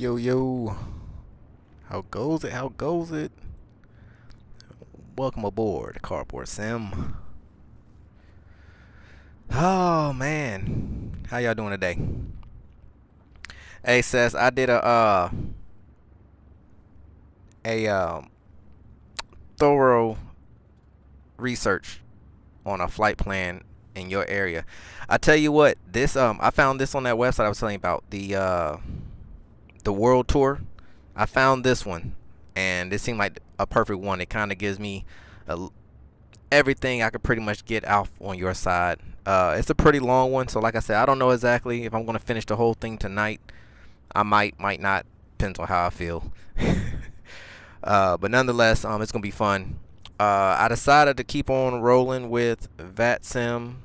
Yo, yo. How goes it? How goes it? Welcome aboard, CardboardSim. Oh, man. How y'all doing today? Hey, Sess, I did a thorough research on a flight plan in your area. I tell you what, this I found this on that website I was telling you about, the world tour. I found this one, and it seemed like a perfect one. It kind of gives me everything I could pretty much get out on your side. It's a pretty long one, so like I said, I don't know exactly if I'm going to finish the whole thing tonight. I might not, depends on how I feel. But nonetheless, it's gonna be fun. I decided to keep on rolling with vatsim,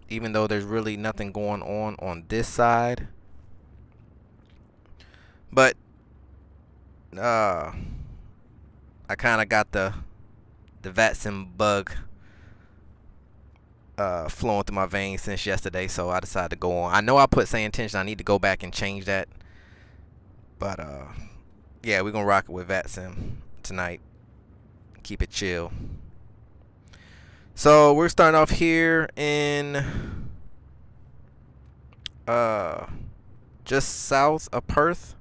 even though there's really nothing going on this side. But I kind of got the vatsim bug flowing through my veins since yesterday, so I decided to go on. I know I put SayIntentions. I need to go back and change that. But yeah, we're gonna rock it with vatsim tonight. Keep it chill. So we're starting off here in just south of Perth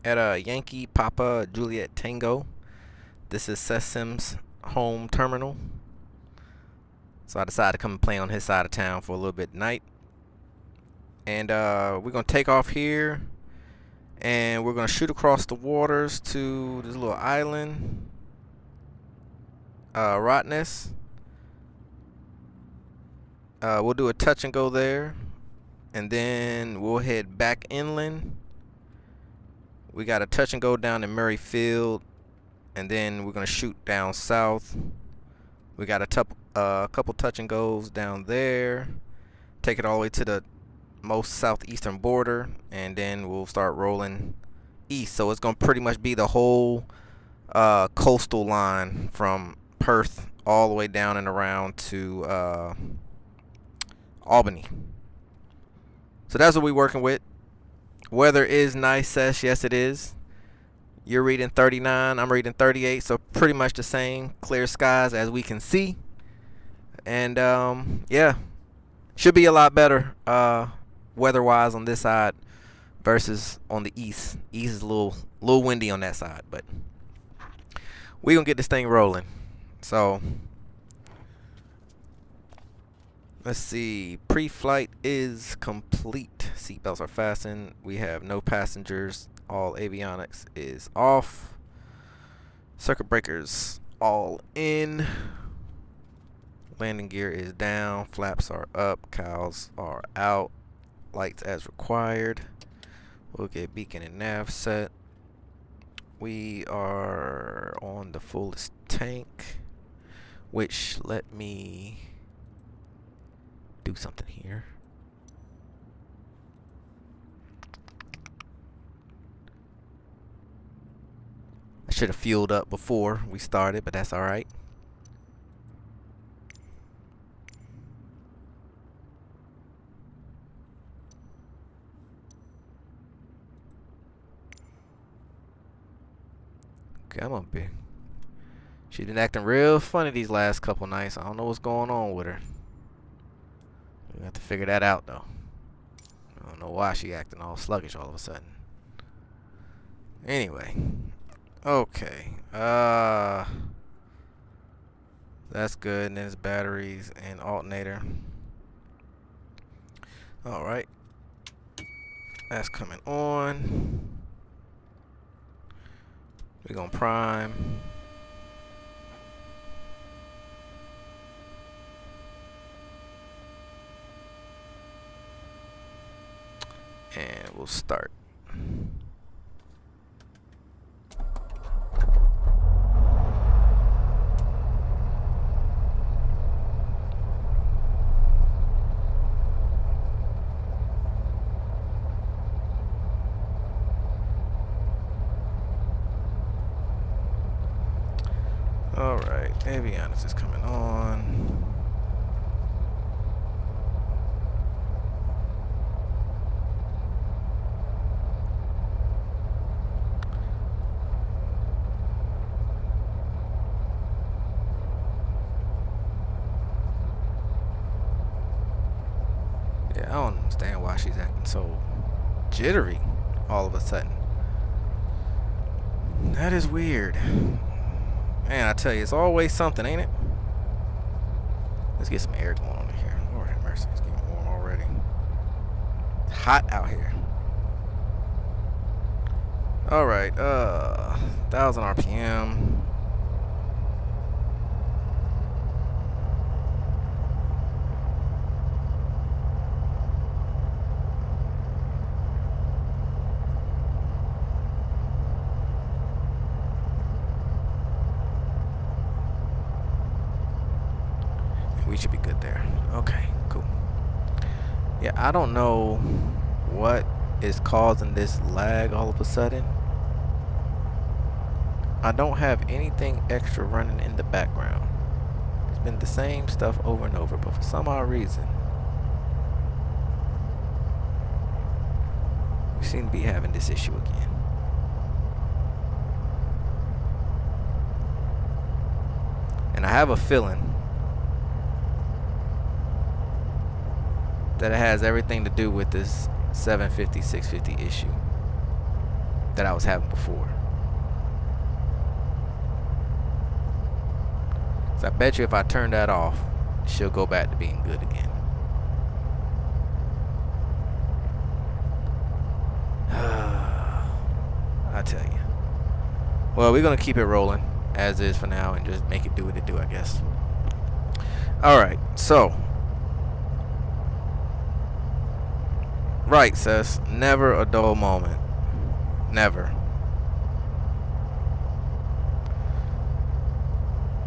at a Yankee Papa Juliet Tango. This is SaySim's home terminal. So I decided to come and play on his side of town for a little bit tonight. And we're going to take off here, and we're going to shoot across the waters to this little island, Rottnest. We'll do a touch and go there, and then we'll head back inland. We got a touch and go down in Murray Field, and then we're going to shoot down south. We got a couple touch and goes down there, take it all the way to the most southeastern border, and then we'll start rolling east. So it's gonna pretty much be the whole coastal line from Perth all the way down and around to Albany. So that's what we're working with. Weather is nice, Sesh. Yes, it is. You're reading 39, I'm reading 38, so pretty much the same clear skies as we can see. And yeah, should be a lot better weather-wise on this side versus on the east. East is a little windy on that side, but we're gonna get this thing rolling. So let's see. Pre-flight is complete. Seatbelts are fastened. We have no passengers. All avionics is off. Circuit breakers all in. Landing gear is down. Flaps are up. Cowls are out. Lights as required. We'll get beacon and nav set. We are on the fullest tank, which let me do something here. I should have fueled up before we started, but that's all right. Come on, B. She's been acting real funny these last couple nights. I don't know what's going on with her. We have to figure that out, though. I don't know why she acting all sluggish all of a sudden. Anyway. Okay. That's good. And then it's batteries and alternator. Alright. That's coming on. We're gonna prime. And we'll start. Alright, avionics is coming on. understand why she's acting so jittery all of a sudden. That is weird. Man, I tell you, it's always something, ain't it? Let's get some air going on in here. Lord have mercy, it's getting warm already. It's hot out here. Alright, 1000 RPM. We should be good there. Okay, cool. Yeah, I don't know what is causing this lag all of a sudden. I don't have anything extra running in the background. It's been the same stuff over and over, but for some odd reason we seem to be having this issue again. And I have a feeling that it has everything to do with this 750, 650 issue that I was having before. So I bet you if I turn that off, she'll go back to being good again. I tell you. Well, we're gonna keep it rolling as is for now and just make it do what it do, I guess. Alright, so right, says never a dull moment. Never.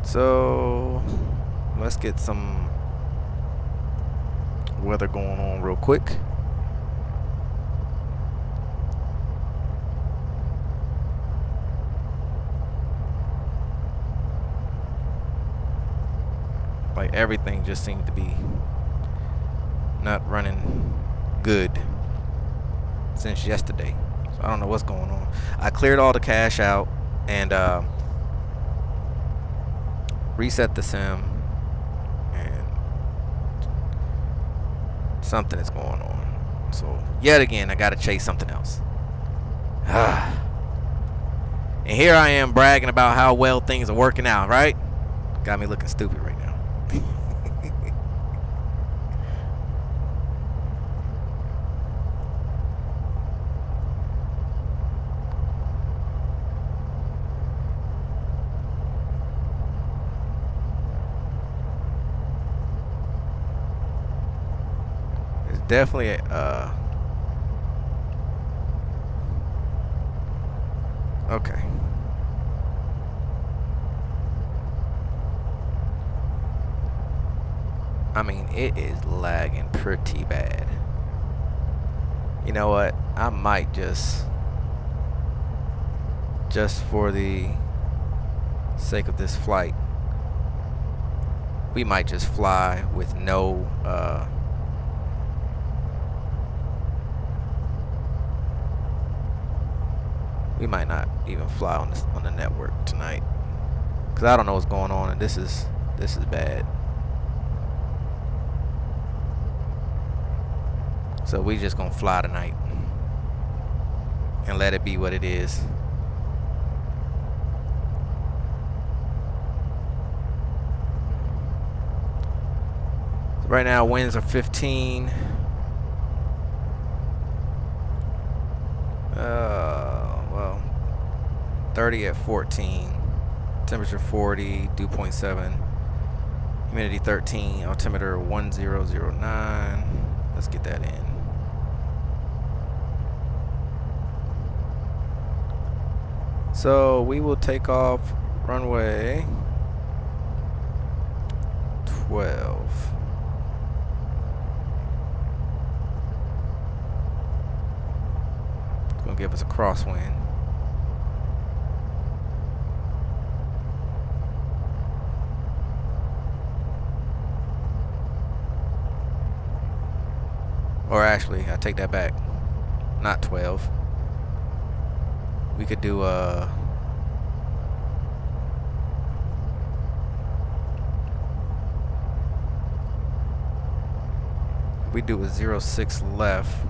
So let's get some weather going on real quick. Like everything just seems to be not running good since yesterday. So I don't know what's going on. I cleared all the cache out and reset the sim, and something is going on. So yet again I gotta chase something else. And here I am bragging about how well things are working out, right? Got me looking stupid right now. Definitely okay. I mean, it is lagging pretty bad. You know what? I might just for the sake of this flight, we might just fly with no we might not even fly on the network tonight, because I don't know what's going on, and this is bad. So we just gonna fly tonight and let it be what it is. So right now winds are 15. Well, 30 at 14, temperature 40, dew point 7, humidity 13, altimeter 1009. Let's get that in. So we will take off runway 12. It's gonna give us a crosswind. Or actually, I take that back. Not 12. We could do we do a 06 left.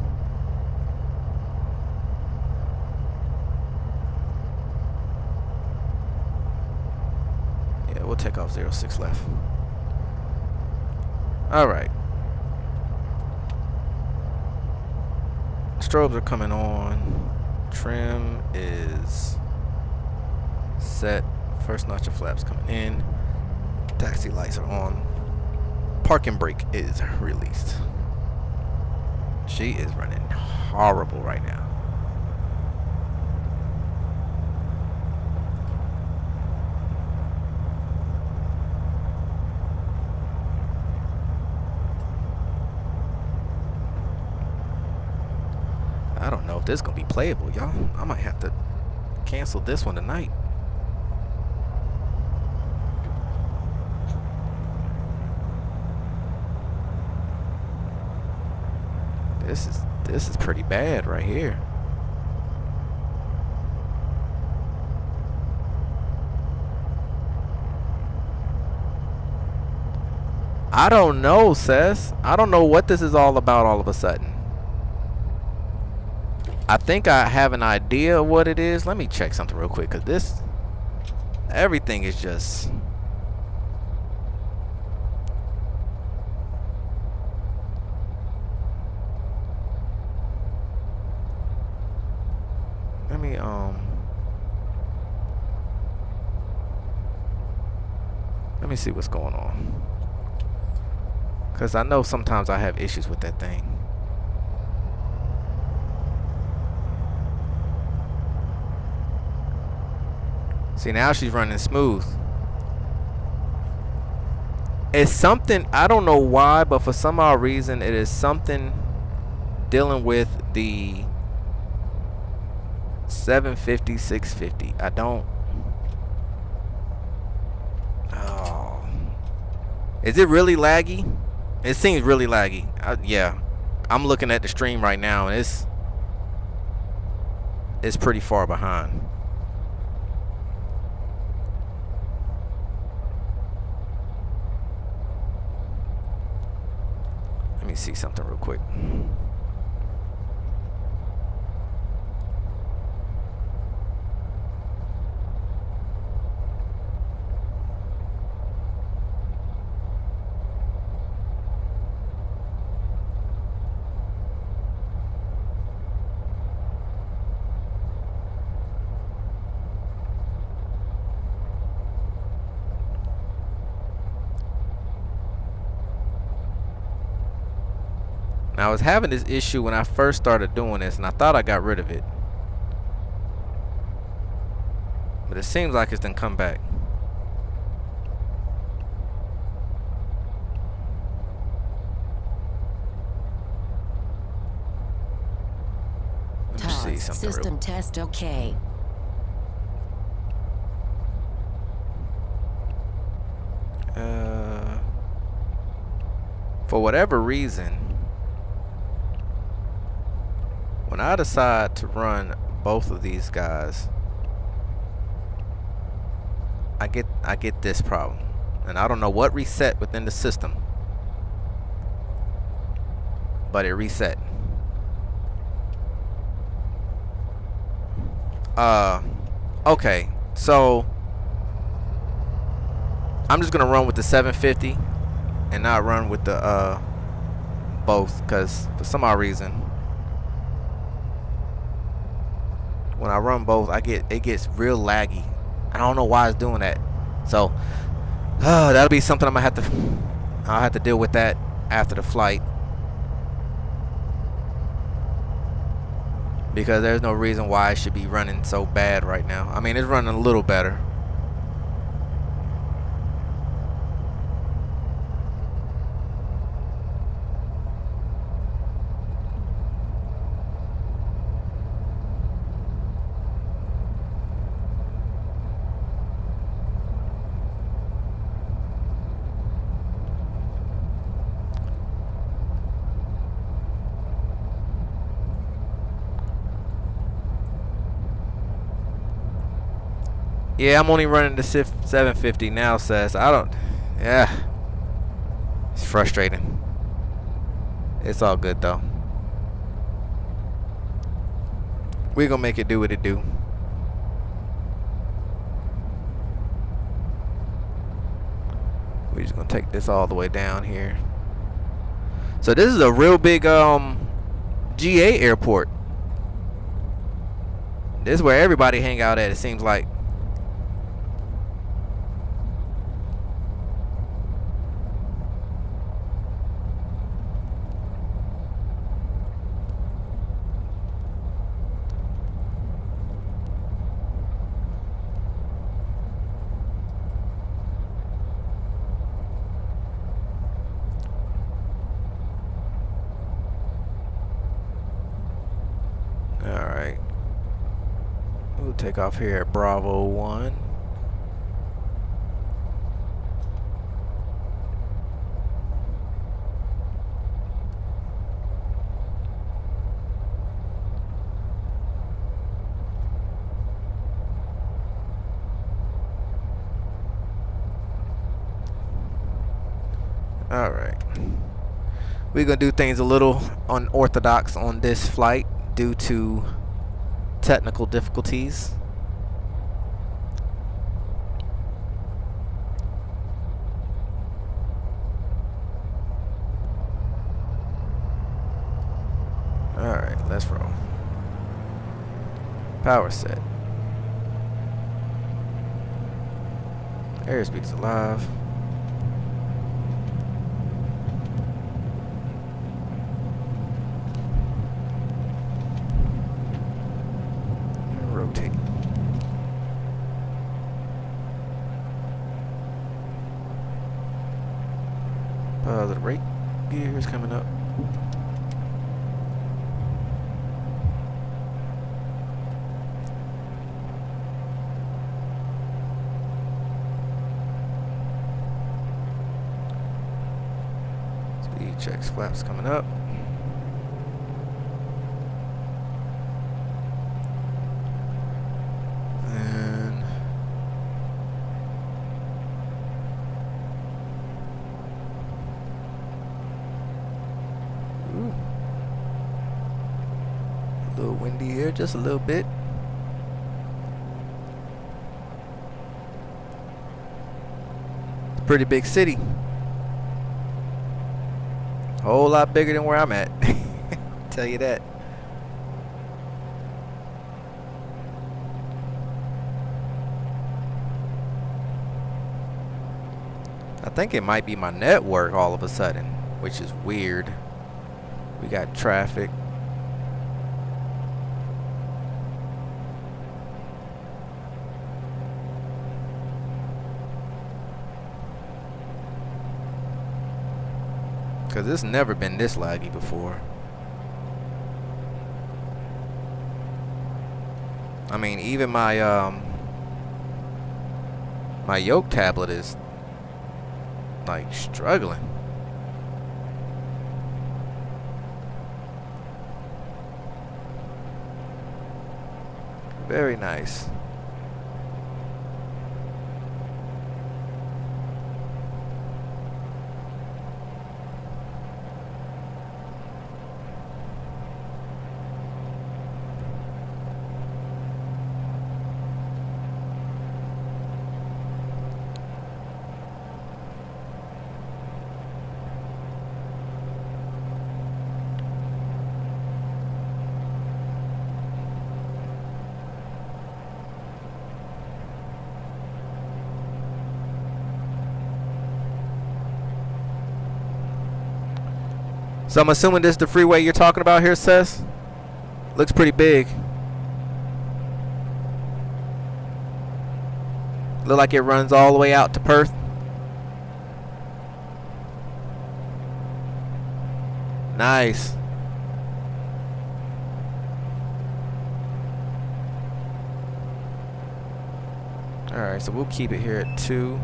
Yeah, we'll take off 06 left. Alright. Strobes are coming on. Trim is set. First notch of flaps coming in. Taxi lights are on. Parking brake is released. She is running horrible right now. I don't know if this is gonna be playable, y'all. I might have to cancel this one tonight. This is pretty bad right here. I don't know, Sess. I don't know what this is all about all of a sudden. I think I have an idea of what it is. Let me check something real quick, because everything is just... Let me see what's going on. Because I know sometimes I have issues with that thing. See, now she's running smooth. It's something, I don't know why, but for some odd reason, it is something dealing with the 750, 650. I don't. Oh. Is it really laggy? It seems really laggy. Yeah. I'm looking at the stream right now, and it's pretty far behind. Let me see something real quick. Now, I was having this issue when I first started doing this, and I thought I got rid of it. But it seems like it's done come back. Let me see something. System test okay. For whatever reason, when I decide to run both of these guys, I get this problem, and I don't know what reset within the system, but it reset. Okay, so I'm just gonna run with the 750 and not run with the both, because for some odd reason when I run both, it gets real laggy. I don't know why it's doing that. So that'll be something I'll have to deal with that after the flight, because there's no reason why it should be running so bad right now. I mean, it's running a little better. Yeah, I'm only running the 750 now, Says. I don't... Yeah. It's frustrating. It's all good though. We're gonna make it do what it do. We're just gonna take this all the way down here. So this is a real big GA airport. This is where everybody hang out at, it seems like. Alright. We'll take off here at Bravo 1. Alright. We're going to do things a little unorthodox on this flight due to technical difficulties. Alright, let's roll. Power set. Airspeed's alive. Rotate. The rate gear is coming up. Speed checks, flaps coming up. A little windy here, just a little bit. It's a pretty big city. A whole lot bigger than where I'm at. Tell you that. I think it might be my network all of a sudden, which is weird. We got traffic. Because it's never been this laggy before. I mean, even my my yoke tablet is like struggling. Very nice. So I'm assuming this is the freeway you're talking about here, Seth? Looks pretty big. Look like it runs all the way out to Perth. Nice. Alright, so we'll keep it here at 2.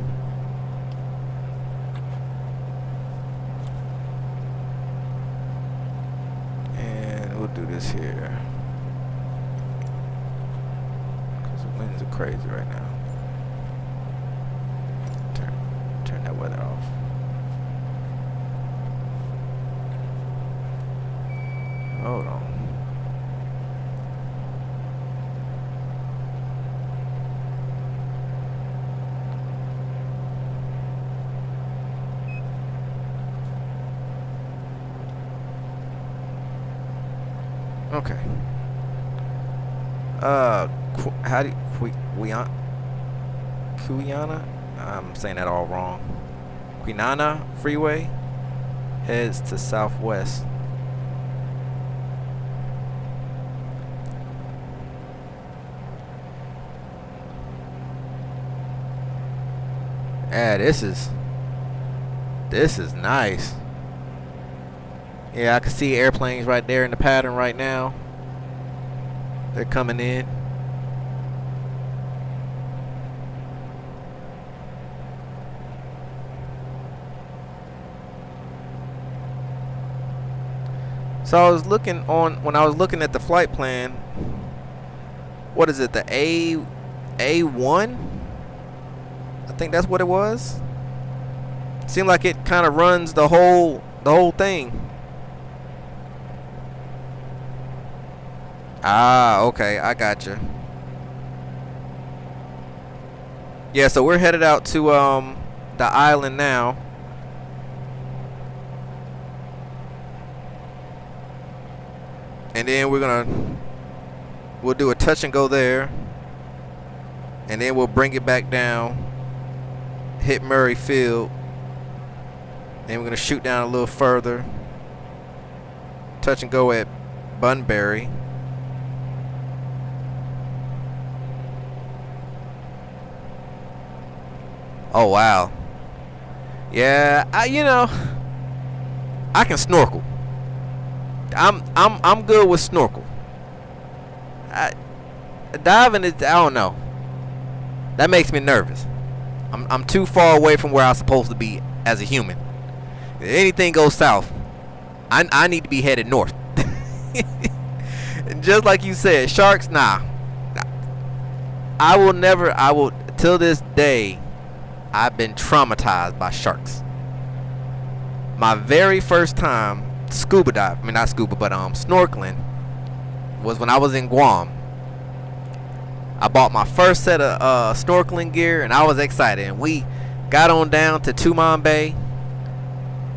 We'll do this here because the winds are crazy right now. Turn that weather off. Hold on. Okay. How do you, Quinana? I'm saying that all wrong. Quinana Freeway heads to southwest. Yeah, this is nice. Yeah, I can see airplanes right there in the pattern right now. They're coming in. So I was looking on, when I was looking at the flight plan, what is it, the A1? I think that's what it was. Seemed like it kind of runs the whole thing. Ah, okay, I gotcha. Yeah, so we're headed out to the island now. And then we'll do a touch and go there. And then we'll bring it back down, hit Murray Field. Then we're gonna shoot down a little further. Touch and go at Bunbury. Oh wow. Yeah, I can snorkel. I'm good with snorkel. Diving is, I don't know. That makes me nervous. I'm too far away from where I'm supposed to be as a human. If anything goes south, I need to be headed north. And just like you said, sharks, nah. I will till this day, I've been traumatized by sharks. My very first time scuba dive, I mean not scuba, but snorkeling, was when I was in Guam. I bought my first set of snorkeling gear, and I was excited. And we got on down to Tumon Bay.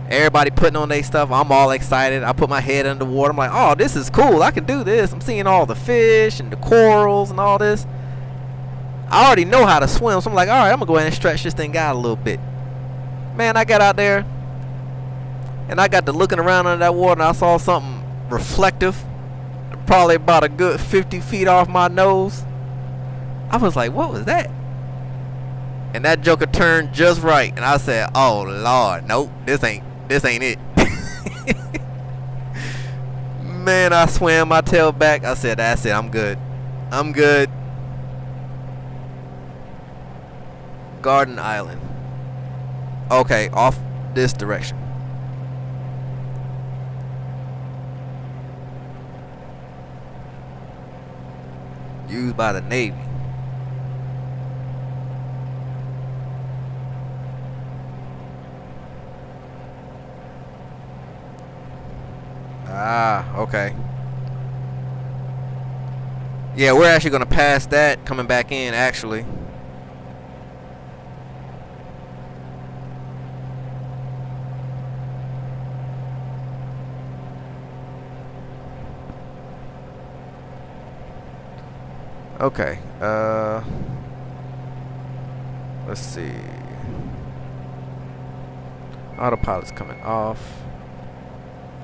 Everybody putting on their stuff. I'm all excited. I put my head under water. I'm like, oh, this is cool. I can do this. I'm seeing all the fish and the corals and all this. I already know how to swim, so I'm like, all right, I'm gonna go ahead and stretch this thing out a little bit. Man, I got out there, and I got to looking around under that water, and I saw something reflective, probably about a good 50 feet off my nose. I was like, what was that? And that joker turned just right, and I said, oh Lord, nope, this ain't it. Man, I swam my tail back. I said, that's it, I'm good. Garden Island. Okay, off this direction. Used by the Navy. Ah, okay. Yeah, we're actually gonna pass that coming back in, actually. Okay, let's see. Autopilot's coming off.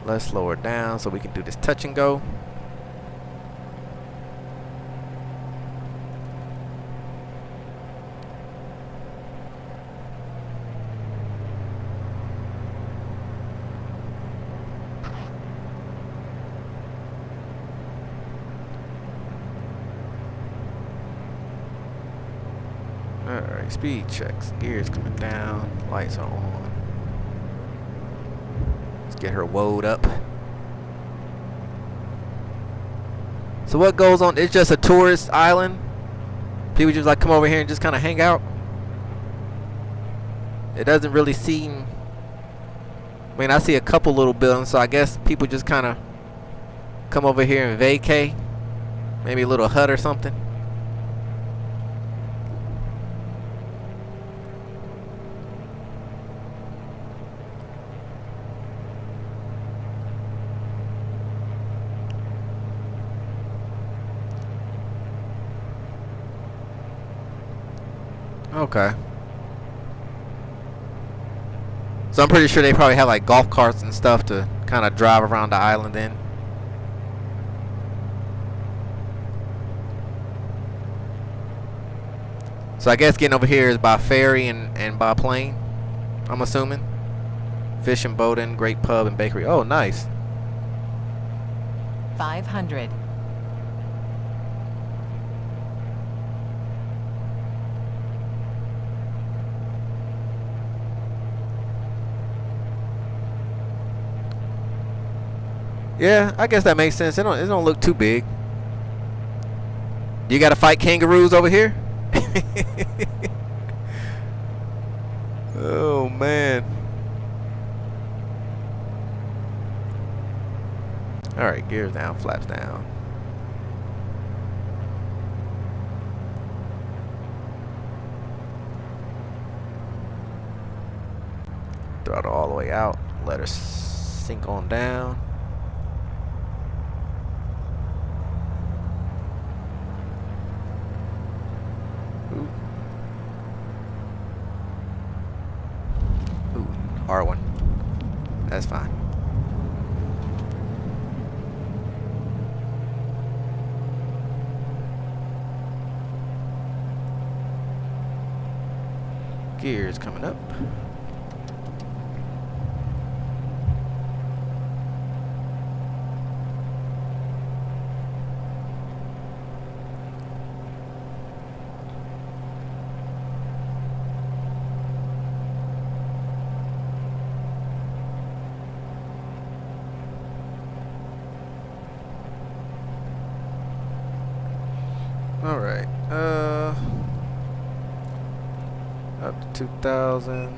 Let's slow it down so we can do this touch and go. Alright, speed checks. Gears coming down. Lights are on. Let's get her woed up. So what goes on? It's just a tourist island? People just like come over here and just kind of hang out? It doesn't really seem... I mean, I see a couple little buildings, so I guess people just kind of come over here and vacay. Maybe a little hut or something. Okay. So I'm pretty sure they probably have like golf carts and stuff to kind of drive around the island in. So I guess getting over here is by ferry and by plane, I'm assuming. Fishing, boating, great pub and bakery. Oh, nice. 500. Yeah, I guess that makes sense. It don't look too big. You gotta fight kangaroos over here? Oh man. Alright, gears down, flaps down. Throttle all the way out. Let her sink on down. R1. That's fine. Gears coming up. All right, up to 2,000.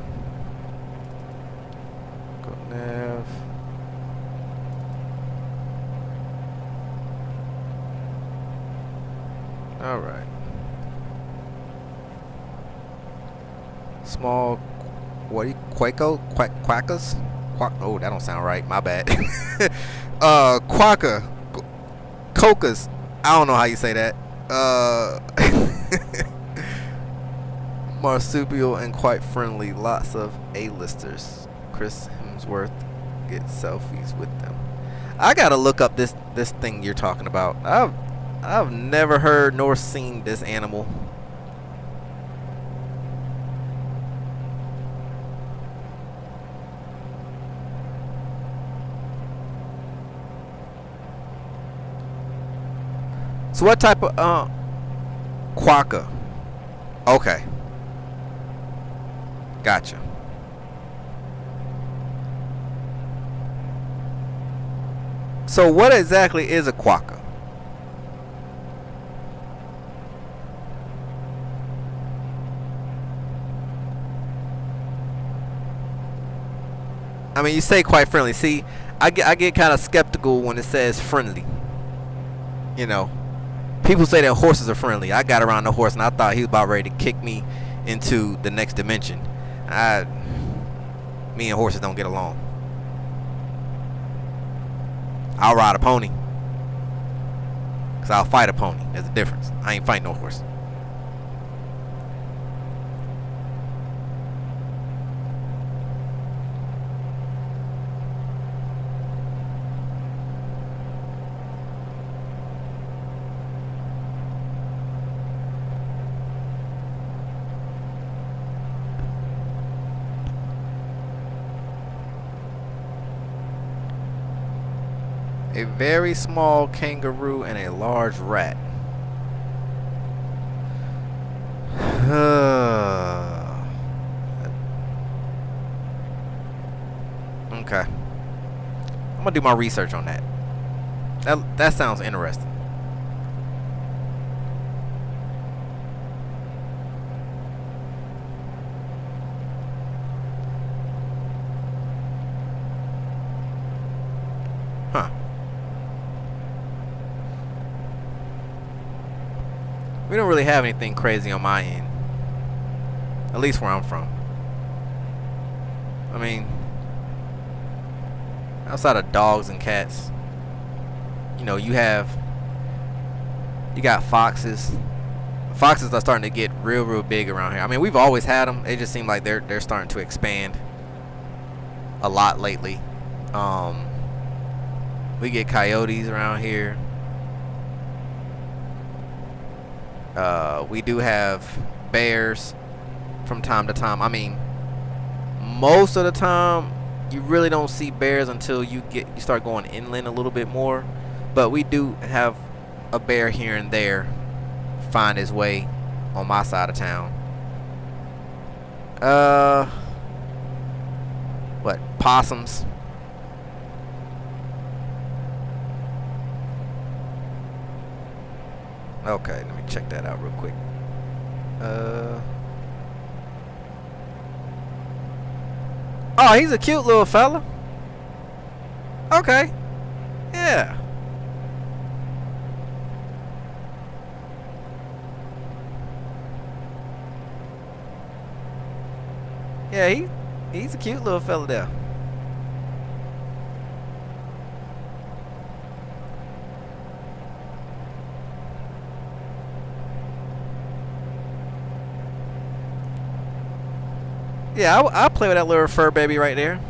Go nav. All right. Small, what do you, quackers? Oh, that don't sound right. My bad. Quacker, cocas. I don't know how you say that. Marsupial and quite friendly. Lots of A-listers. Chris Hemsworth gets selfies with them. I gotta look up this thing you're talking about. I've never heard nor seen this animal. So what type of quokka? Okay. Gotcha. So what exactly is a quokka? I mean, you say quite friendly. See, I get kind of skeptical when it says friendly. You know, people say that horses are friendly. I got around the horse and I thought he was about ready to kick me into the next dimension. Me and horses don't get along. I'll ride a pony. Because I'll fight a pony. There's a difference. I ain't fighting no horse. A very small kangaroo and a large rat. Okay. I'm gonna do my research on that. That sounds interesting. Huh. We don't really have anything crazy on my end. At least where I'm from. I mean, outside of dogs and cats, you know, you got foxes. Foxes are starting to get real big around here. I mean, we've always had them. It just seems like they're starting to expand a lot lately. We get coyotes around here. We do have bears from time to time. I mean, most of the time you really don't see bears until you start going inland a little bit more. But we do have a bear here and there find his way on my side of town. What? Possums. Okay, let me check that out real quick. Oh, he's a cute little fella. Okay. Yeah. Yeah, he's a cute little fella there. Yeah, I'll play with that little fur baby right there.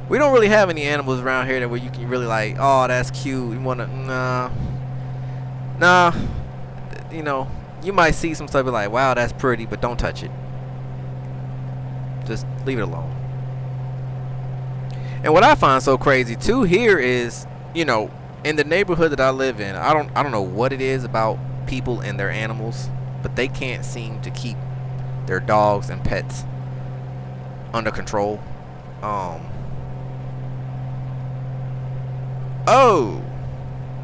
We don't really have any animals around here that where you can really like, oh, that's cute. You wanna, nah. You know, you might see some stuff be like, wow, that's pretty, but don't touch it. Just leave it alone. And what I find so crazy too here is, you know, in the neighborhood that I live in, I don't know what it is about people and their animals, but they can't seem to keep their dogs and pets under control. Oh,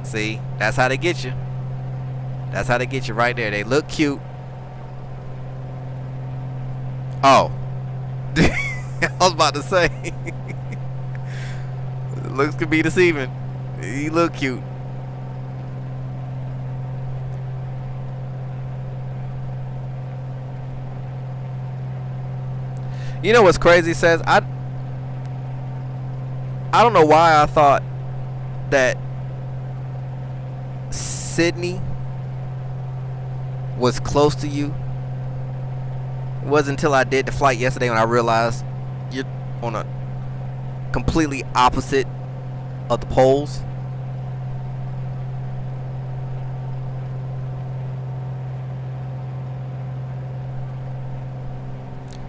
see, that's how they get you. That's how they get you right there. They look cute. Oh, I was about to say, looks could be deceiving. He look cute. You know what's crazy, says I don't know why I thought that Sydney was close to you. It wasn't until I did the flight yesterday when I realized you're on a completely opposite of the poles.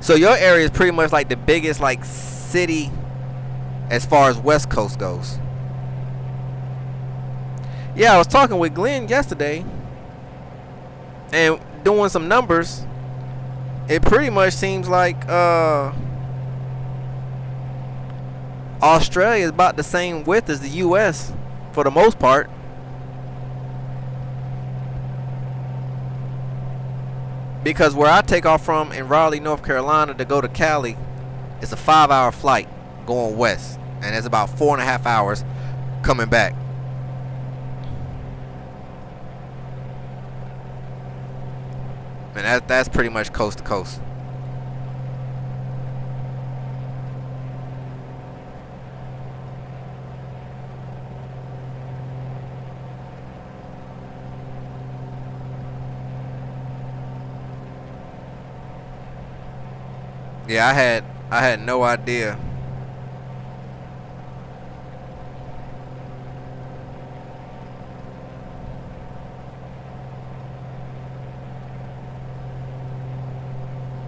So your area is pretty much like the biggest like city as far as West Coast goes. Yeah, I was talking with Glenn yesterday and doing some numbers. It pretty much seems like Australia is about the same width as the US for the most part. Because where I take off from in Raleigh, North Carolina to go to Cali, it's a 5-hour flight going west, and it's about 4.5 hours coming back. And that's pretty much coast to coast. Yeah, I had no idea.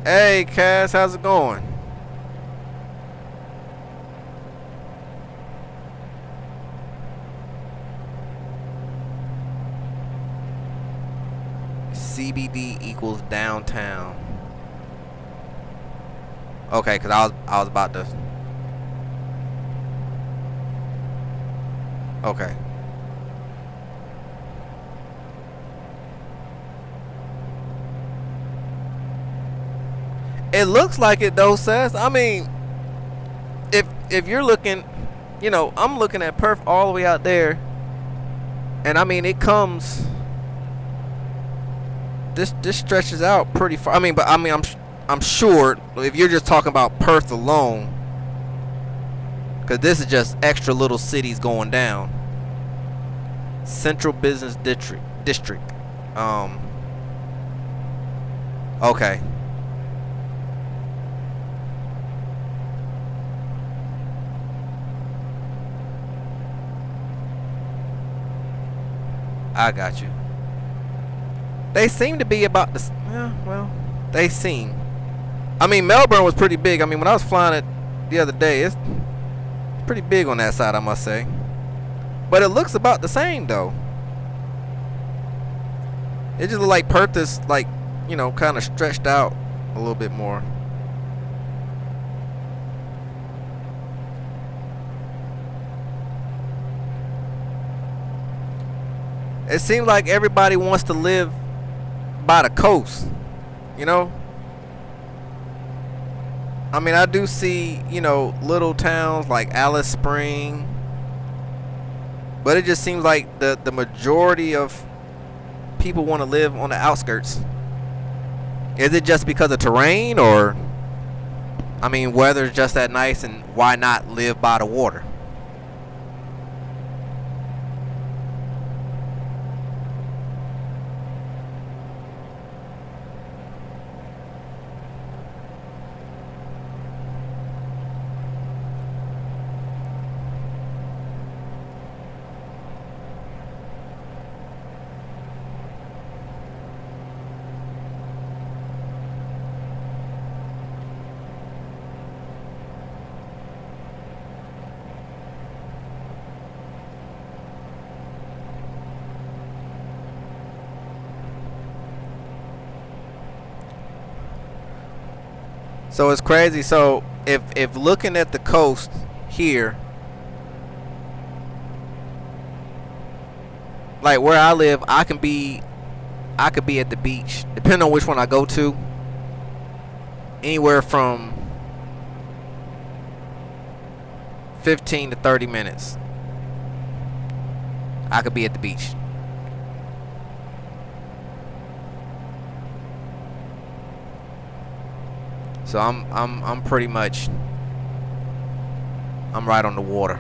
Hey, Cass, how's it going? CBD equals downtown. Okay, cause I was about to. Okay. It looks like it though, Seth. I mean, if you're looking, you know, I'm looking at Perth all the way out there, And I mean, it comes. This stretches out pretty far. I mean, but I mean, I'm sure if you're just talking about Perth alone, because this is just extra little cities going down. Central Business District. Okay. I got you. They seem to be about the. Yeah, well, they seem. I mean, Melbourne was pretty big. I mean, when I was flying it the other day, it's pretty big on that side, I must say. But it looks about the same, though. It just looks like Perth is, like, you know, kind of stretched out a little bit more. It seems like everybody wants to live by the coast, you know? I mean, I do see, you know, little towns like Alice Spring, but it just seems like the majority of people want to live on the outskirts. Is it just because of terrain, or, I mean, weather's just that nice, and why not live by the water? So it's crazy. So if looking at the coast here, like where I live, I could be at the beach, depending on which one I go to, anywhere from 15 to 30 minutes. I could be at the beach. So I'm pretty much, I'm right on the water.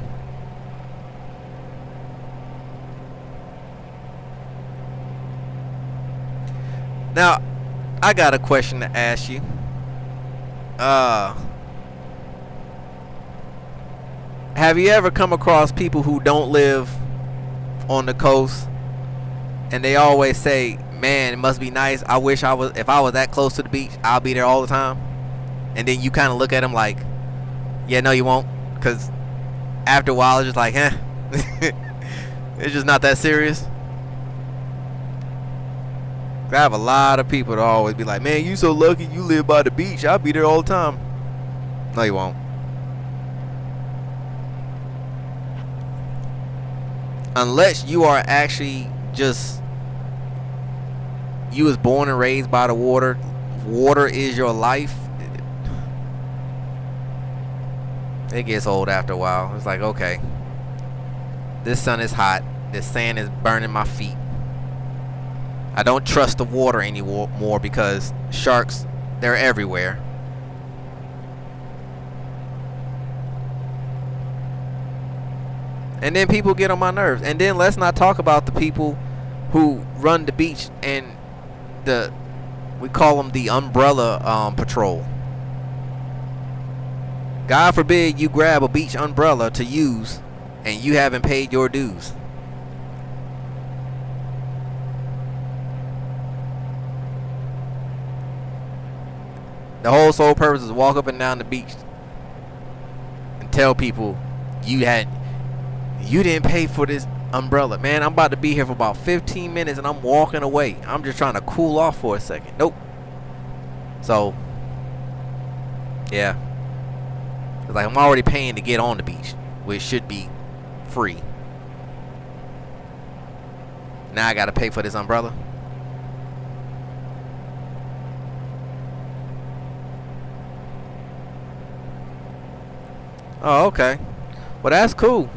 Now, I got a question to ask you. Have you ever come across people who don't live on the coast, and they always say, "Man, it must be nice. I wish if I was that close to the beach, I'll be there all the time." And then you kind of look at them like, "Yeah, no, you won't," because after a while, it's just like, it's just not that serious. I have a lot of people that always be like, "Man, you so lucky you live by the beach. I'll be there all the time." No, you won't. Unless you are actually just, you was born and raised by the water. Water is your life. It gets old after a while. It's like, okay, this sun is hot. This sand is burning my feet. I don't trust the water anymore because sharks, they're everywhere. And then people get on my nerves. And then let's not talk about the people who run the beach and we call them the umbrella patrol. God forbid you grab a beach umbrella to use and you haven't paid your dues. The whole sole purpose is walk up and down the beach and tell people you didn't pay for this umbrella. Man, I'm about to be here for about 15 minutes and I'm walking away. I'm just trying to cool off for a second. Nope. So, yeah. It's like I'm already paying to get on the beach, which should be free. Now I gotta pay for this umbrella. Oh, okay. Well, that's cool.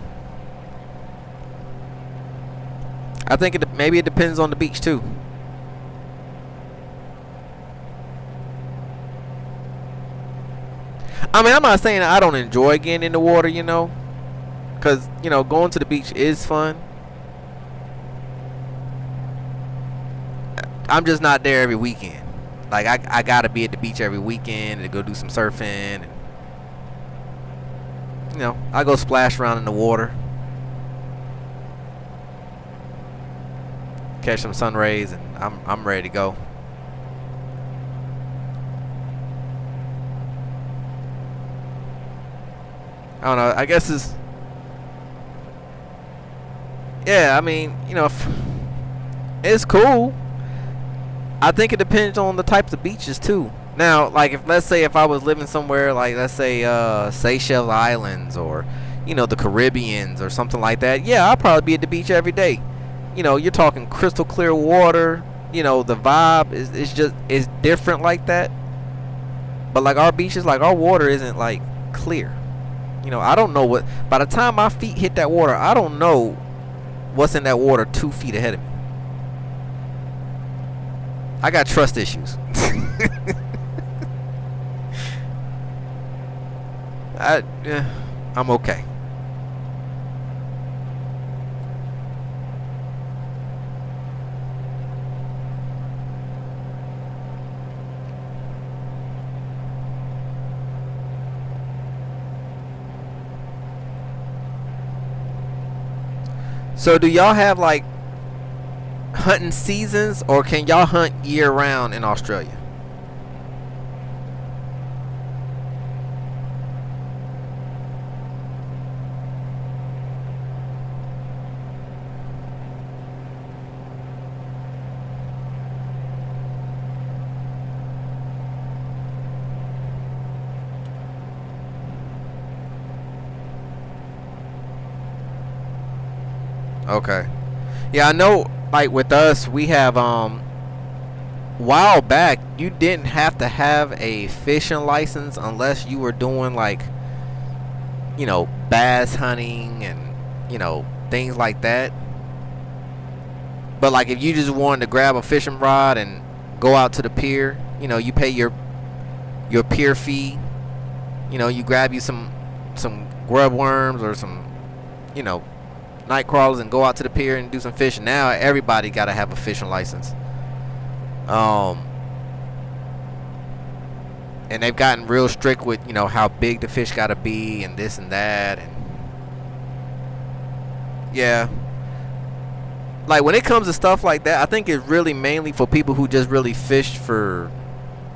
I think maybe it depends on the beach too. I mean, I'm not saying I don't enjoy getting in the water, you know, because, you know, going to the beach is fun. I'm just not there every weekend. Like, I gotta be at the beach every weekend to go do some surfing. And, you know, I go splash around in the water, catch some sun rays, and I'm ready to go. I don't know. I guess it's, yeah. I mean, you know, it's cool. I think it depends on the types of beaches too. Now, like, if let's say if I was living somewhere like, let's say Seychelles Islands, or, you know, the Caribbeans or something like that, yeah, I'll probably be at the beach every day. You know, you're talking crystal clear water. You know, the vibe is different like that. But like our beaches, like our water isn't like clear. You know, I don't know what, by the time my feet hit that water, I don't know what's in that water 2 feet ahead of me. I got trust issues. I'm okay. So do y'all have like hunting seasons, or can y'all hunt year round in Australia? Okay. Yeah, I know, like with us, we have while back you didn't have to have a fishing license unless you were doing like, you know, bass hunting and, you know, things like that. But like if you just wanted to grab a fishing rod and go out to the pier, you know, you pay your pier fee. You know, you grab you some grub worms or some, you know, night crawlers and go out to the pier and do some fishing. Now everybody got to have a fishing license. And they've gotten real strict with, you know, how big the fish got to be and this and that. And yeah, like when it comes to stuff like that, I think it's really mainly for people who just really fish for,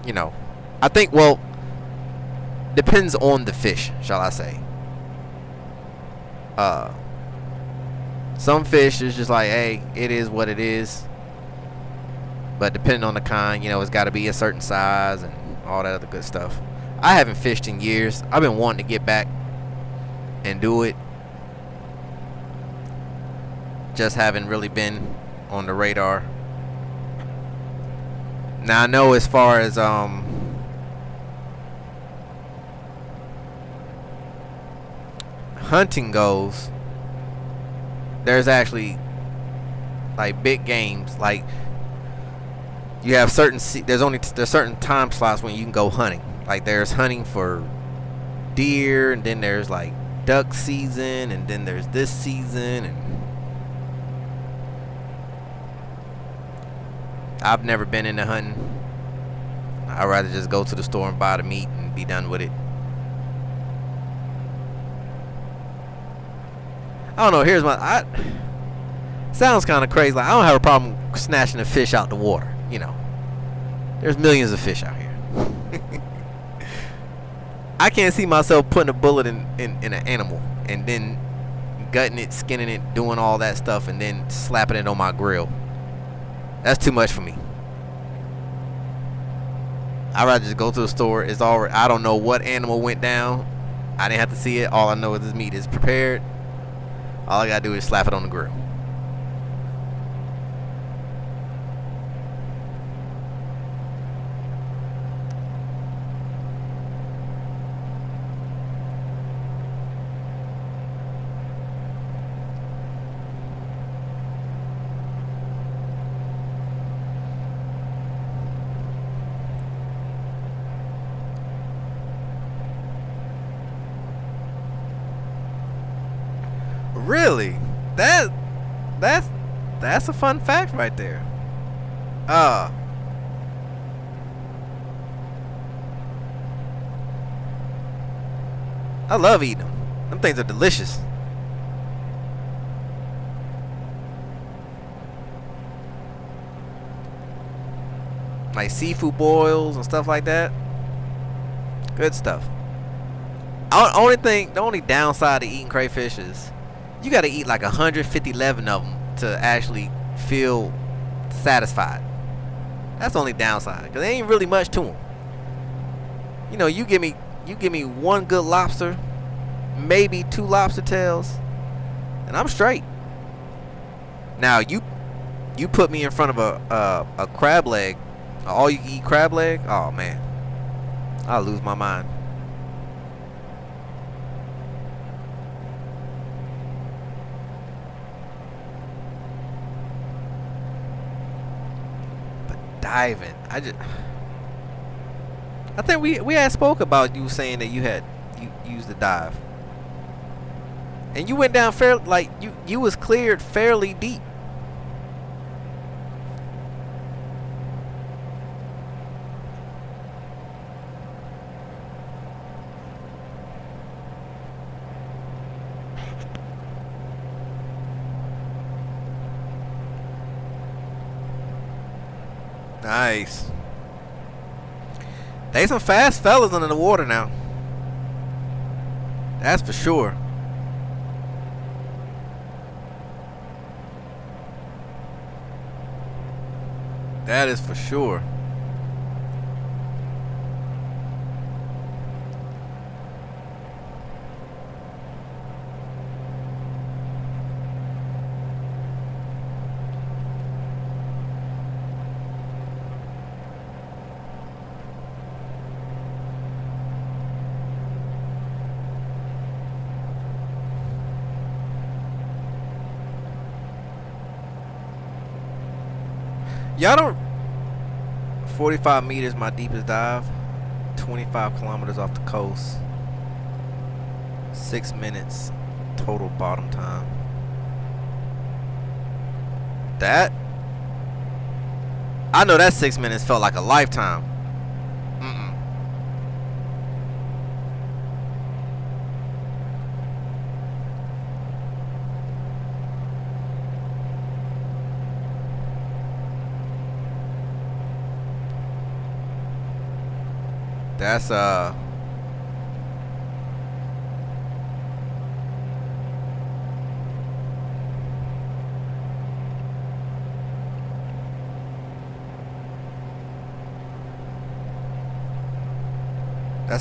you know, I think, well, depends on the fish, shall I say. Some fish is just like, hey, it is what it is. But depending on the kind, you know, it's got to be a certain size and all that other good stuff. I haven't fished in years. I've been wanting to get back and do it. Just haven't really been on the radar. Now I know as far as hunting goes, there's actually like big games. Like you have certain there's certain time slots when you can go hunting. Like there's hunting for deer, and then there's like duck season, and then there's this season. And I've never been into hunting. I'd rather just go to the store and buy the meat and be done with it. I don't know. Here's sounds kind of crazy. Like I don't have a problem snatching a fish out the water. You know, there's millions of fish out here. I can't see myself putting a bullet in an animal and then gutting it, skinning it, doing all that stuff, and then slapping it on my grill. That's too much for me. I'd rather just go to the store. It's already, I don't know what animal went down. I didn't have to see it. All I know is this meat is prepared. All I gotta do is slap it on the grill. Really? That's a fun fact right there. I love eating them. Them things are delicious. Like seafood boils and stuff like that. Good stuff. The only downside to eating crayfish is you got to eat like 111 of them to actually feel satisfied. That's the only downside, because there ain't really much to them. You know, you give me one good lobster, maybe 2 lobster tails, and I'm straight. Now you put me in front of a crab leg, all you eat crab leg. Oh man, I'll lose my mind. But diving, I think we had spoke about you saying that you used the dive, and you went down fairly, like you was cleared fairly deep. Nice. They some fast fellas under the water now. That's for sure. That is for sure. Y'all don't. 45 meters my deepest dive. 25 kilometers off the coast. 6 minutes total bottom time. That, I know that 6 minutes felt like a lifetime. That's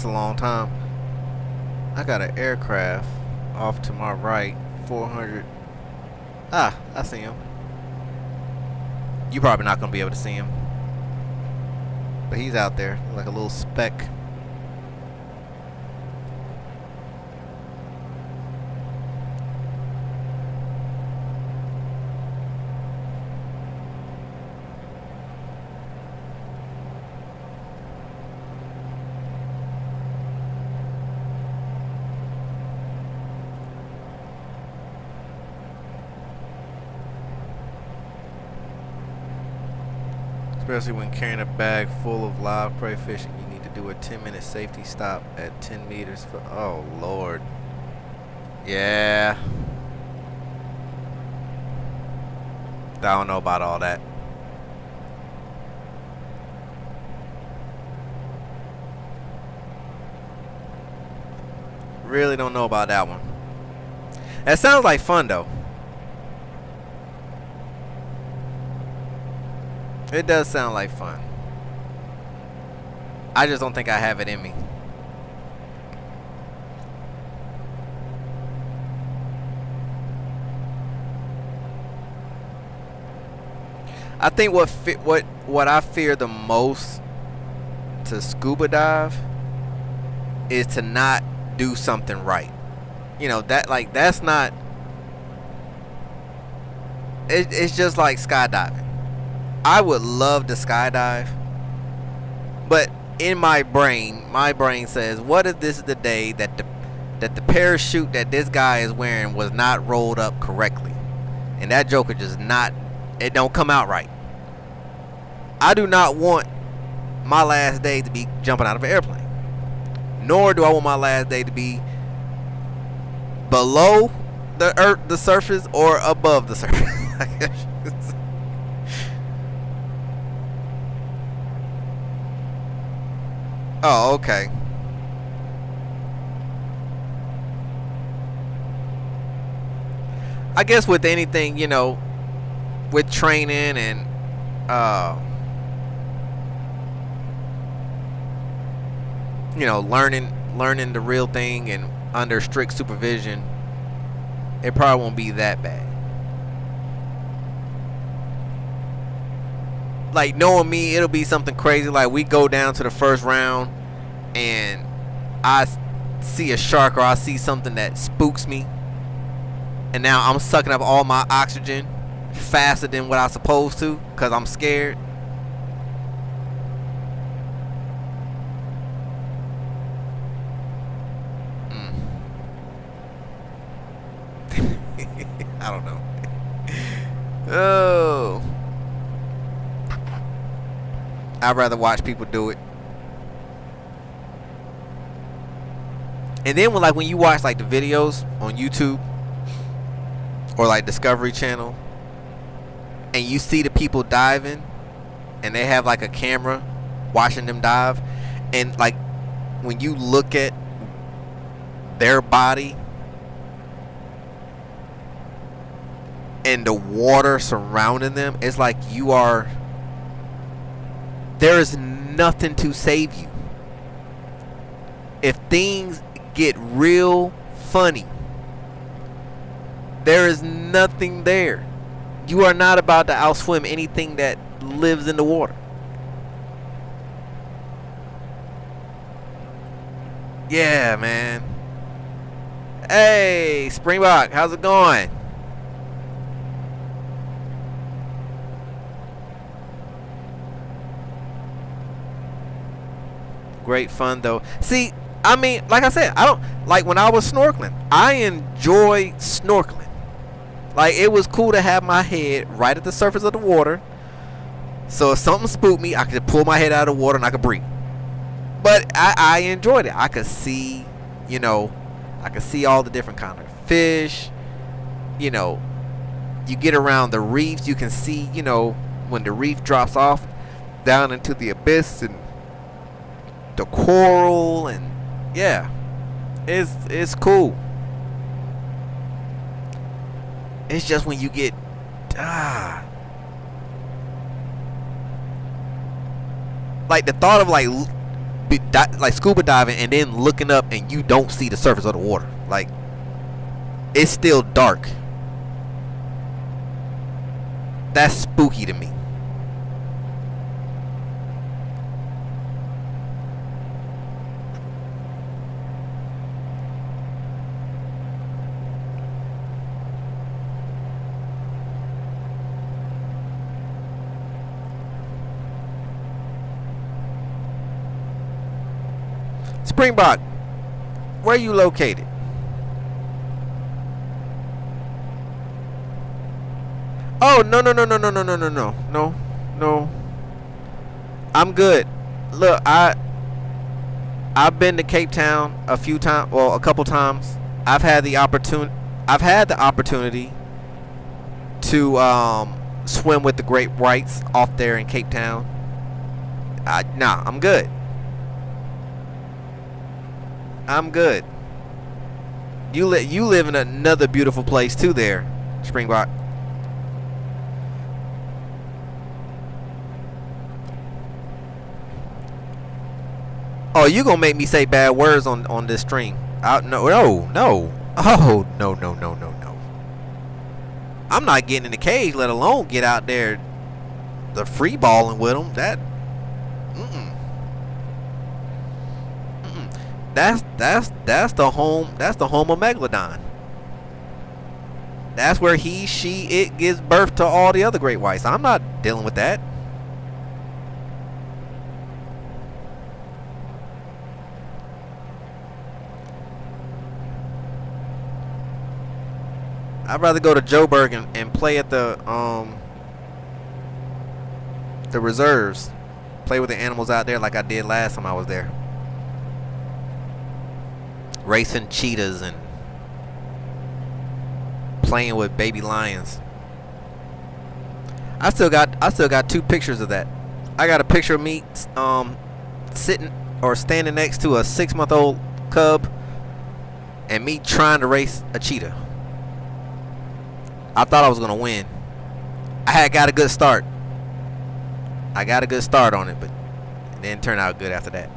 a long time. I got an aircraft off to my right, 400. I see him. You probably not gonna be able to see him, but he's out there like a little speck. Especially when carrying a bag full of live crayfish and you need to do a 10-minute safety stop at 10 meters for, oh Lord. Yeah. I don't know about all that. Really don't know about that one. That sounds like fun though. It does sound like fun. I just don't think I have it in me. I think what I fear the most to scuba dive is to not do something right. You know, that's not. It's just like skydiving. I would love to skydive, but in my brain says, what if this is the day that that the parachute that this guy is wearing was not rolled up correctly, and that joker just not, it don't come out right. I do not want my last day to be jumping out of an airplane, nor do I want my last day to be below the earth, the surface, or above the surface. Oh, okay. I guess with anything, you know, with training and you know, learning the real thing and under strict supervision, it probably won't be that bad. Like, knowing me, it'll be something crazy. Like, we go down to the first round and I see a shark or I see something that spooks me, and now I'm sucking up all my oxygen faster than what I'm supposed to because I'm scared. I don't know. Oh, I'd rather watch people do it. And then when you watch like the videos on YouTube or like Discovery Channel, and you see the people diving, and they have like a camera watching them dive, and like when you look at their body and the water surrounding them, it's like there is nothing to save you. If things get real funny, there is nothing there. You are not about to outswim anything that lives in the water. Yeah, man. Hey, Springbok, how's it going? Great fun though. See, I mean, like I said, I don't like when I was snorkeling. I enjoy snorkeling. Like, it was cool to have my head right at the surface of the water, so if something spooked me, I could pull my head out of the water and I could breathe. But I enjoyed it. I could see, you know, I could see all the different kind of fish. You know, you get around the reefs, you can see, you know, when the reef drops off down into the abyss and the coral, and yeah, it's cool. It's just when you get like the thought of like scuba diving and then looking up and you don't see the surface of the water, like it's still dark. That's spooky to me. Springbok, where are you located? Oh, no. I'm good. Look, I've been to Cape Town a few times, well, a couple times. I've had the opportunity to swim with the great whites off there in Cape Town. Nah, I'm good. I'm good. You live in another beautiful place too there, Springbok. Oh, you gonna make me say bad words on this stream? No. Oh, no. I'm not getting in the cage, let alone get out there the free balling with them. That's the home of Megalodon. That's where it gives birth to all the other great whites. I'm not dealing with that. I'd rather go to Joburg and play at the reserves. Play with the animals out there like I did last time I was there. Racing cheetahs and playing with baby lions. I still got 2 pictures of that. I got a picture of me sitting or standing next to a 6-month-old cub and me trying to race a cheetah. I thought I was gonna win. I had got a good start. I got a good start on it, but it didn't turn out good after that.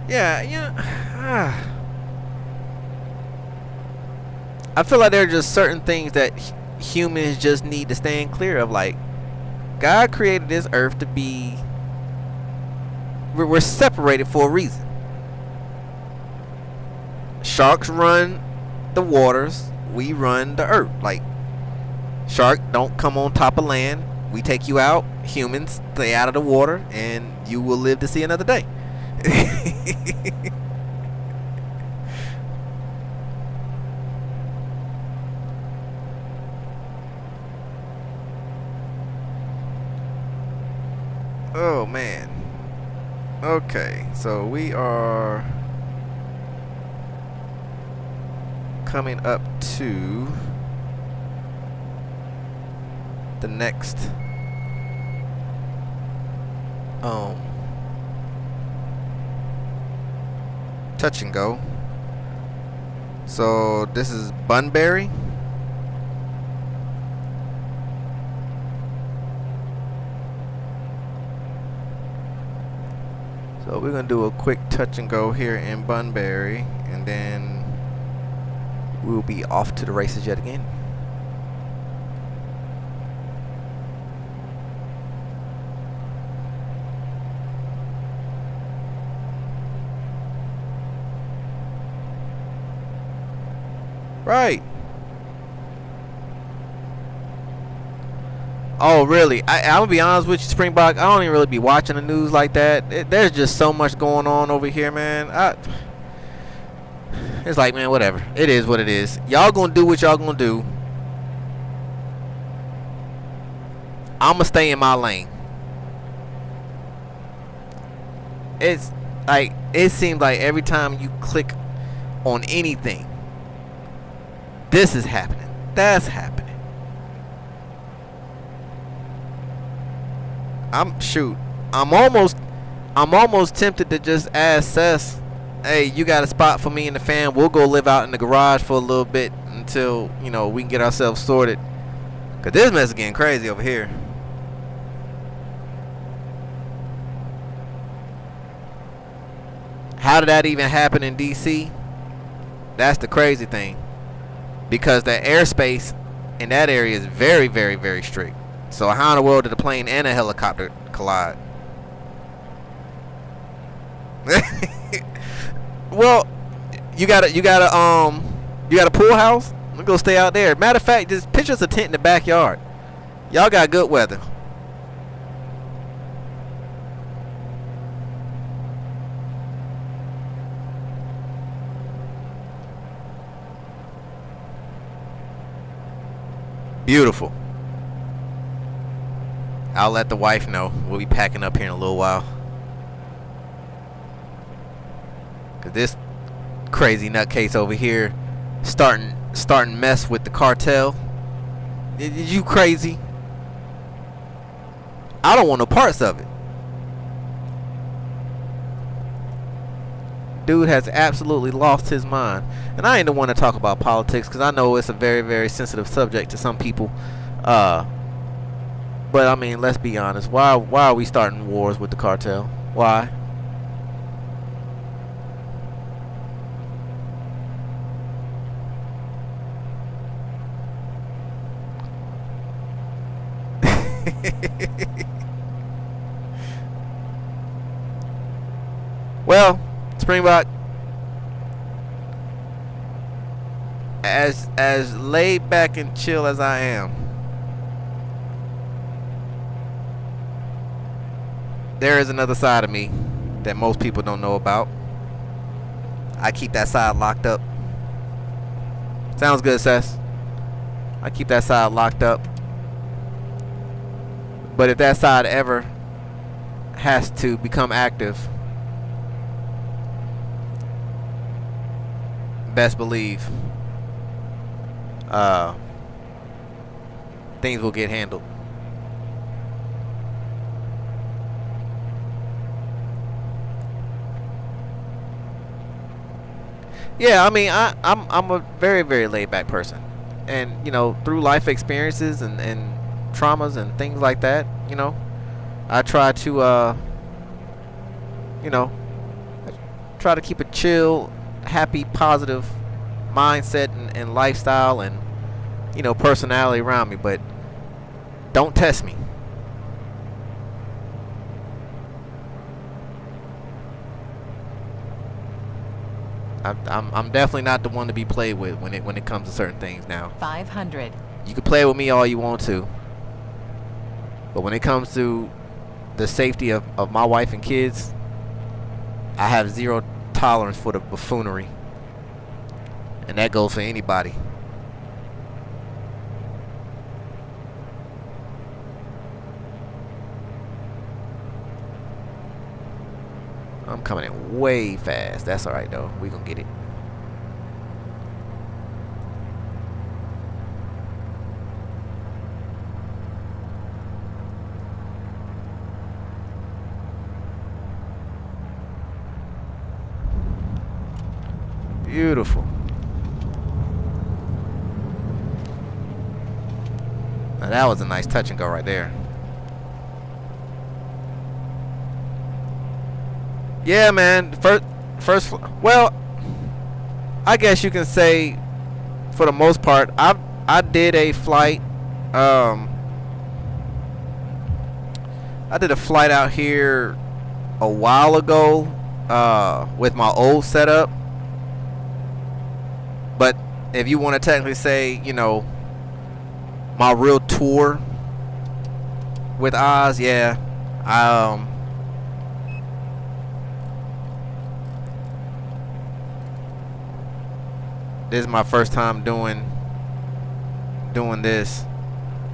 Yeah. I feel like there are just certain things that humans just need to stand clear of. Like, God created this earth to be... We're separated for a reason. Sharks run the waters. We run the earth. Like, shark don't come on top of land. We take you out. Humans stay out of the water, and you will live to see another day. Oh man. Okay, so we are coming up to the next touch and go. So this is Bunbury. So we're gonna do a quick touch and go here in Bunbury, and then we'll be off to the races yet again. Right. Oh, really? I'm gonna be honest with you, Springbok. I don't even really be watching the news like that. There's just so much going on over here, man. It's like, man, whatever. It is what it is. Y'all gonna do what y'all gonna do. I'm gonna stay in my lane. It's like, it seems like every time you click on anything, this is happening. That's happening. I'm almost tempted to just ask Sess, hey, you got a spot for me and the fam? We'll go live out in the garage for a little bit until, you know, we can get ourselves sorted. Cause this mess is getting crazy over here. How did that even happen in DC? That's the crazy thing. Because the airspace in that area is very, very, very strict. So how in the world did a plane and a helicopter collide? Well, you got a pool house? Let's go stay out there. Matter of fact, just pitch us a tent in the backyard. Y'all got good weather. Beautiful. I'll let the wife know. We'll be packing up here in a little while. Cause this crazy nutcase over here starting mess with the cartel. Is you crazy? I don't want no parts of it. Dude has absolutely lost his mind. And I ain't the one to talk about politics, because I know it's a very, very sensitive subject to some people. But I mean, let's be honest. Why are we starting wars with the cartel? Why? Well, Springbok, as laid back and chill as I am, there is another side of me that most people don't know about. I keep that side locked up. Sounds good, Sess. I keep that side locked up. But if that side ever has to become active, best believe things will get handled. Yeah, I mean, I'm a very, very laid back person, and you know, through life experiences and traumas and things like that, you know, I try to you know, I try to keep a chill, happy, positive mindset and lifestyle and, you know, personality around me. But don't test me. I'm definitely not the one to be played with when it comes to certain things. Now 500. You can play with me all you want to, but when it comes to the safety of my wife and kids, I have zero tolerance for the buffoonery, and that goes for anybody. I'm coming in way fast. That's alright though. We gonna get it. Beautiful. Now that was a nice touch and go right there. Yeah, man. First, well, I guess you can say, for the most part, I did a flight. I did a flight out here a while ago with my old setup. But if you want to technically say, you know, my real tour with Oz, yeah, this is my first time doing this,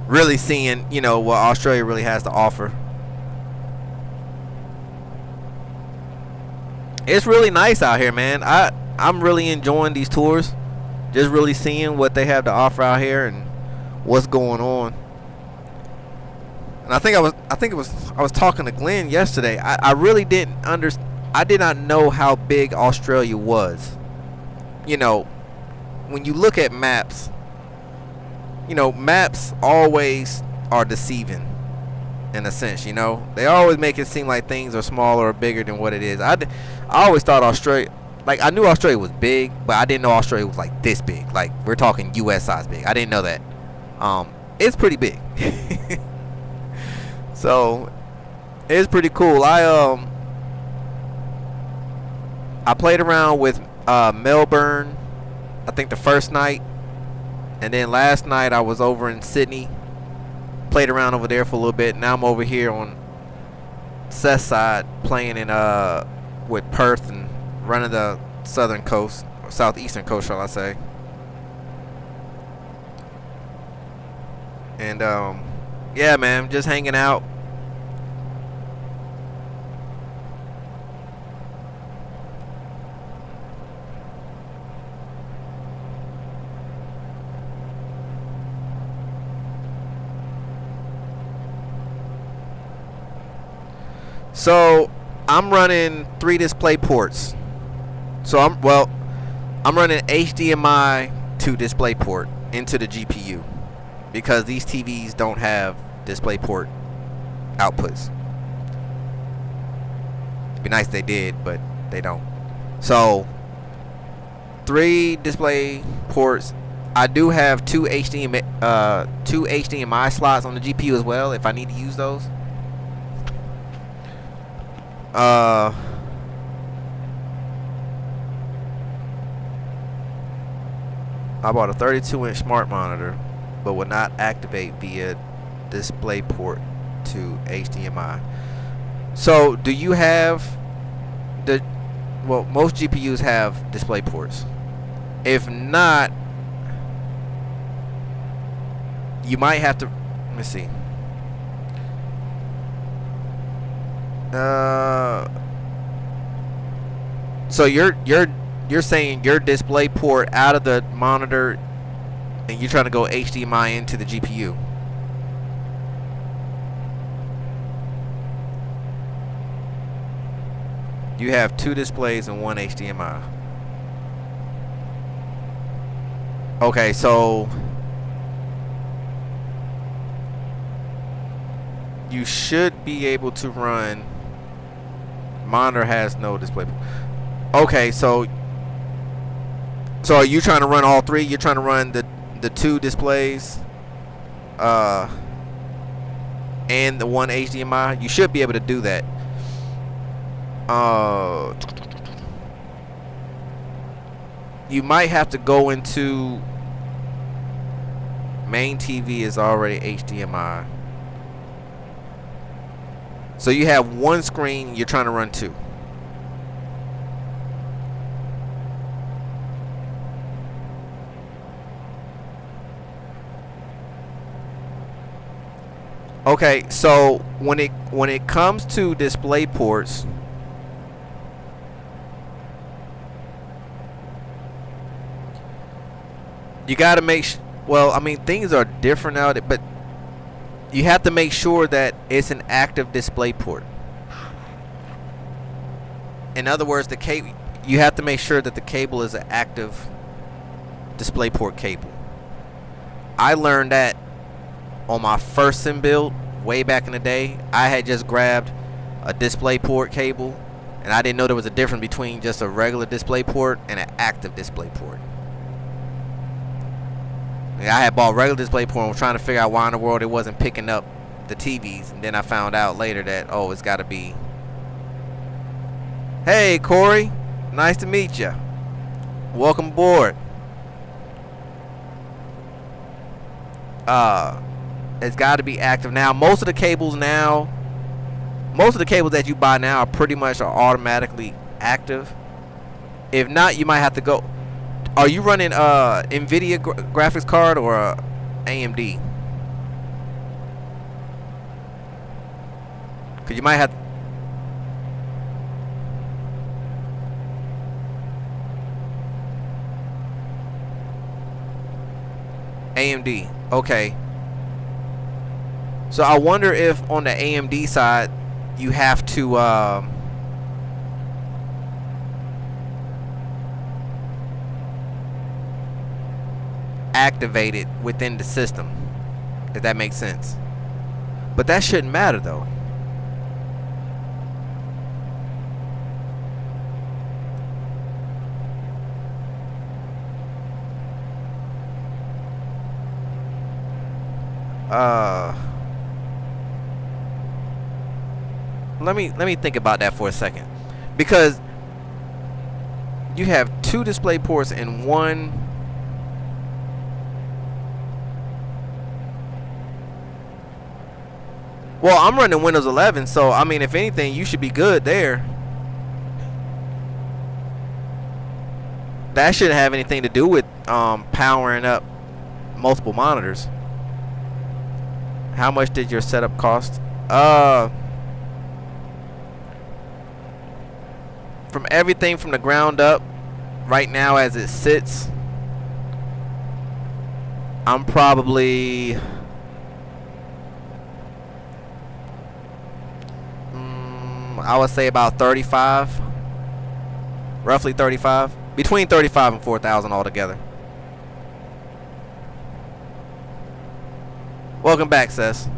really seeing, you know, what Australia really has to offer. It's really nice out here, man. I'm really enjoying these tours, just really seeing what they have to offer out here and what's going on. And I was talking to Glenn yesterday. I really didn't understand. I did not know how big Australia was. You know, when you look at maps, you know, maps always are deceiving in a sense, you know. They always make it seem like things are smaller or bigger than what it is. I always thought Australia, like, I knew Australia was big, but I didn't know Australia was like this big. Like, we're talking US size big. I didn't know that. It's pretty big. So it's pretty cool. I played around with Melbourne, I think the first night, and then last night I was over in Sydney, played around over there for a little bit. Now I'm over here on Seth's side playing in with Perth and running the southern coast, or southeastern coast, shall I say. And yeah, man, just hanging out. So I'm running 3 display ports. So I'm running HDMI to display port into the GPU, because these TVs don't have display port outputs. It'd be nice if they did, but they don't. So 3 display ports. I do have 2 HDMI slots on the GPU as well if I need to use those. I bought a 32-inch smart monitor, but would not activate via DisplayPort to HDMI. So, do you have the? Well, most GPUs have DisplayPorts. If not, you might have to. Let me see. So you're saying your display port out of the monitor, and you're trying to go HDMI into the GPU. You have 2 displays and 1 HDMI. Okay, so you should be able to run. Monitor has no display. Okay, so are you trying to run all 3? You're trying to run the 2 displays and the 1 HDMI? You should be able to do that. You might have to go into main TV is already HDMI. So you have 1 screen, you're trying to run 2. Okay, so when it comes to display ports, you got to make well, I mean, things are different now, but you have to make sure that it's an active display port. In other words, the cable, you have to make sure that the cable is an active display port cable. I learned that on my first sim build way back in the day. I had just grabbed a display port cable, and I didn't know there was a difference between just a regular display port and an active display port. I had bought regular display port and was trying to figure out why in the world it wasn't picking up the TVs, and then I found out later that, oh, it's got to be. Hey, Corey, nice to meet you. Welcome aboard. It's got to be active now. Most of the cables that you buy now are pretty much automatically active. If not, you might have to go. Are you running NVIDIA graphics card or AMD? Because you might have. AMD. Okay. So I wonder if on the AMD side you have to activate it within the system, if that makes sense. But that shouldn't matter though. Let me think about that for a second, because you have 2 display ports and 1. Well, I'm running Windows 11, so I mean, if anything, you should be good there. That shouldn't have anything to do with powering up multiple monitors. How much did your setup cost? From everything from the ground up, right now as it sits, I'm probably I would say about 35, roughly 35, between 35 and 4,000 altogether. Welcome back, Sess.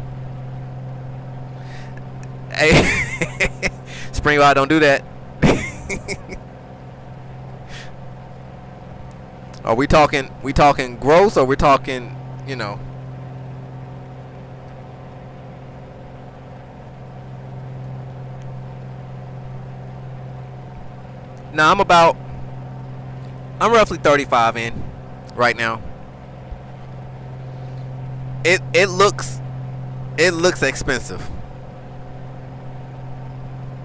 Hey, Springboard, don't do that. Are we talking gross, or we talking, you know? Now I'm roughly 35 in. right now. It looks expensive.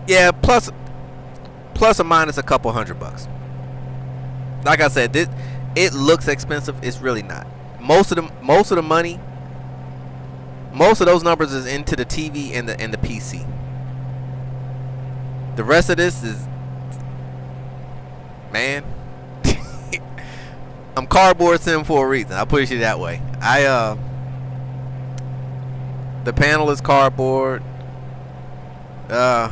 Yeah, plus or minus a couple $100. Like I said, it looks expensive. It's really not. Most of the money, most of those numbers is into the TV and the PC. The rest of this is, man, I'm CardboardSim for a reason. I'll put it that way. The panel is cardboard. The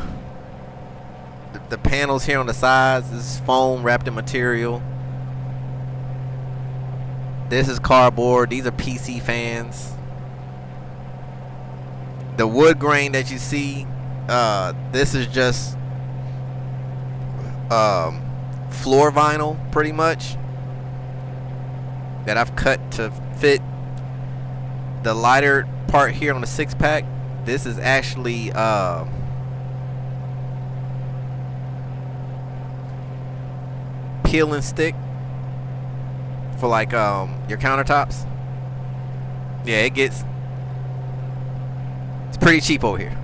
panels here on the sides is foam wrapped in material. This is cardboard. These are PC fans. The wood grain that you see, this is just floor vinyl, pretty much, that I've cut to fit the lighter part here on the 6-pack. This is actually peel and stick for like your countertops. Yeah, it's pretty cheap over here.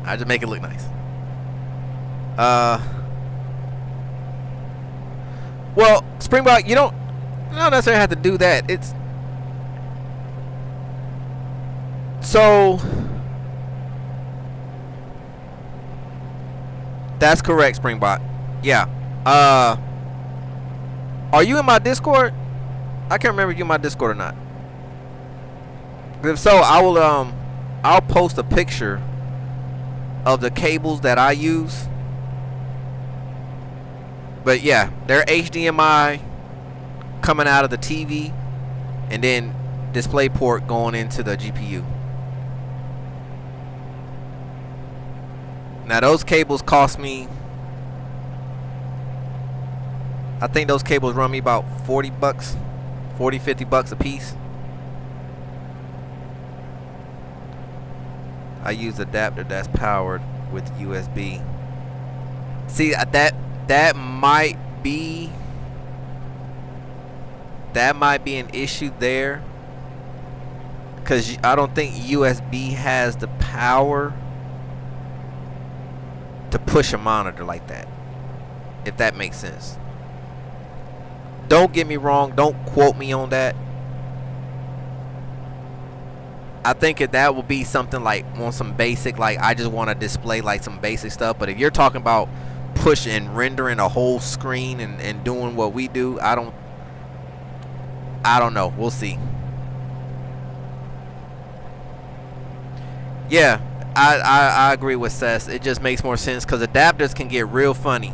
I just make it look nice. Well, Springbok, you don't necessarily have to do that. It's so that's correct, Springbok. Yeah. Are you in my Discord? I can't remember if you're in my Discord or not. If so, I'll post a picture of the cables that I use. But yeah, they're HDMI coming out of the TV, and then display port going into the GPU. Now those cables cost me, I think those cables run me about $40, $50 a piece. I use adapter that's powered with USB. See, that might be an issue there, because I don't think USB has the power to push a monitor like that, if that makes sense. Don't get me wrong, don't quote me on that. I think if that will be something like on some basic, like I just want to display like some basic stuff. But if you're talking about pushing and rendering a whole screen and doing what we do, I don't know. We'll see. Yeah, I agree with Seth. It just makes more sense because adapters can get real funny.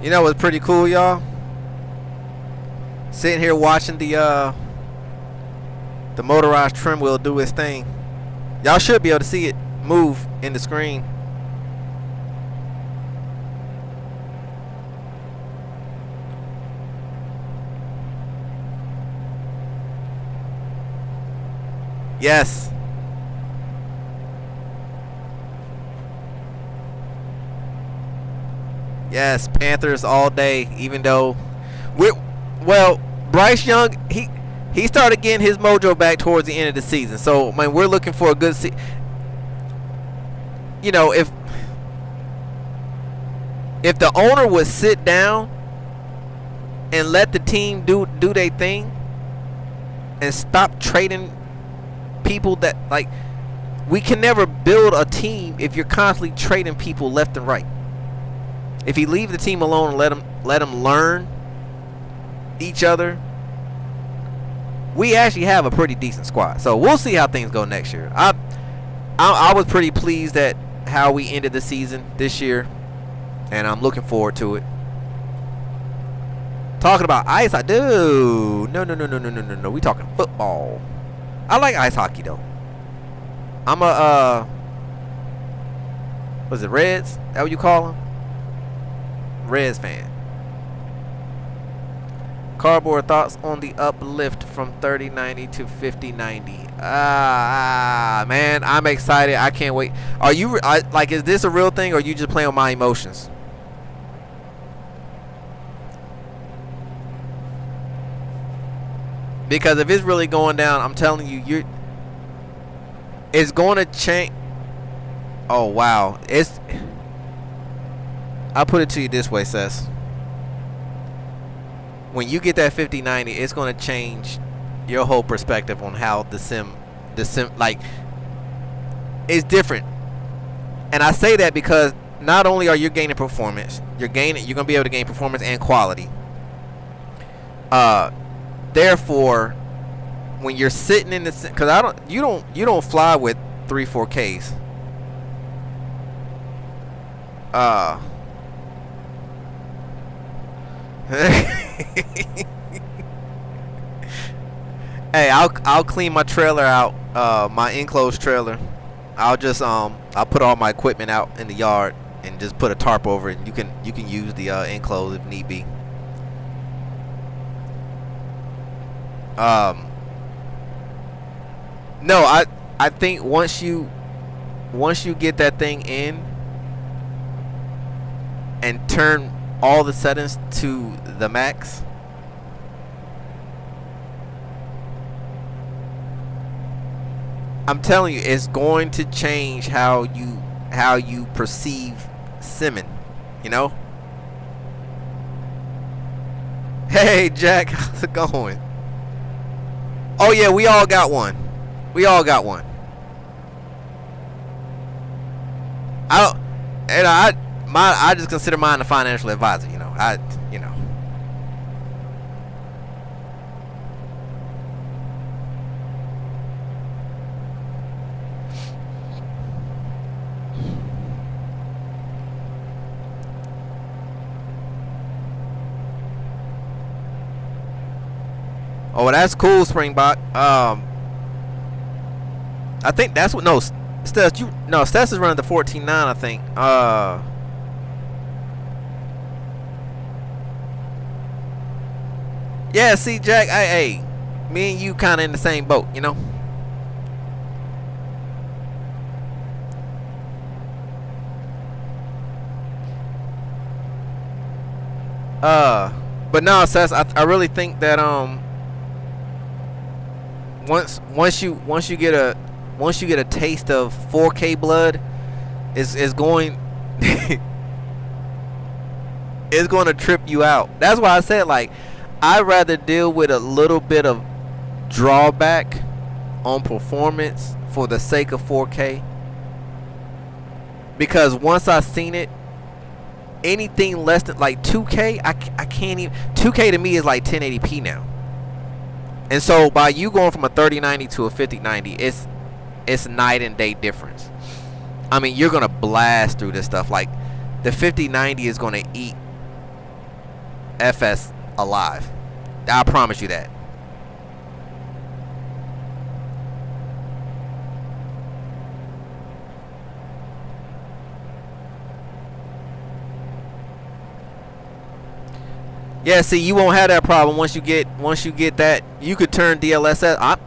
You know what's pretty cool, y'all? Sitting here watching the motorized trim wheel do its thing. Y'all should be able to see it move in the screen. Yes. Yes, Panthers all day. Even though Bryce Young, he started getting his mojo back towards the end of the season. So, man, we're looking for a good season. You know, if the owner would sit down and let the team do their thing and stop trading people that, like, we can never build a team if you're constantly trading people left and right. If you leave the team alone and let them learn each other, we actually have a pretty decent squad. So we'll see how things go next year. I was pretty pleased at how we ended the season this year, and I'm looking forward to it. Talking about ice hockey, dude. No. We talking football. I like ice hockey though. I'm a was it Reds? That what you call them? Reds fan. Cardboard thoughts on the uplift from 3090 to 5090. Man, I'm excited. I can't wait. Are you like? Is this a real thing, or are you just playing on my emotions? Because if it's really going down, I'm telling you, it's going to change. Oh wow, I'll put it to you this way, Sess. When you get that 5090, it's going to change your whole perspective on how the sim like it's different. And I say that because not only are you gaining performance, you're going to be able to gain performance and quality. Therefore, when you're sitting in the, because you don't fly with 3-4Ks. Hey, I'll clean my trailer out, my enclosed trailer. I'll just I'll put all my equipment out in the yard and just put a tarp over it. And you can use the enclosed if need be. No, I think once you get that thing in and turn all the settings to the max, I'm telling you, it's going to change how you perceive simming, you know? Hey Jack, how's it going? Oh yeah, we all got one. I just consider mine a financial advisor, you know. Oh, that's cool, Springbok. I think that's what. No, Stess is running the 14.9. I think. Yeah. See, Jack. Hey, me and you kind of in the same boat, you know. But no, Stess. I really think that once you get a taste of 4K blood, it's going it's going to trip you out. That's why I said, like, I'd rather deal with a little bit of drawback on performance for the sake of 4K, because once I've seen it, anything less than like 2K, I can't even. 2K to me is like 1080p now. And so by you going from a 3090 to a 5090, it's night and day difference. I mean, you're gonna blast through this stuff. Like, the 5090 is gonna eat FS alive. I promise you that. Yeah, see, you won't have that problem once you get that. You could turn DLSS.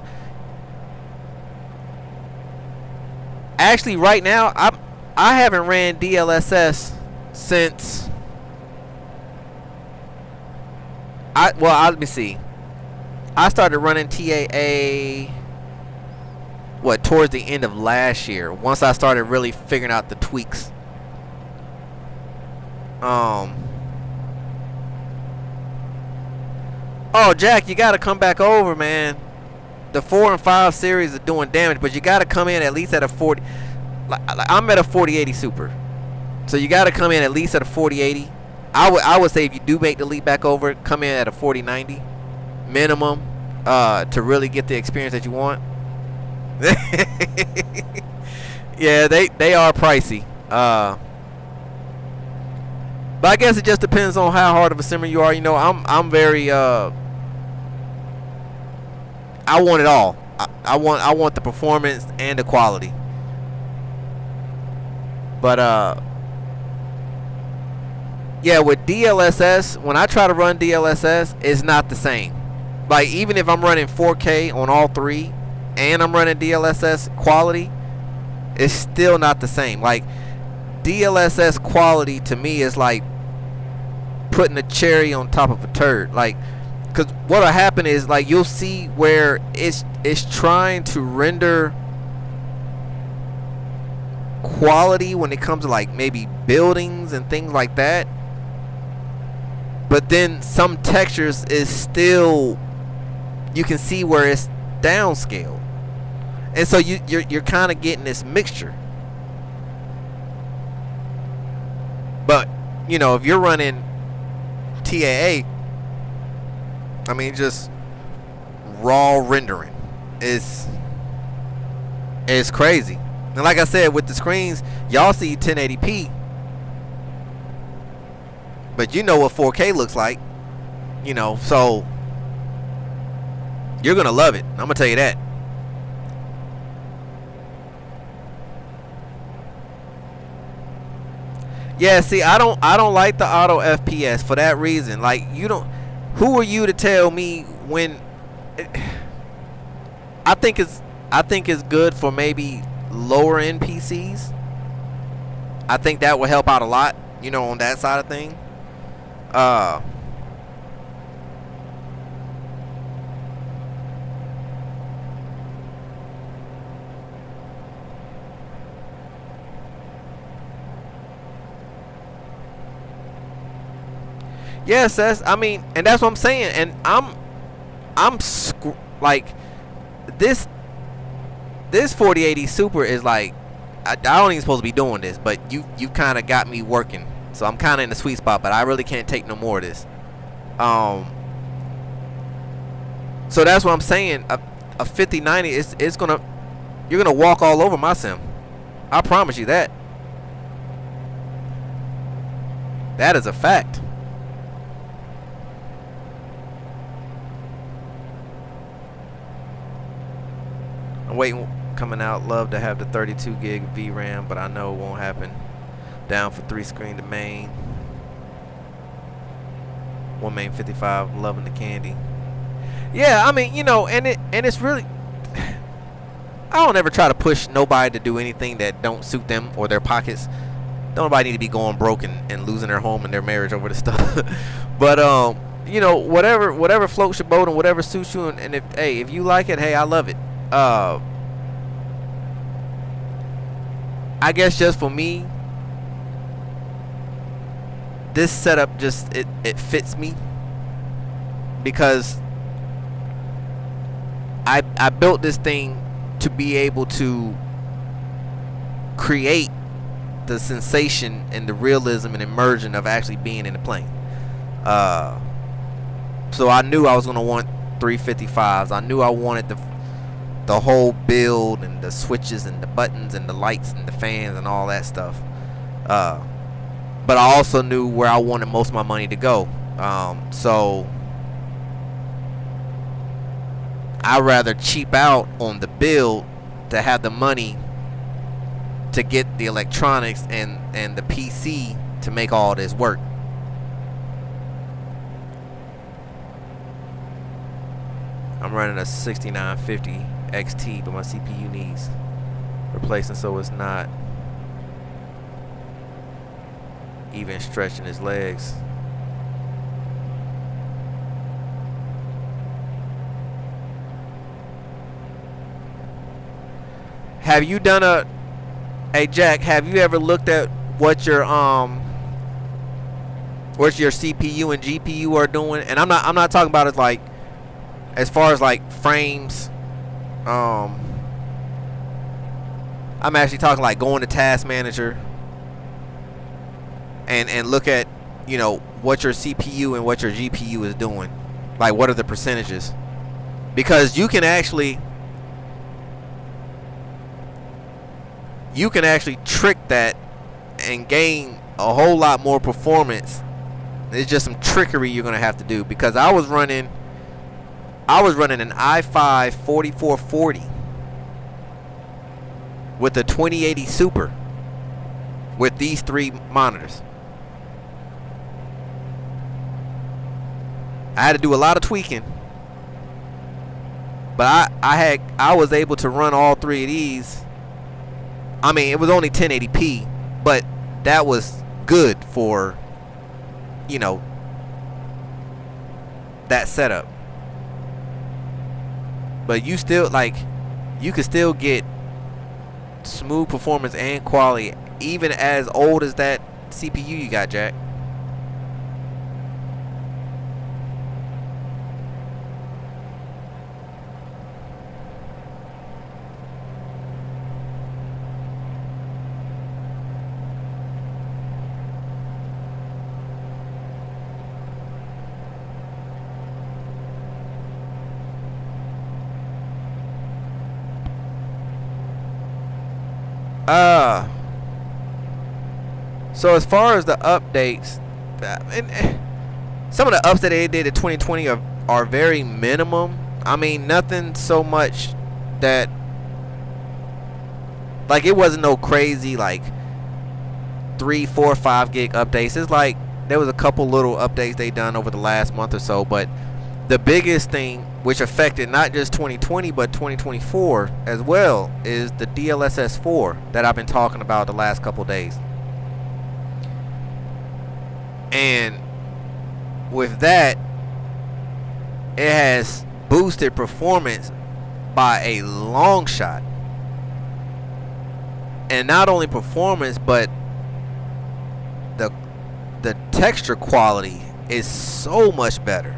Actually, right now, I haven't ran DLSS since let me see. I started running TAA towards the end of last year, once I started really figuring out the tweaks. Oh, Jack, you gotta come back over, man. The 4 and 5 series are doing damage, but you gotta come in at least at a 40. I'm at a 4080 Super, so you gotta come in at least at a 4080. I would say if you do make the leap back over, come in at a 4090 minimum, to really get the experience that you want. Yeah, they are pricey. But I guess it just depends on how hard of a simmer you are. You know, I'm very I want it all. I want the performance and the quality. But yeah, with DLSS, when I try to run DLSS, it's not the same. Like, even if I'm running 4K on all three and I'm running DLSS quality, it's still not the same. Like, DLSS quality to me is like putting a cherry on top of a turd. Like, because what'll happen is, like, you'll see where it's trying to render quality when it comes to, like, maybe buildings and things like that, but then some textures is still, you can see where it's downscaled, and so you're kind of getting this mixture. But you know, if you're running TAA, I mean, just raw rendering is crazy. And like I said, with the screens, y'all see 1080p, but you know what 4K looks like, you know, so you're gonna love it. I'm gonna tell you that. Yeah, see, I don't like the auto FPS for that reason. Like, you don't. Who are you to tell me when? I think it's good for maybe lower end PCs. I think that will help out a lot, you know, on that side of thing. Yes, I mean, and that's what I'm saying. And I'm like, this 4080 Super is like, I don't even supposed to be doing this, but you kind of got me working, so I'm kind of in the sweet spot. But I really can't take no more of this. So that's what I'm saying. A 5090 is gonna, you're gonna walk all over my sim. I promise you that. That is a fact. I'm waiting, coming out. Love to have the 32 gig VRAM, but I know it won't happen. Down for 3 screen to main. 1 main 55, loving the candy. Yeah, I mean, you know, and it's really, I don't ever try to push nobody to do anything that don't suit them or their pockets. Don't nobody need to be going broke and losing their home and their marriage over this stuff. But you know, whatever floats your boat and whatever suits you, and if you like it, hey, I love it. I guess just for me, this setup just it fits me, because I built this thing to be able to create the sensation and the realism and immersion of actually being in the plane. So I knew I was gonna want 355s. I knew I wanted the whole build and the switches and the buttons and the lights and the fans and all that stuff. But I also knew where I wanted most of my money to go. So I'd rather cheap out on the build to have the money to get the electronics and the PC to make all this work. I'm running a 6950 XT, but my CPU needs replacing, so it's not even stretching his legs. Have you done hey Jack, have you ever looked at what your CPU and GPU are doing? And I'm not talking about it like as far as like frames. I'm actually talking like going to Task Manager and look at, you know, what your CPU and what your GPU is doing. Like, what are the percentages? Because you can actually trick that and gain a whole lot more performance. It's just some trickery you're gonna have to do, because I was running an i5 4440 with a 2080 Super with these 3 monitors. I had to do a lot of tweaking, but I was able to run all 3 of these. I mean, it was only 1080p, but that was good for, you know, that setup. But you still, like, you could still get smooth performance and quality even as old as that CPU you got, Jack. So as far as the updates, and some of the updates that they did in 2020 are very minimum. I mean, nothing so much that, like, it wasn't no crazy like 3, 4, 5 gig updates. It's like there was a couple little updates they done over the last month or so, but the biggest thing, which affected not just 2020 but 2024 as well, is the DLSS4 that I've been talking about the last couple days. And with that, it has boosted performance by a long shot. And not only performance, but the texture quality is so much better.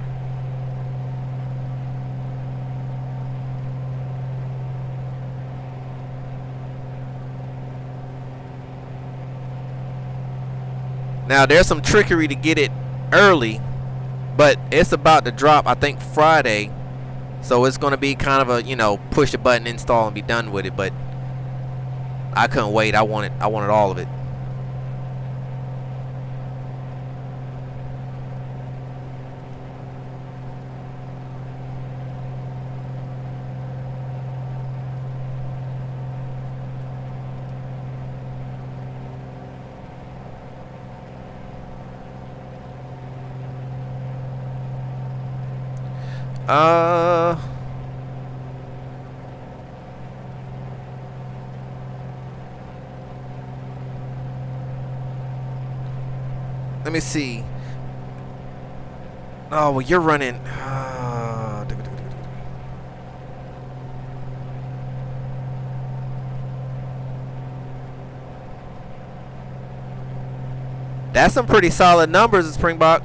Now, there's some trickery to get it early, but it's about to drop, I think, Friday. So it's going to be kind of a, you know, push the button, install, and be done with it. But I couldn't wait. I wanted all of it. Let me see. Oh, well, you're running. That's some pretty solid numbers, Springbok.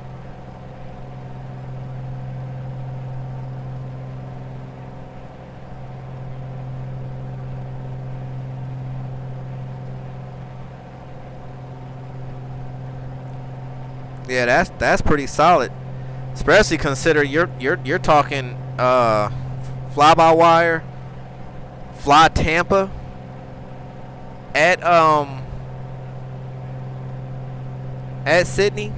Yeah, that's pretty solid, especially consider you're talking fly by wire, fly Tampa at Sydney.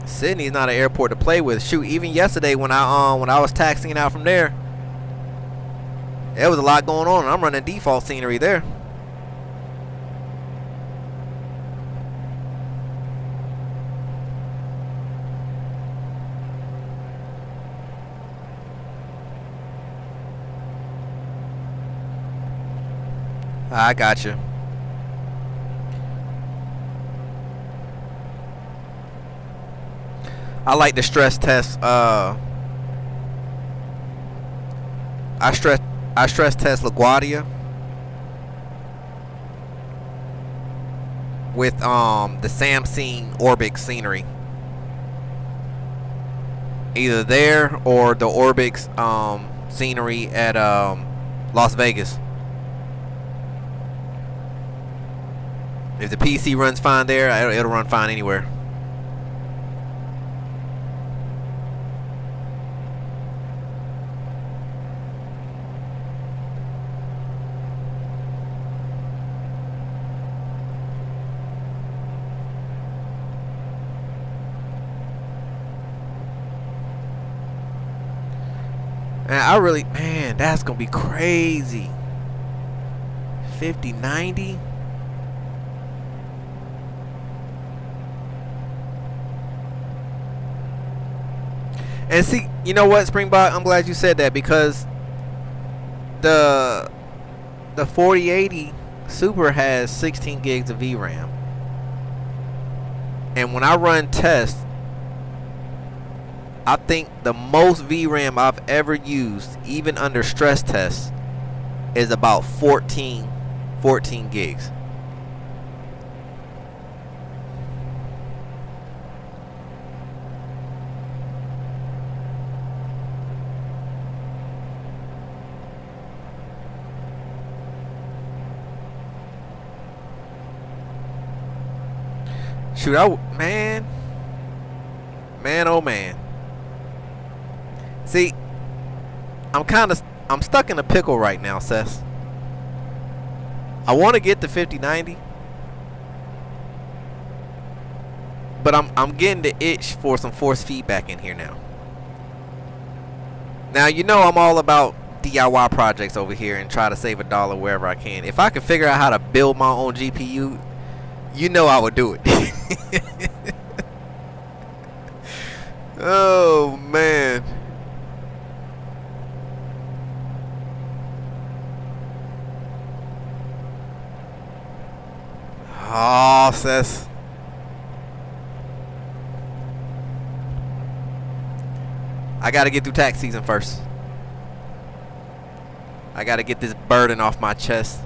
Sydney's not an airport to play with. Shoot, even yesterday when I was taxiing out from there, there was a lot going on, and I'm running default scenery there. I got you. I like the stress test. I stress test LaGuardia with the Samsung Orbix scenery. Either there or the Orbix scenery at Las Vegas. If the PC runs fine there, it'll run fine anywhere. Man, that's gonna be crazy. 5090. And see, you know what, Springbok? I'm glad you said that, because the 4080 Super has 16 gigs of VRAM. And when I run tests, I think the most VRAM I've ever used, even under stress tests, is about 14 gigs. Shoot, man, oh man. See, I'm stuck in a pickle right now, Seth. I want to get the 5090, but I'm getting the itch for some force feedback in here now. Now, you know I'm all about DIY projects over here and try to save $1 wherever I can. If I could figure out how to build my own GPU, you know I would do it. Oh man. Oh, Seth. I gotta get through tax season first. I gotta get this burden off my chest.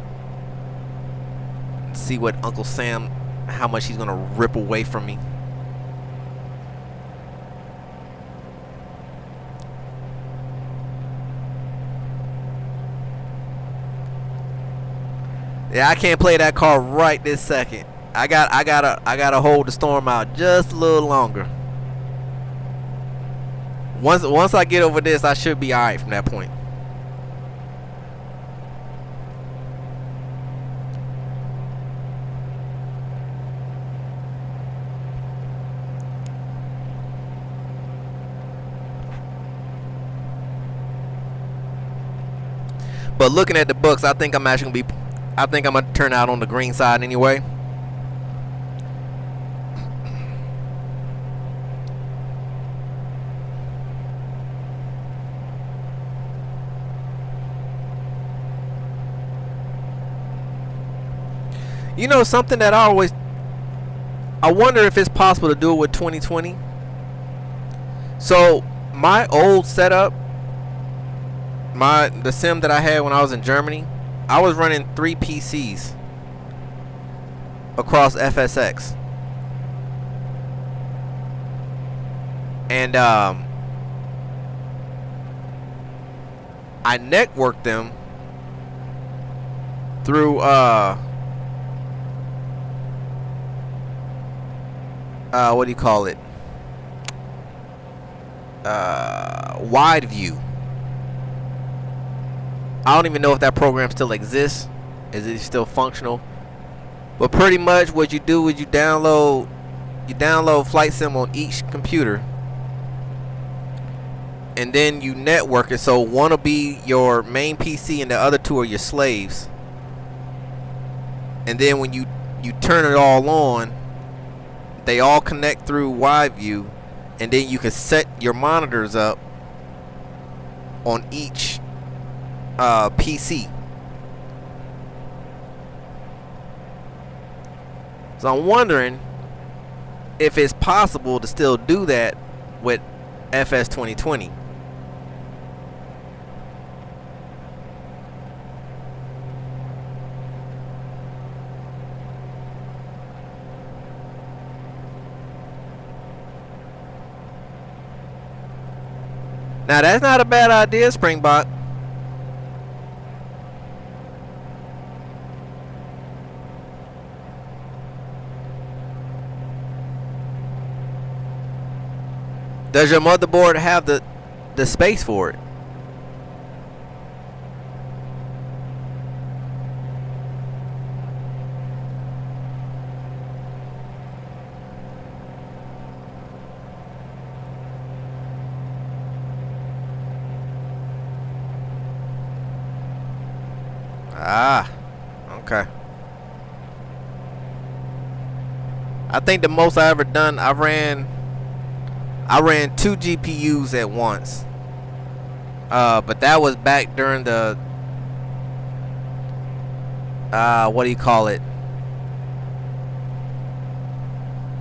See what Uncle Sam, how much he's gonna rip away from me. Yeah, I can't play that card right this second. I gotta hold the storm out just a little longer. Once I get over this, I should be alright from that point. But looking at the books, I think I'm gonna turn out on the green side anyway. You know, something that I wonder if it's possible to do it with 2020. So my old setup, the sim that I had when I was in Germany, I was running 3 PCs across FSX. And I networked them through what do you call it? Wide View. I don't even know if that program still exists. Is it still functional? But pretty much what you do is you download Flight Sim on each computer, and then you network it, so one will be your main PC and the other 2 are your slaves. And then when you turn it all on, they all connect through Wide View, and then you can set your monitors up on each PC. So I'm wondering if it's possible to still do that with FS2020. Now that's not a bad idea, Springbok. Does your motherboard have the space for it? Ah, okay. I think the most I ever done, I ran 2 GPUs at once. But that was back during the what do you call it?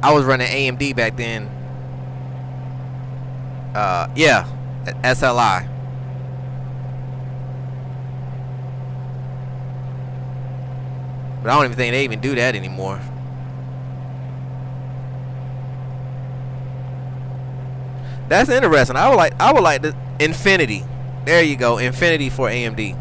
I was running AMD back then. Yeah, SLI. But I don't even think they even do that anymore. That's interesting. I would like the Infinity. There you go, Infinity for AMD.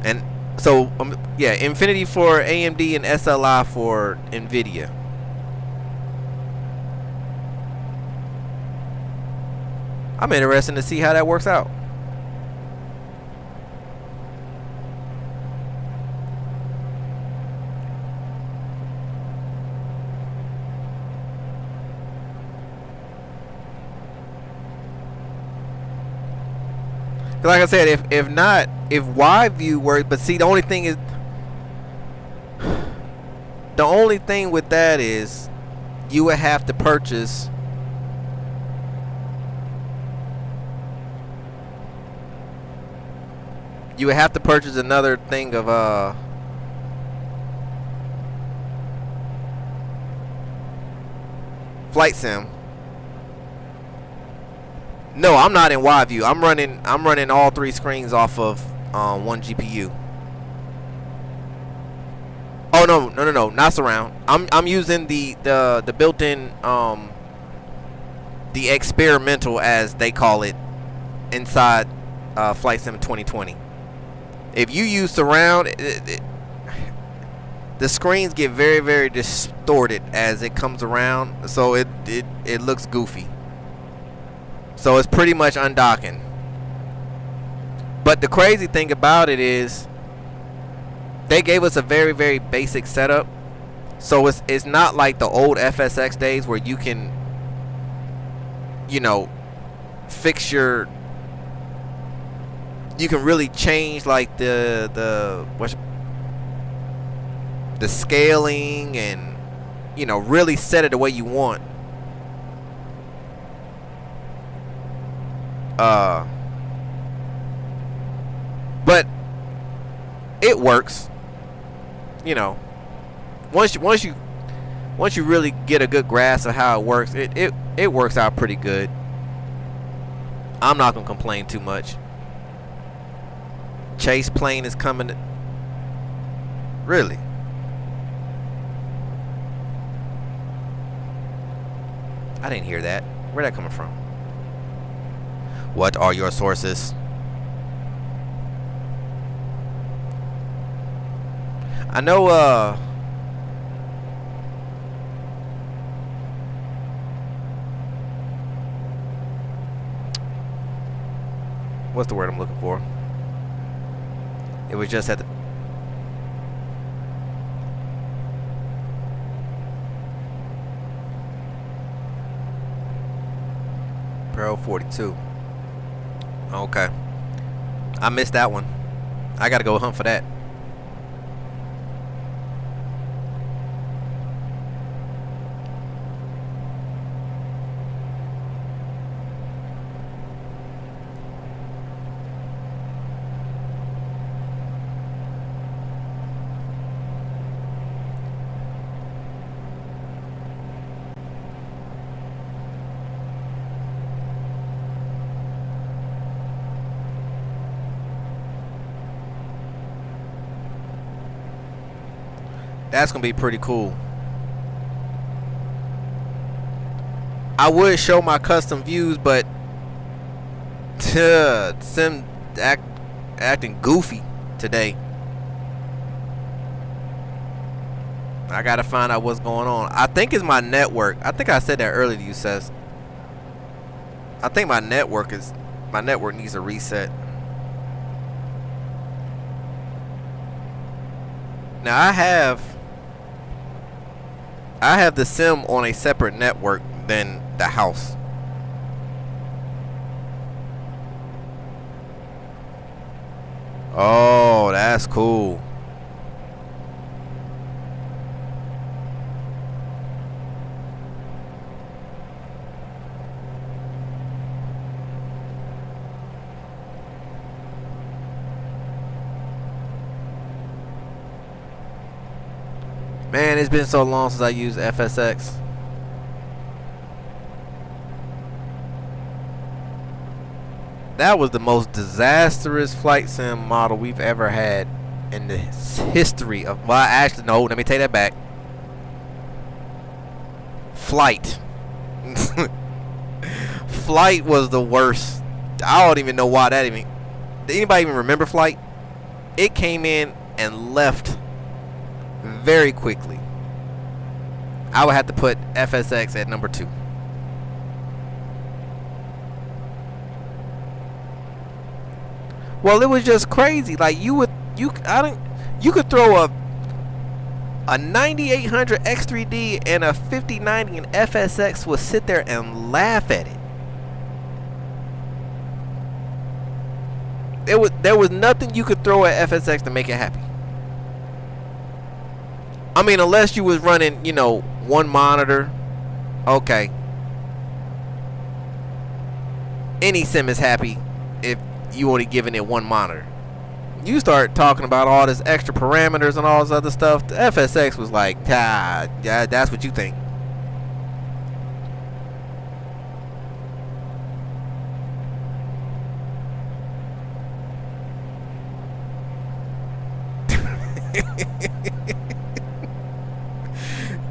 And so yeah, Infinity for AMD and SLI for Nvidia. I'm interested to see how that works out. Like I said, if YView works, but see, the only thing with that is you would have to purchase another thing of flight sim. No, I'm not in YView. I'm running all 3 screens off of 1 GPU. Oh no, not surround. I'm using the built-in the experimental, as they call it, inside Flight Sim 2020. If you use surround, the screens get very, very distorted as it comes around, so it looks goofy. So it's pretty much undocking. But the crazy thing about it is they gave us a very, very basic setup. So it's not like the old FSX days where you can, you know, you can really change like the scaling and, you know, really set it the way you want. But it works, you know. Once you really get a good grasp of how it works, it works out pretty good. I'm not gonna complain too much. Chase plane is coming. Really? I didn't hear that. Where'd that coming from? What are your sources? I know what's the word I'm looking for? It was just at the Pearl 42. Okay. I missed that one. I gotta go hunt for that. That's gonna be pretty cool. I would show my custom views, but Sim acting goofy today. I gotta find out what's going on. I think it's my network. I think I said that earlier to you, Seth. I think my network needs a reset. Now I have the sim on a separate network than the house. Oh, that's cool. Man, it's been so long since I used FSX. That was the most disastrous flight sim model we've ever had in the history of... Well, actually, no, let me take that back. Flight. Flight was the worst. I don't even know why that even... Did anybody even remember Flight? It came in and left very quickly. I would have to put FSX at number 2. Well, it was just crazy. Like you could throw a 9800 X3D and a 5090 and FSX would sit there and laugh at it. There was nothing you could throw at FSX to make it happy. I mean, unless you was running, you know, one monitor. Okay. Any sim is happy if you only giving it one monitor. You start talking about all this extra parameters and all this other stuff. The FSX was like, yeah, that's what you think.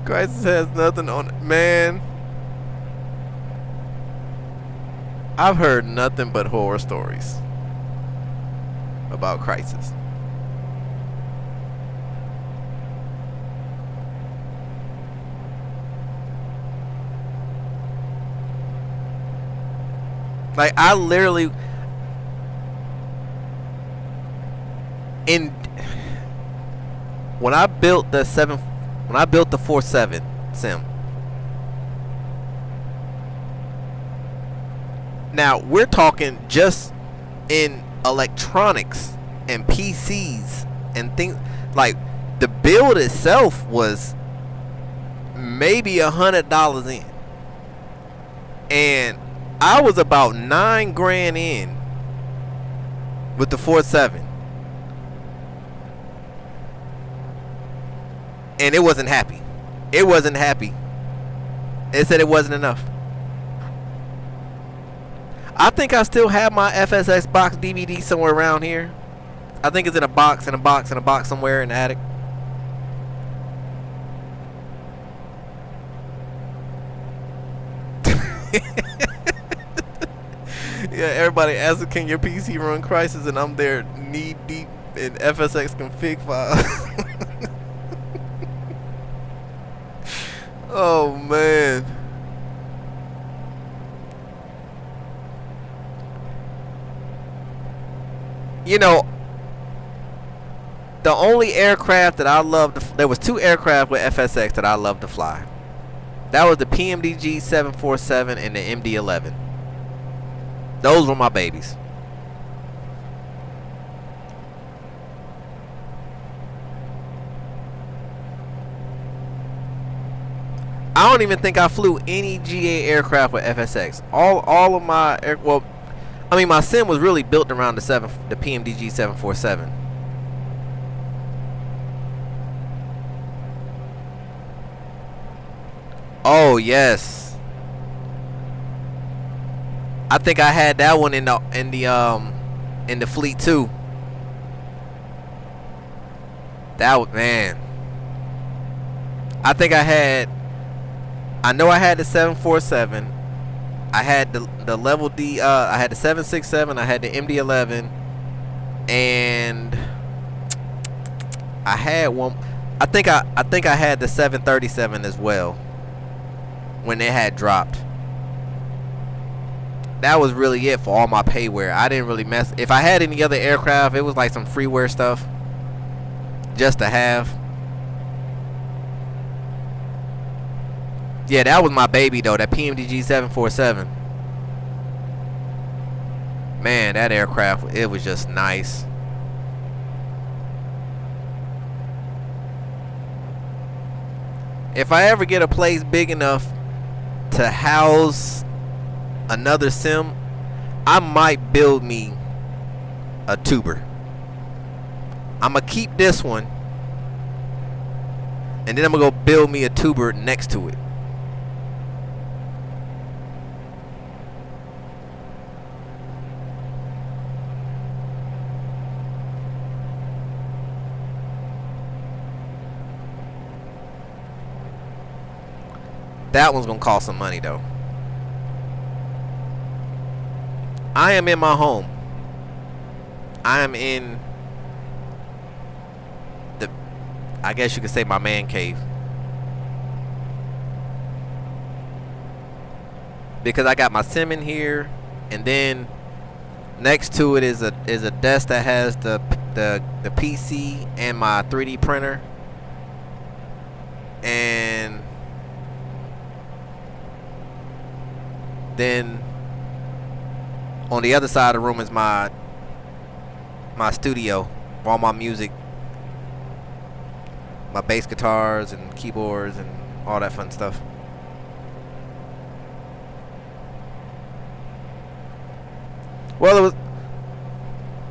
Crisis has nothing on it. Man, I've heard nothing but horror stories about Crisis. Like, I literally when I built the 4.7 sim. Now we're talking just in electronics and PCs and things. Like, the build itself was maybe $100 in, and I was about $9 grand in with the 4.7, and it wasn't happy. It wasn't happy. It said it wasn't enough. I think I still have my FSX box DVD somewhere around here. I think it's in a box, somewhere in the attic. Yeah, everybody asks, can your PC run Crisis? And I'm there knee deep in FSX config files. Oh man. You know, the only aircraft that I loved, there was 2 aircraft with FSX that I loved to fly. That was the PMDG 747 and the MD-11. Those were my babies. I don't even think I flew any GA aircraft with FSX. All of my my sim was really built around the PMDG 747. Oh yes, I think I had that one in the fleet too. Man, I think I know I had the 747. I had the level D. I had the 767. I had the MD-11, and I had one. I think I had the 737 as well when it had dropped. That was really it for all my payware. I didn't really mess. If I had any other aircraft, it was like some freeware stuff just to have. Yeah, that was my baby though, that PMDG 747. Man, that aircraft, it was just nice. if I ever get a place big enough to house another sim, I might build me a tuber. I'm gonna keep this one, and then I'm gonna go build me a tuber next to it. That one's gonna cost some money though. I am in my home. I am in the, I guess you could say, my man cave. Because I got my sim in here, and then next to it is a desk that has the PC and my 3D printer. And then on the other side of the room is my studio, all my music, my bass guitars and keyboards and all that fun stuff. Well, it was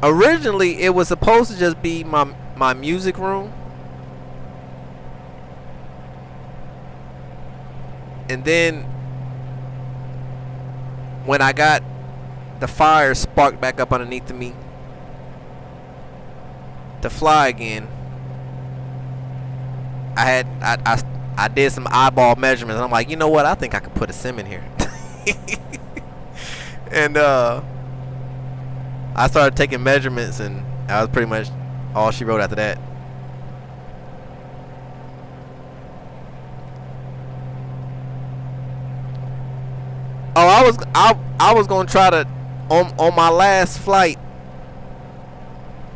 originally, it was supposed to just be my music room, and then when I got the fire sparked back up underneath of me to fly again, I did some eyeball measurements, and I'm like, you know what? I think I could put a sim in here. And I started taking measurements, and that was pretty much all she wrote after that. Oh, I was gonna try to on my last flight.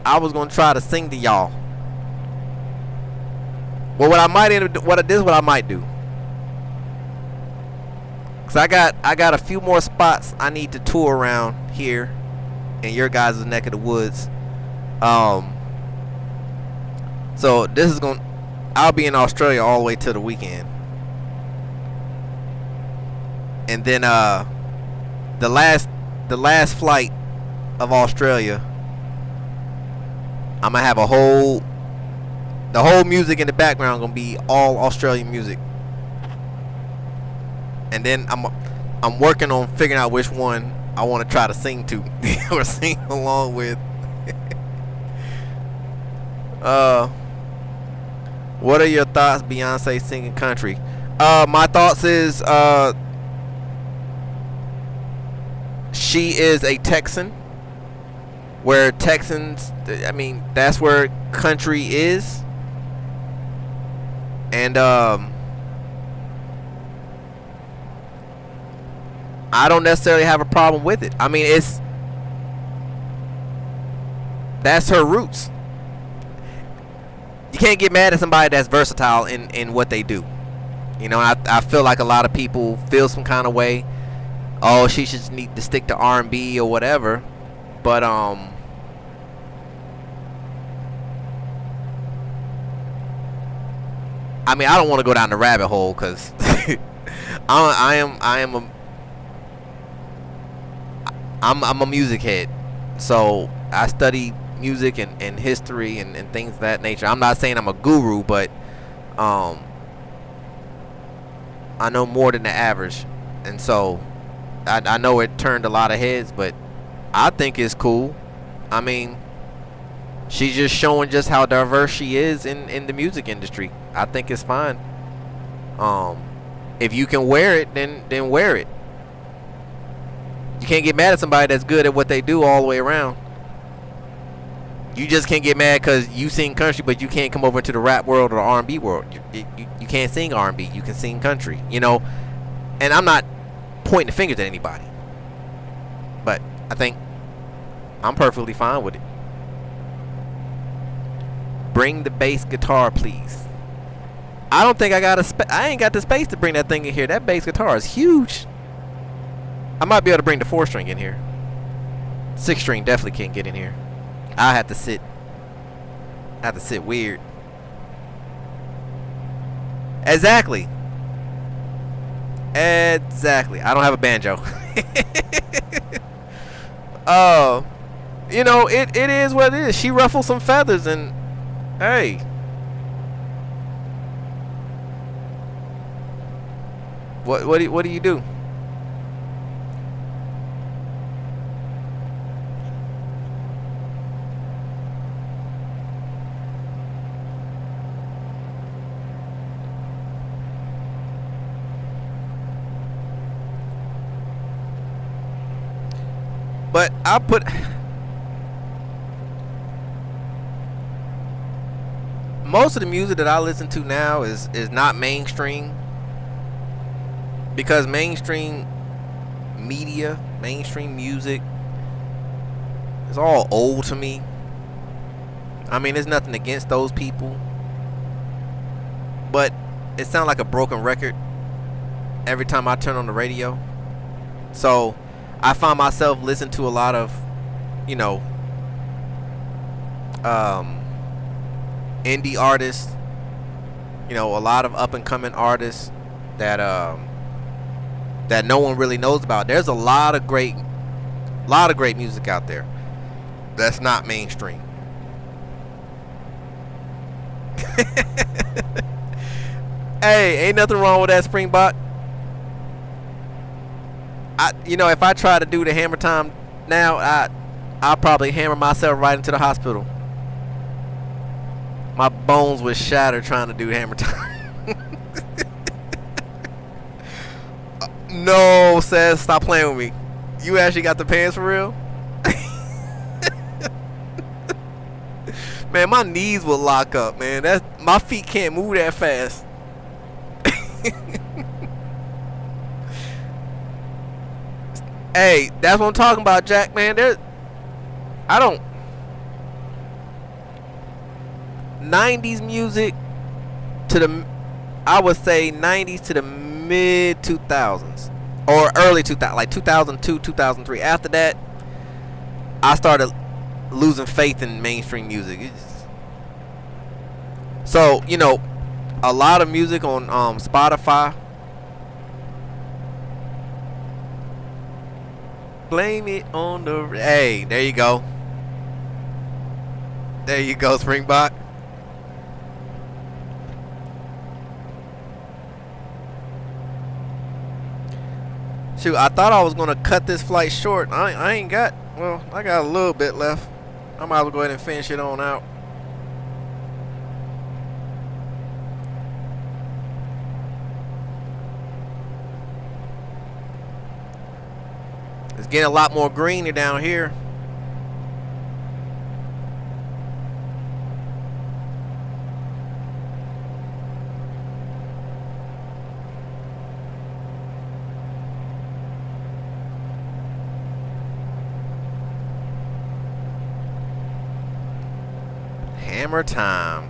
I was gonna try to sing to y'all. Well, what I might end up, what I might do. Cause I got a few more spots I need to tour around here in your guys' neck of the woods. So this is I'll be in Australia all the way till the weekend. And then the last flight of Australia, I'm gonna have the whole music in the background gonna be all Australian music. And then I'm working on figuring out which one I want to try to sing to or sing along with. What are your thoughts, Beyonce singing country? My thoughts is she is a Texan, where Texans, I mean, that's where country is. And I don't necessarily have a problem with it. I mean, that's her roots. You can't get mad at somebody that's versatile in what they do. You know, I feel like a lot of people feel some kind of way. Oh, she should need to stick to R&B or whatever. But I mean, I don't want to go down the rabbit hole, because I'm a music head, so I study music and history and things of that nature. I'm not saying I'm a guru, but I know more than the average, and so I know it turned a lot of heads, but I think it's cool. I mean, she's just showing just how diverse she is in the music industry. I think it's fine. If you can wear it, then wear it. You can't get mad at somebody that's good at what they do all the way around. You just can't get mad because you sing country, but you can't come over into the rap world or the R&B world. You can't sing R&B. You can sing country, you know. And I'm not pointing the fingers at anybody, but I think I'm perfectly fine with it. Bring the bass guitar, please. I don't think I ain't got the space to bring that thing in here. That bass guitar is huge. I might be able to bring the 4-string in here. 6-string definitely can't get in here. I have to sit weird. Exactly. Exactly. I don't have a banjo. You know, it is what it is. She ruffled some feathers, and hey. What do you do? But I put most of the music that I listen to now is not mainstream, because mainstream media, mainstream music is all old to me. I mean, there's nothing against those people, but it sounds like a broken record every time I turn on the radio. So I find myself listening to a lot of, you know, indie artists, you know, a lot of up and coming artists that that no one really knows about. There's a lot of great music out there that's not mainstream. Hey, ain't nothing wrong with that, Springbok. You know, if I try to do the hammer time now, I'll probably hammer myself right into the hospital. My bones would shatter trying to do hammer time. No, says, stop playing with me. You actually got the pants for real? Man, my knees will lock up, man. My feet can't move that fast. Hey, that's what I'm talking about, Jack, man. 90s music to the, I would say 90s to the mid 2000s or early 2000, like 2002, 2003. After that, I started losing faith in mainstream music. So, you know, a lot of music on Spotify. Blame it on the... Hey, there you go. There you go, Springbok. Shoot, I thought I was going to cut this flight short. I ain't got... Well, I got a little bit left. I might as well go ahead and finish it on out. It's getting a lot more greener down here. Hammer time.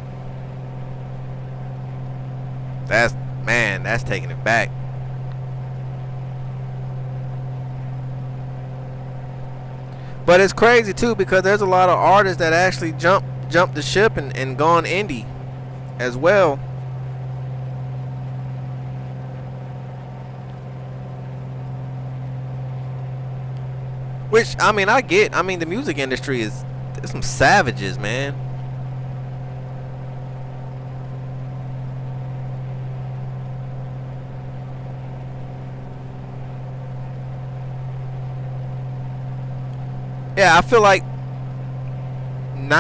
That's taking it back. But it's crazy too, because there's a lot of artists that actually jumped the ship and gone indie as well. Which, I mean, I get. I mean, the music industry is some savages, man. Yeah, I feel like the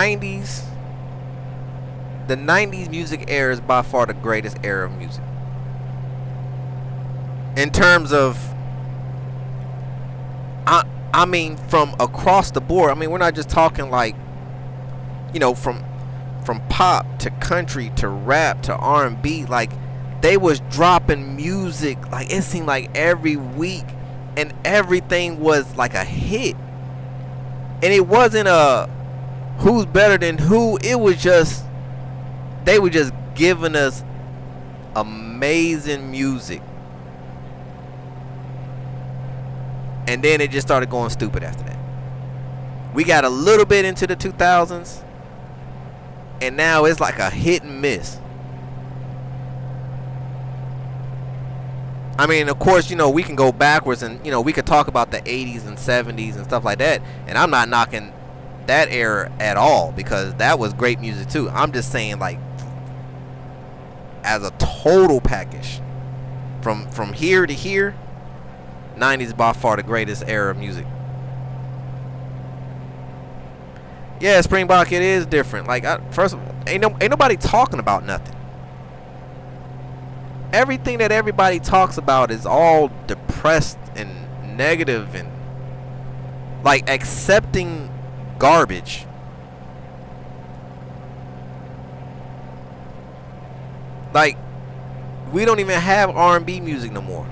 90s music era is by far the greatest era of music. In terms of, I mean, from across the board. I mean, we're not just talking like, you know, from pop to country to rap to R&B. Like, they was dropping music, like, it seemed like every week, and everything was like a hit. And it wasn't a who's better than who. It was just, they were just giving us amazing music. And then it just started going stupid after that. We got a little bit into the 2000s, and now it's like a hit and miss. I mean, of course, you know, we can go backwards and, you know, we could talk about the 80s and 70s and stuff like that. And I'm not knocking that era at all, because that was great music too. I'm just saying, like, as a total package, from here to here, 90s is by far the greatest era of music. Yeah, Springbok, it is different. Like, first of all, ain't nobody talking about nothing. Everything that everybody talks about is all depressed and negative and like accepting garbage. Like, we don't even have R&B music no more.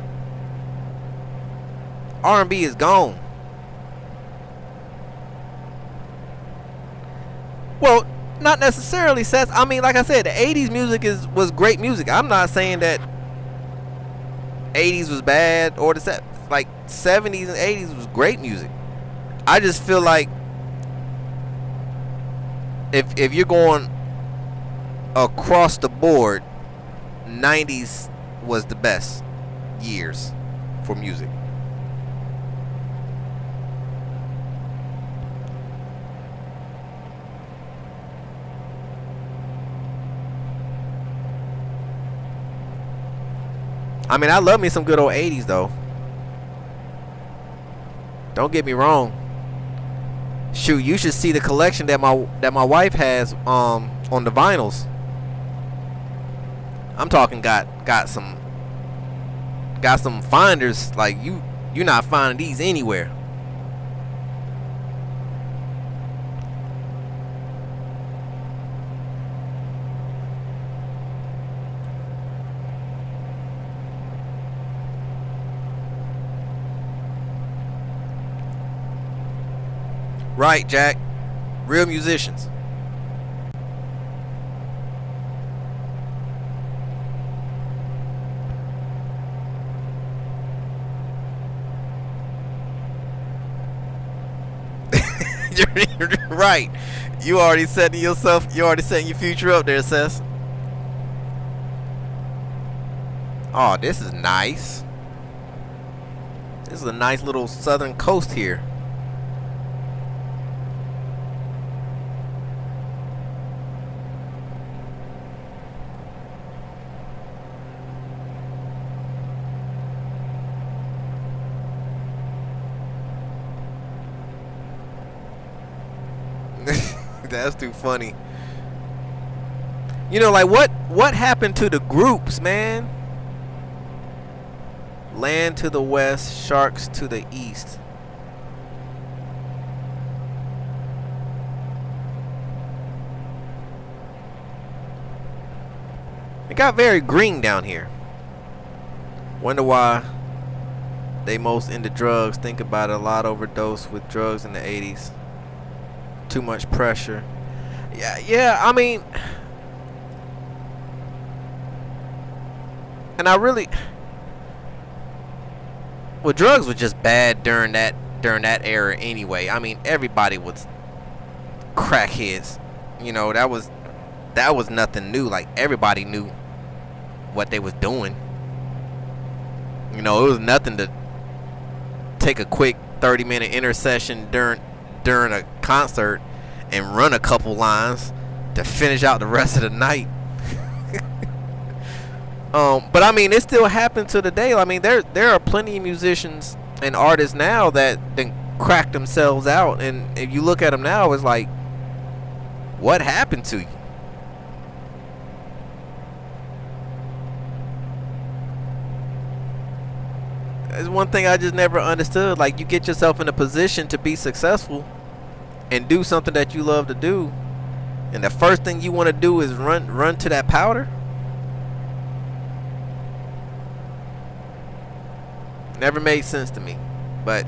R&B is gone. Well, not necessarily, Seth. I mean, like I said, the 80s music was great music. I'm not saying that 80s was bad, or the like 70s and 80s was great music. I just feel like if you're going across the board, 90s was the best years for music. I mean, I love me some good old 80s though. Don't get me wrong. Shoot, you should see the collection that my wife has on the vinyls. I'm talking got some finders like you're not finding these anywhere. Right, Jack. Real musicians. You're right. You already setting your future up there, Seth. Oh, this is nice. This is a nice little southern coast here. That's too funny. You know, like what happened to the groups, man? Land to the west, sharks to the east. It got very green down here. Wonder why they most into drugs. Think about it, a lot overdose with drugs in the 80s. Too much pressure. Yeah, I mean, and I really, well, drugs were just bad during that era anyway. I mean, everybody was crackheads. You know, that was nothing new. Like, everybody knew what they was doing. You know, it was nothing to take a quick 30-minute intercession during a concert and run a couple lines to finish out the rest of the night. But I mean, it still happens to the day. I mean, there are plenty of musicians and artists now that then crack themselves out, and if you look at them now, it's like, what happened to you? It's one thing I just never understood. Like, you get yourself in a position to be successful and do something that you love to do, and the first thing you want to do is run to that powder. Never made sense to me, but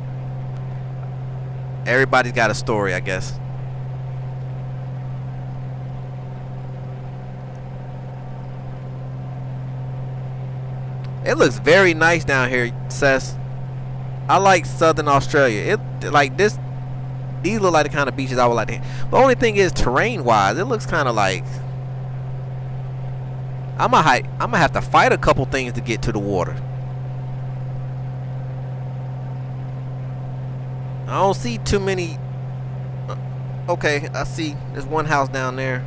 everybody's got a story, I guess. It looks very nice down here, Seth. I like Southern Australia. It like this. These look like the kind of beaches I would like to. The only thing is, terrain-wise, it looks kind of like I'm gonna have to fight a couple things to get to the water. I don't see too many. Okay, I see. There's one house down there.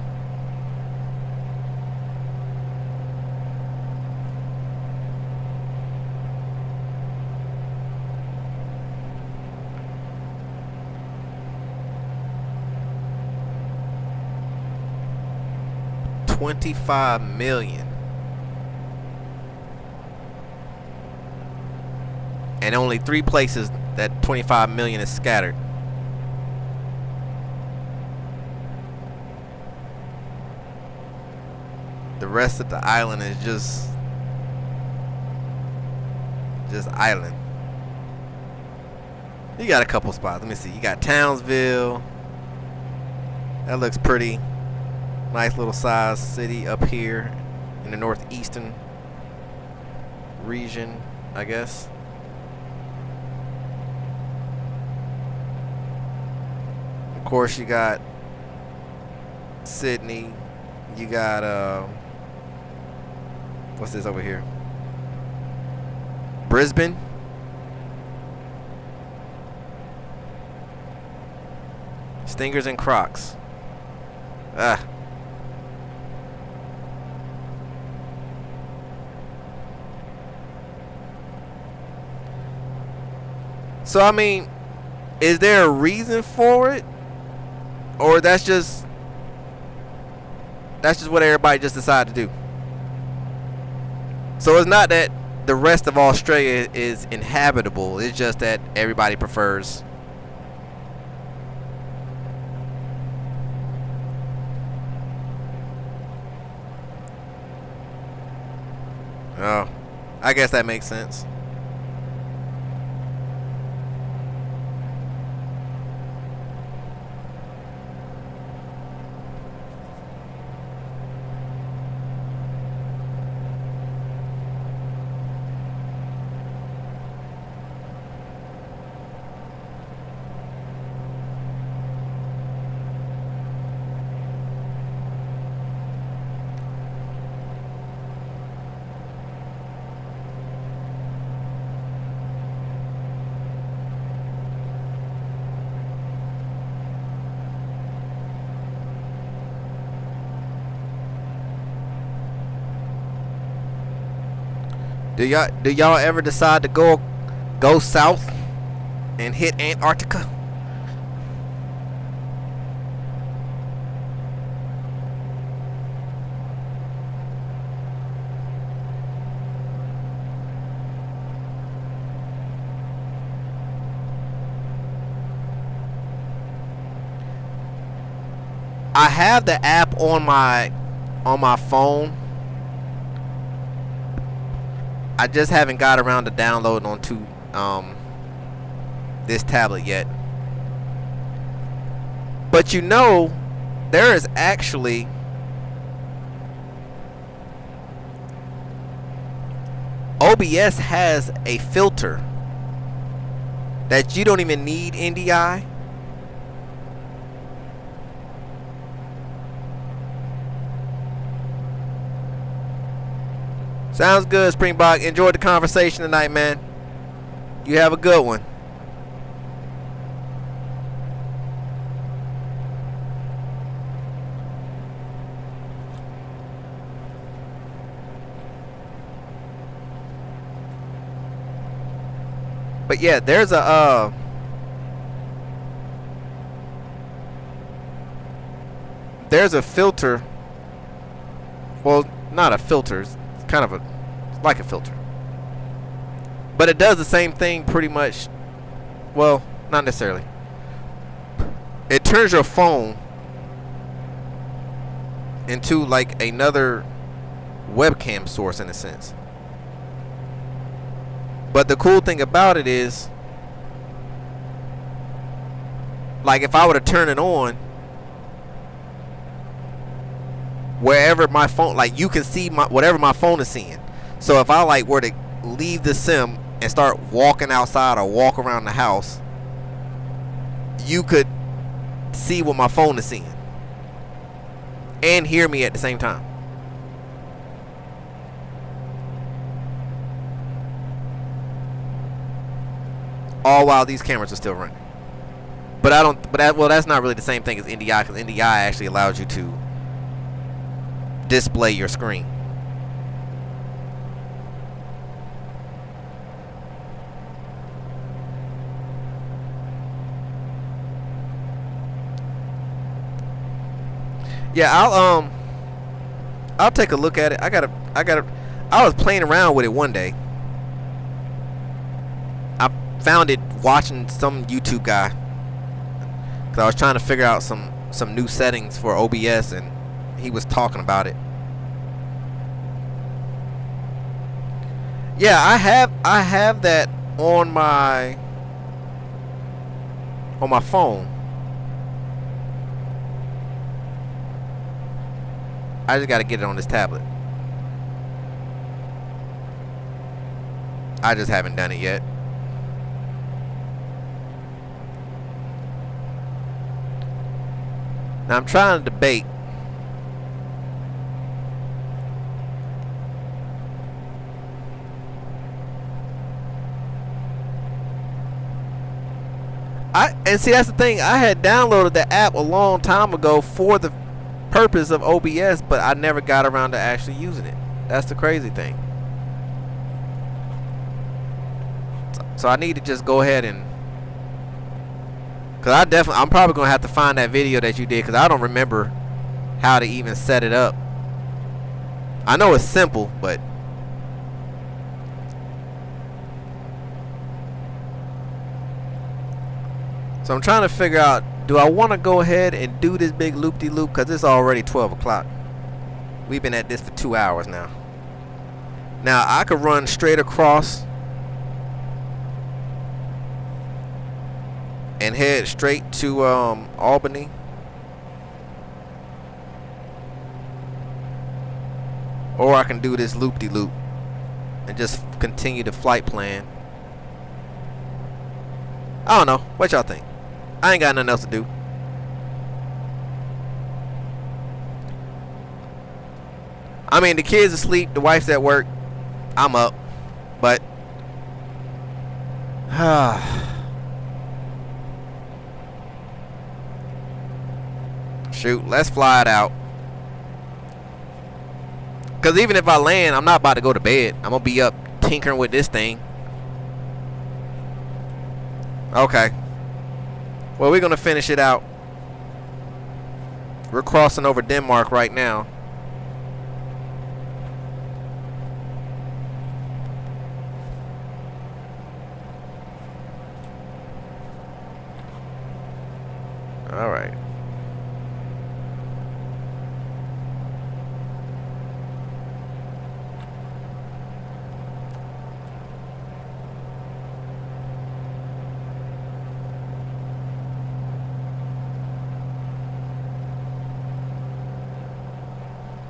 $25 million. And only 3 places that 25 million is scattered. The rest of the island is just island. You got a couple spots. Let me see. You got Townsville. That looks pretty. Nice little size city up here in the northeastern region, I guess. Of course, you got Sydney. You got what's this over here? Brisbane. Stingers and Crocs. Ah. So I mean, is there a reason for it? Or that's just what everybody just decided to do? So it's not that the rest of Australia is inhabitable, it's just that everybody prefers. Oh, I guess that makes sense. Do y'all ever decide to go south and hit Antarctica? I have the app on my phone. I just haven't got around to downloading onto this tablet yet. But you know, there is actually OBS has a filter that you don't even need NDI. Sounds good, Springbok. Enjoyed the conversation tonight, man. You have a good one. But yeah, there's a filter. Well, not a filter. It's kind of like a filter, but it does the same thing pretty much. Well, not necessarily. It turns your phone into like another webcam source in a sense. But the cool thing about it is, like, if I were to turn it on, wherever my phone, like, you can see whatever my phone is seeing. So if I like were to leave the sim and start walking outside or walk around the house, you could see what my phone is seeing and hear me at the same time. All while these cameras are still running. But I don't. But well, that's not really the same thing as NDI, because NDI actually allows you to display your screen. Yeah, I'll take a look at it. I was playing around with it one day. I found it watching some YouTube guy, because I was trying to figure out some new settings for OBS, and he was talking about it. Yeah, I have that on my phone. I just got to get it on this tablet. I just haven't done it yet. Now I'm trying to debate. And see, that's the thing. I had downloaded the app a long time ago for the purpose of OBS, but I never got around to actually using it. That's the crazy thing. So I need to just go ahead and, because I'm probably gonna have to find that video that you did, because I don't remember how to even set it up. I know it's simple, but so I'm trying to figure out, do I want to go ahead and do this big loop-de-loop, because it's already 12 o'clock. We've been at this for 2 hours now. Now I could run straight across and head straight to Albany. Or I can do this loop-de-loop and just continue the flight plan. I don't know. What y'all think? I ain't got nothing else to do. I mean, the kids asleep, the wife's at work, I'm up. But shoot, let's fly it out. Because even if I land, I'm not about to go to bed. I'm going to be up tinkering with this thing. Okay. Well, we're going to finish it out. We're crossing over Denmark right now. All right.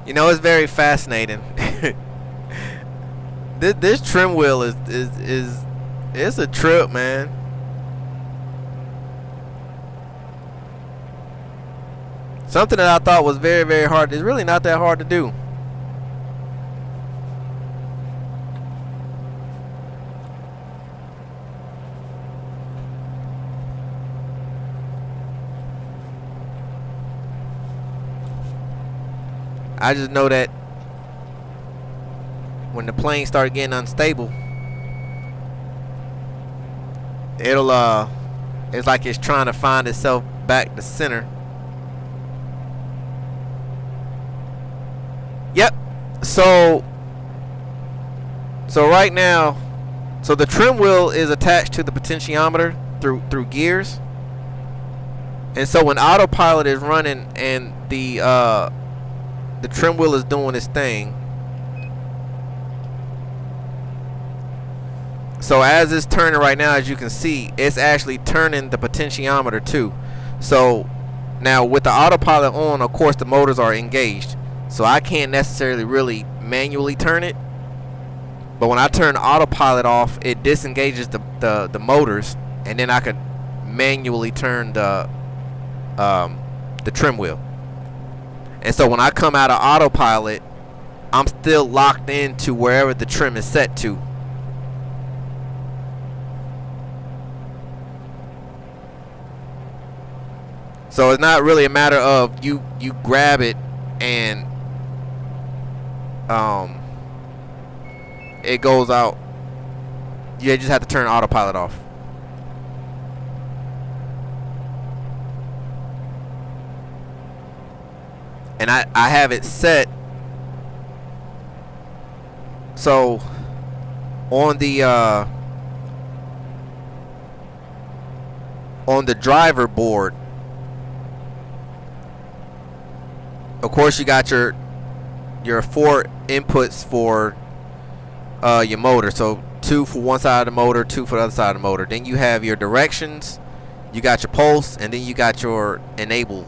You know, it's very fascinating. This trim wheel is it's a trip, man. Something that I thought was very, very hard. It's really not that hard to do. I just know that when the plane started getting unstable, it'll it's like it's trying to find itself back to center. Yep. So right now, so the trim wheel is attached to the potentiometer through gears. And so when autopilot is running and the trim wheel is doing its thing, so as it's turning right now, as you can see, it's actually turning the potentiometer too. So now with the autopilot on, of course the motors are engaged, so I can't necessarily really manually turn it. But when I turn autopilot off, it disengages the motors, and then I could manually turn the trim wheel. And so when I come out of autopilot, I'm still locked into wherever the trim is set to. So it's not really a matter of you grab it and it goes out. You just have to turn autopilot off. And I have it set so on the driver board, of course you got your 4 inputs for your motor. So 2 for one side of the motor, 2 for the other side of the motor. Then you have your directions, you got your pulse, and then you got your enable.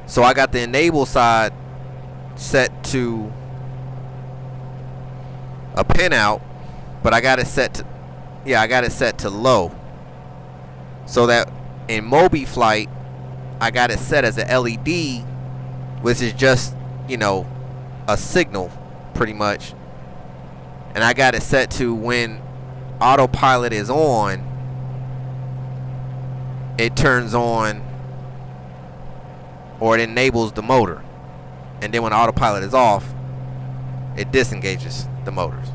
So I got the enable side set to a pin out, but I got it set to, I got it set to low, so that in mobiflight I got it set as a LED, which is just, you know, a signal pretty much. And I got it set to when autopilot is on, it turns on, or it enables the motor, and then when autopilot is off, it disengages the motors.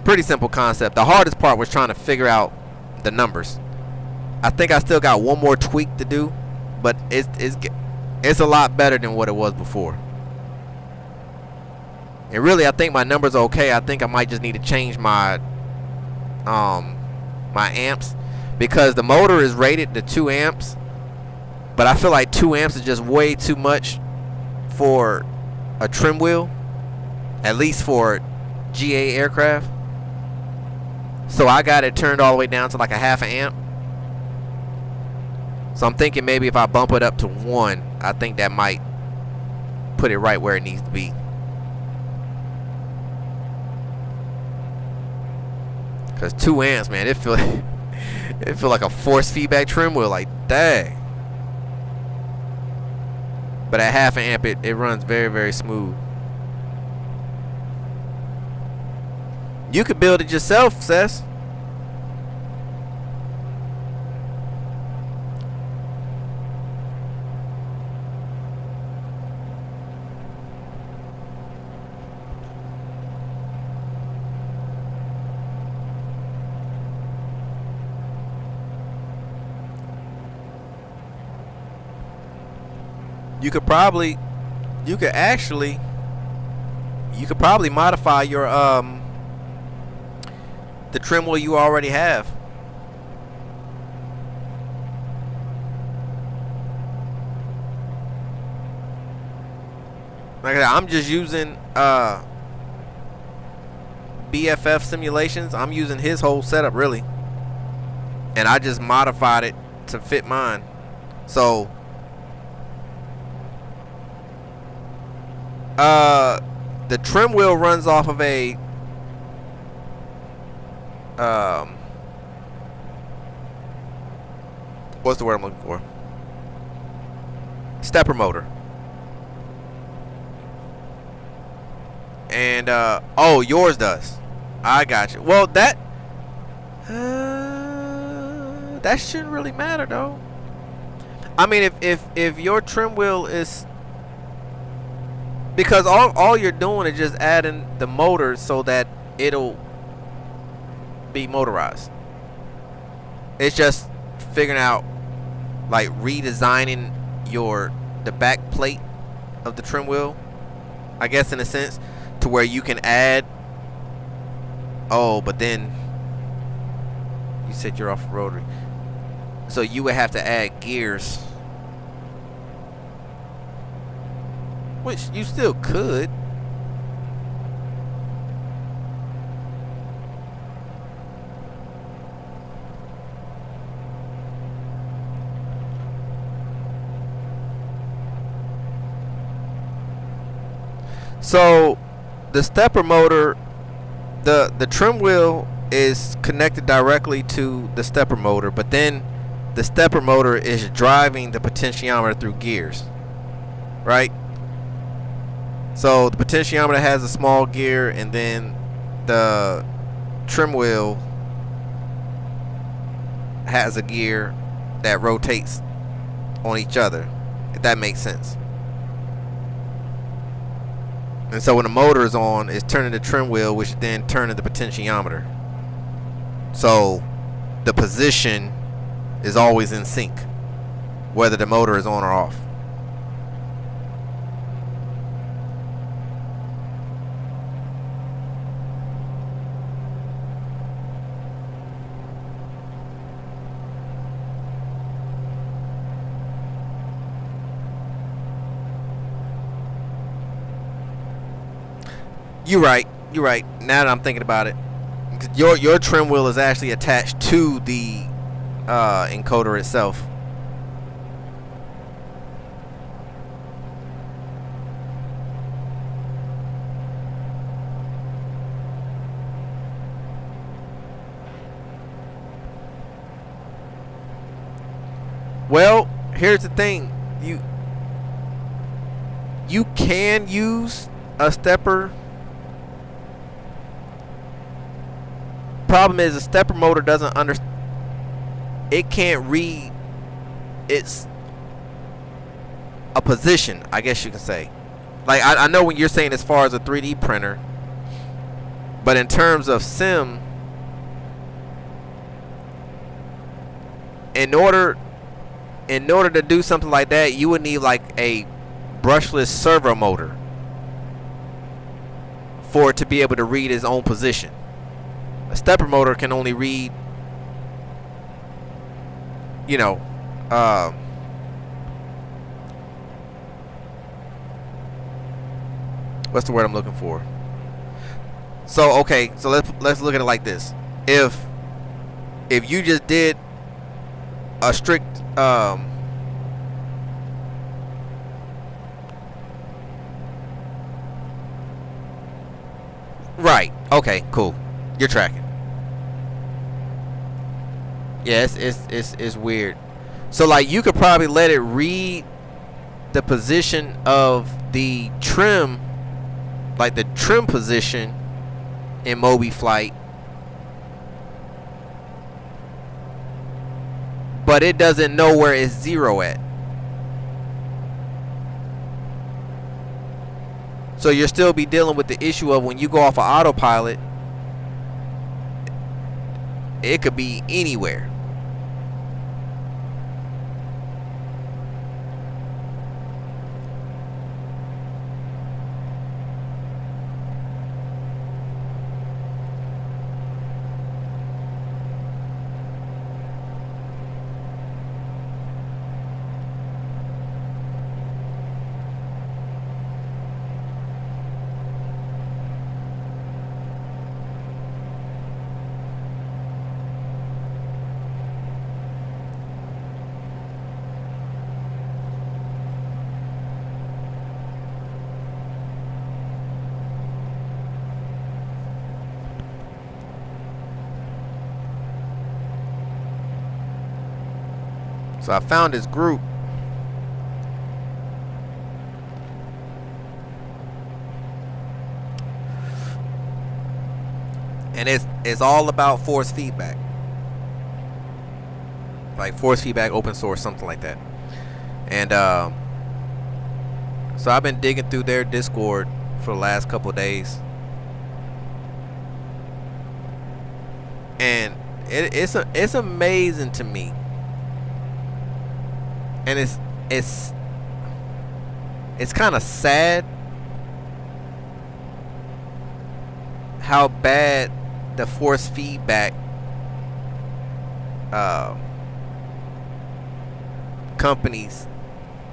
Pretty simple concept. The hardest part was trying to figure out the numbers. I think I still got one more tweak to do, but it's a lot better than what it was before. And really, I think my numbers are okay. I think I might just need to change my my amps, because the motor is rated to 2 amps, but I feel like 2 amps is just way too much for a trim wheel, at least for GA aircraft. So I got it turned all the way down to like a 1/2 amp. So I'm thinking maybe if I bump it up to 1, I think that might put it right where it needs to be. Cause 2 amps, man, it feel like a force feedback trim wheel, like dang. But at 1/2 amp, it runs very, very smooth. You could build it yourself, Sess. You could probably modify your the trim wheel you already have. Like I said, I'm just using BFF simulations. I'm using his whole setup really, and I just modified it to fit mine. So the trim wheel runs off of a what's the word I'm looking for? Stepper motor. And oh, yours does. I got you. Well, that shouldn't really matter though. I mean, if your trim wheel is, because all you're doing is just adding the motor so that it'll be motorized. It's just figuring out, like, redesigning the back plate of the trim wheel, I guess, in a sense, to where you can add. Oh, but then you said you're off rotary, so you would have to add gears, which you still could. So the stepper motor, the trim wheel is connected directly to the stepper motor, but then the stepper motor is driving the potentiometer through gears, right? So the potentiometer has a small gear, and then the trim wheel has a gear that rotates on each other, if that makes sense. And so when the motor is on, it's turning the trim wheel, which is then turning the potentiometer. So the position is always in sync, whether the motor is on or off. You're right. You're right. Now that I'm thinking about it, your trim wheel is actually attached to the encoder itself. Well, here's the thing. You can use a stepper. Problem is, a stepper motor doesn't understand. It can't read its a position, I guess you can say. Like, I know when you're saying as far as a 3D printer, but in terms of sim, in order to do something like that, you would need like a brushless servo motor for it to be able to read its own position. A stepper motor can only read, you know, what's the word I'm looking for? So okay, so let's look at it like this. If you just did a strict right, okay, cool, you're tracking. Yes, it's weird. So like, you could probably let it read the position of the trim, like the trim position in mobiflight, but it doesn't know where it's zero at. So you'll still be dealing with the issue of when you go off of autopilot, it could be anywhere. So I found this group, and it's all about force feedback, like force feedback, open source, something like that. And so I've been digging through their Discord for the last couple of days, and it's amazing to me. And it's kind of sad how bad the force feedback companies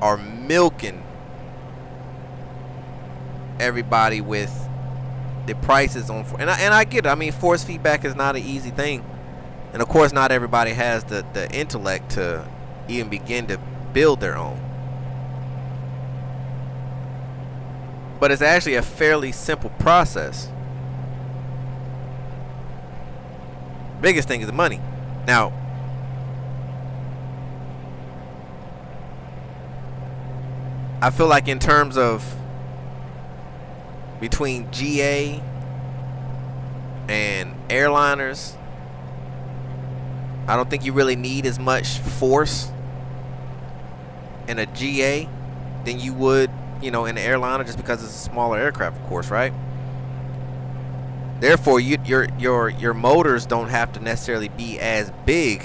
are milking everybody with the prices on. And I get it. I mean, force feedback is not an easy thing, and of course, not everybody has the intellect to even begin to build their own. But it's actually a fairly simple process. Biggest thing is the money. Now, I feel like in terms of between GA and airliners, I don't think you really need as much force in a GA than you would, you know, in an airliner, just because it's a smaller aircraft, of course, right? Therefore, your motors don't have to necessarily be as big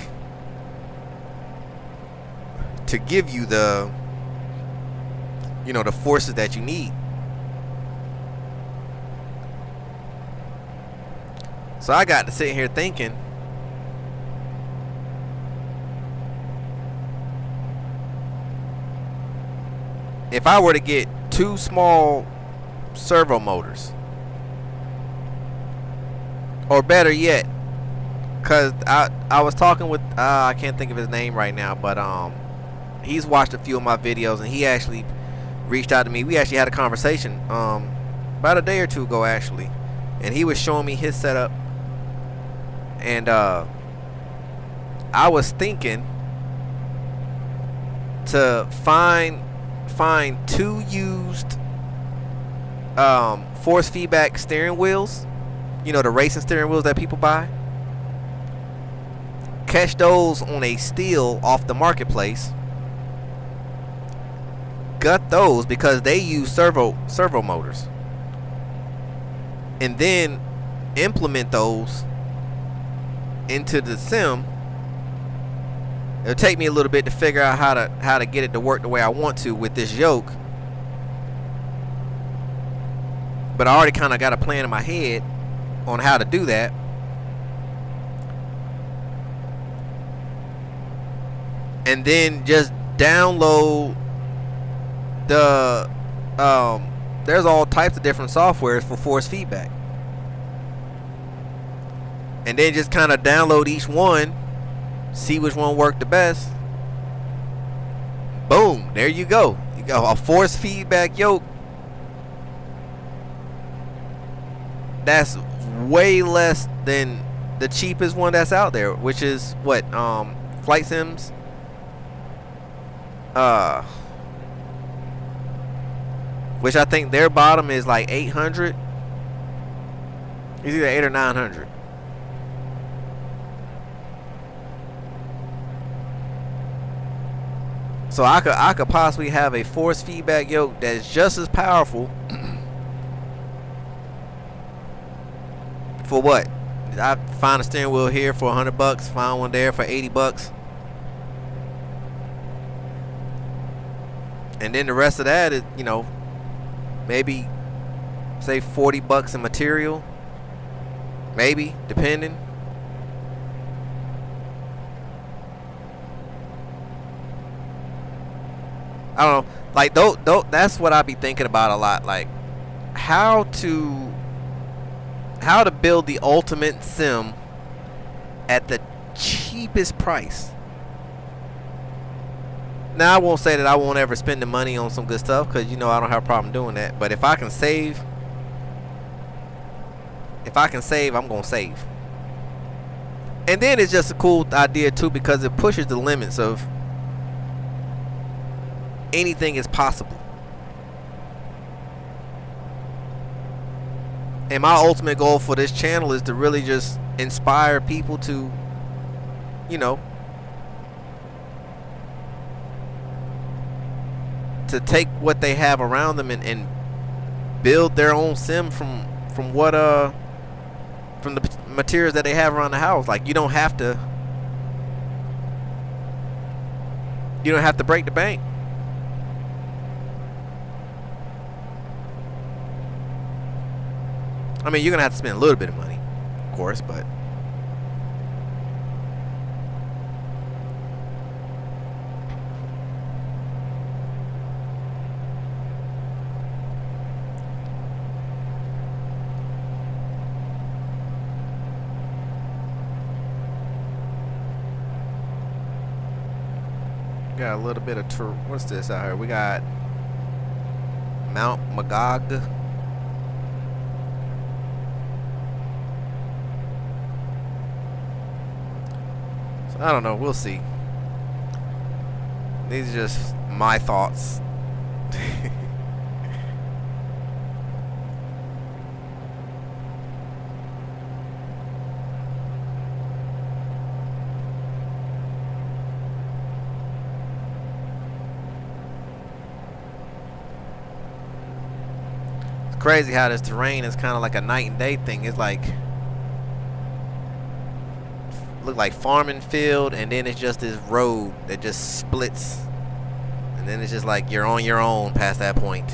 to give you the, you know, the forces that you need. So I got to sit here thinking, if I were to get 2 small servo motors, or better yet, because I was talking with I can't think of his name right now, but he's watched a few of my videos, and he actually reached out to me. We actually had a conversation about a day or two ago, actually, and he was showing me his setup, and I was thinking to find 2 used force feedback steering wheels, you know, the racing steering wheels that people buy, catch those on a steal off the marketplace, gut those because they use servo motors, and then implement those into the sim. It'll take me a little bit to figure out how to get it to work the way I want to with this yoke, but I already kind of got a plan in my head on how to do that. And then just download the there's all types of different softwares for force feedback, and then just kind of download each one, see which one worked the best. Boom, there you go. You got a force feedback yoke that's way less than the cheapest one that's out there, which is what, flight sims, which I think their bottom is like 800. It's either 800 or 900. So I could possibly have a force feedback yoke that's just as powerful for what? I find a steering wheel here for $100, find one there for $80, and then the rest of that is, you know, maybe say $40 in material, maybe, depending. I don't know, like that's what I be thinking about a lot, like how to build the ultimate sim at the cheapest price. Now, I won't say that I won't ever spend the money on some good stuff, because, you know, I don't have a problem doing that. But if I can save, I'm going to save. And then it's just a cool idea, too, because it pushes the limits of anything is possible. And my ultimate goal for this channel is to really just inspire people to, you know, to take what they have around them and build their own sim from what from the materials that they have around the house. Like, you don't have to break the bank. I mean, you're gonna have to spend a little bit of money, of course, but got a little bit of what's this out here? We got Mount Magog. I don't know, we'll see. These are just my thoughts. crazy how this terrain is kind of like a night and day thing. It's like look like farming field, and then it's just this road that just splits, and then it's just like you're on your own past that point.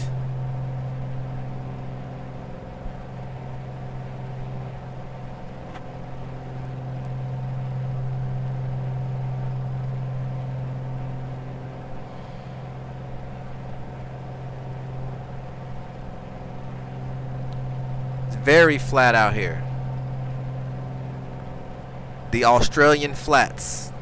It's very flat out here. The Australian flats.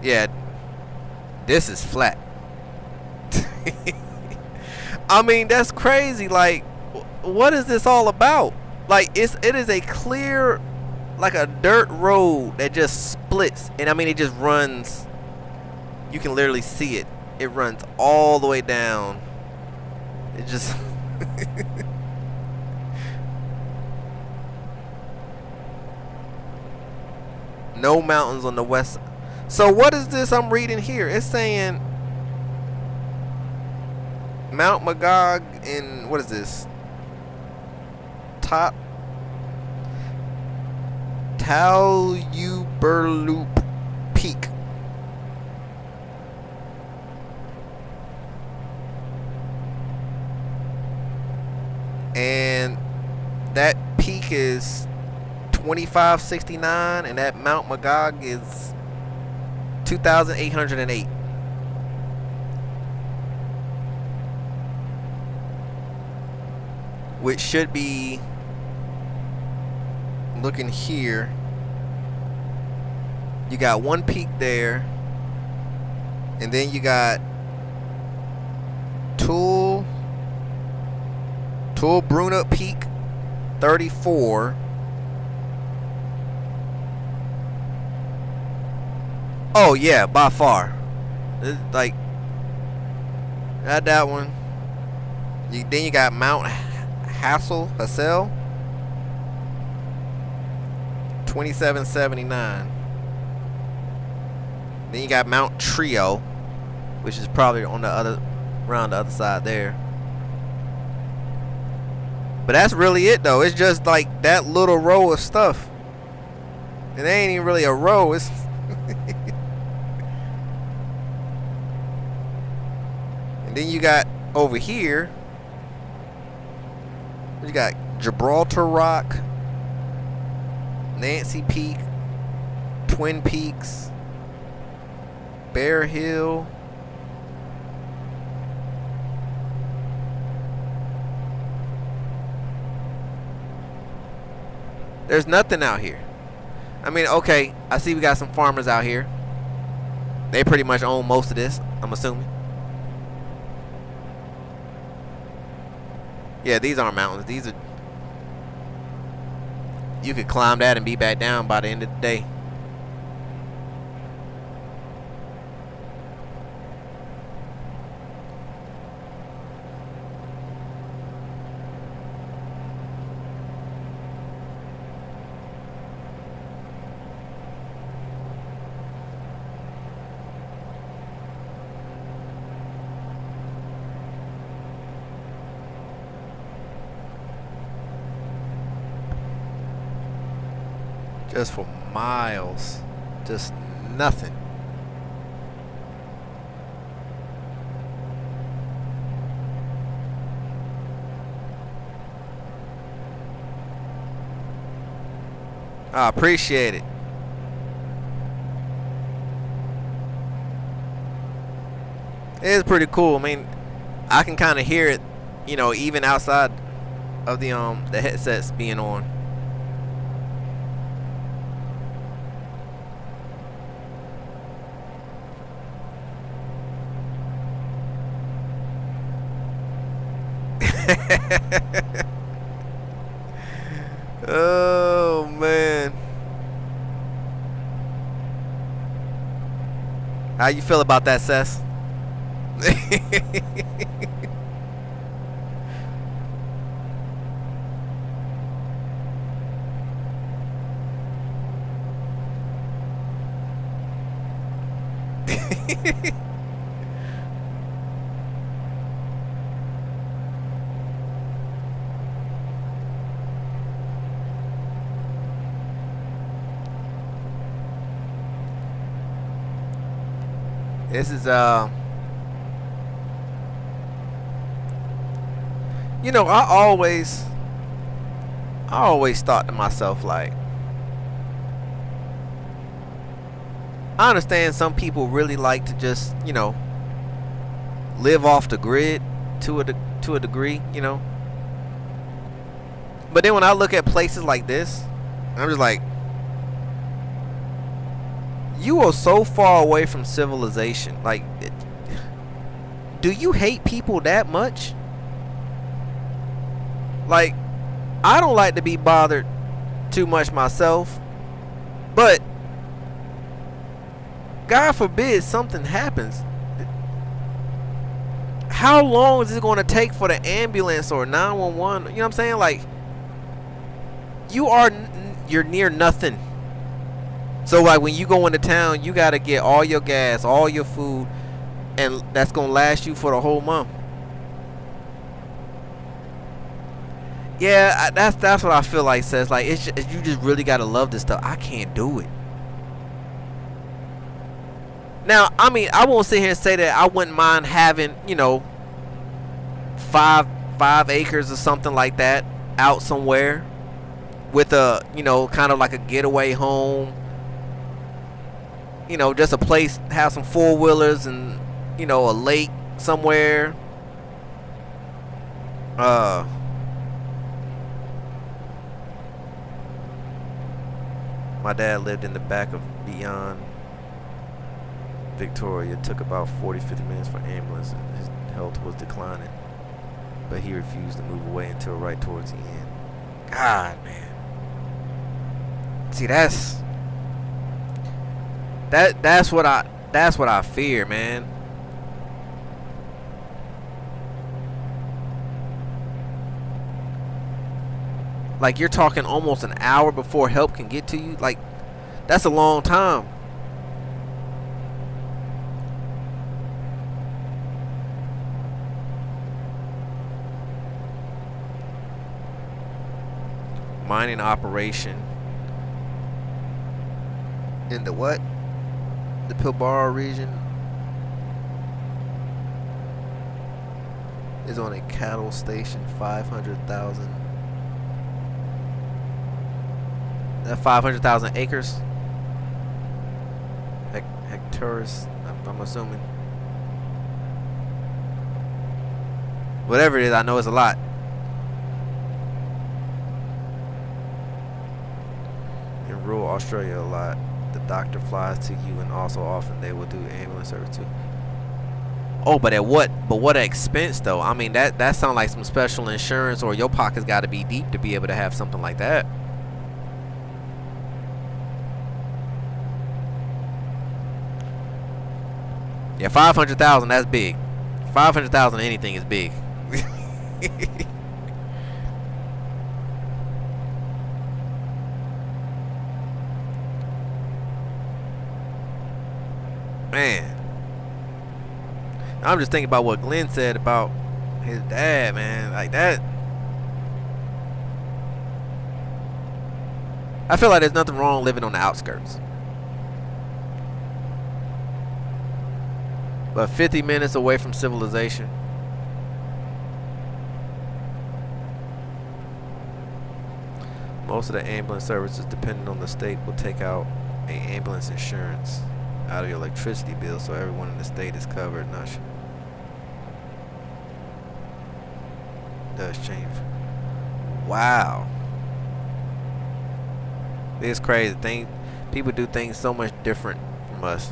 Yeah, this is flat. I mean, that's crazy. Like, what is this all about? Like, it is a clear, like a dirt road that just splits, and I mean, it just runs. You can literally see it. It runs all the way down. It just no mountains on the west. So what is this I'm reading here? It's saying Mount Magog in, what is this? Taluberloop Peak. And that peak is 2569, and that Mount Magog is 2808. Which should be, looking here, you got one peak there, and then you got Bruna Peak 34. Oh yeah, by far. It's like that one. Then you got Mount Hassel 2779. Then you got Mount Trio, which is probably on the other, around the other side there. But that's really it though. It's just like that little row of stuff. It ain't even really a row. It's and then you got over here, you got Gibraltar Rock, Nancy Peak, Twin Peaks, Bear Hill. There's nothing out here. I mean, okay, I see we got some farmers out here. They pretty much own most of this, I'm assuming. Yeah, these aren't mountains. These are... You could climb that and be back down by the end of the day. Just for miles. Just nothing. I appreciate it. It is pretty cool. I mean, I can kind of hear it, you know, even outside of the headsets being on. Oh man, how you feel about that, Sess? This is you know, I always thought to myself, like, I understand some people really like to just, you know, live off the grid to a degree, you know. But then when I look at places like this, I'm just like, you are so far away from civilization. Like, do you hate people that much? Like, I don't like to be bothered too much myself, but God forbid something happens. How long is it going to take for the ambulance or 911? You know what I'm saying? Like, you're near nothing. So like when you go into town, you got to get all your gas, all your food, and that's going to last you for the whole month. Yeah, that's what I feel like, says. Like, it's just, you just really got to love this stuff. I can't do it. Now, I mean, I won't sit here and say that I wouldn't mind having, you know, 5 acres or something like that out somewhere with a, you know, kind of like a getaway home. You know, just a place, have some 4-wheelers and, you know, a lake somewhere. My dad lived in the back of Beyond Victoria. It took about 40-50 minutes for ambulance, and his health was declining, but he refused to move away until right towards the end. God, man. See, that's what I fear, man. Like, you're talking almost an hour before help can get to you. Like, that's a long time. Mining operation in the what? The Pilbara region is on a cattle station. 500,000. 500,000 acres. Hectares, I'm assuming. Whatever it is, I know it's a lot. In rural Australia, a lot. The doctor flies to you, and also often they will do ambulance service too. Oh, but at what? But what expense though? I mean, that sounds like some special insurance, or your pocket's got to be deep to be able to have something like that. Yeah, 500,000. That's big. 500,000. Anything is big. Man, I'm just thinking about what Glenn said about his dad, man. Like that, I feel like there's nothing wrong living on the outskirts, but 50 minutes away from civilization. Most of the ambulance services, depending on the state, will take out an ambulance insurance out of your electricity bill, so everyone in the state is covered. Not sure. Does change. Wow, it's crazy. People do things so much different from us.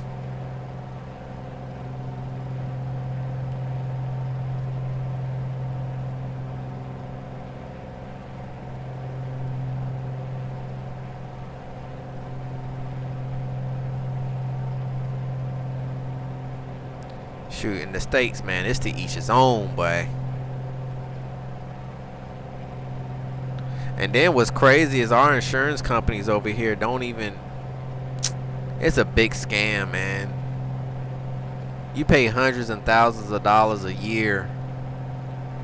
Shoot, in the States, man, it's to each his own, boy. And then what's crazy is our insurance companies over here don't even... It's a big scam, man. You pay hundreds and thousands of dollars a year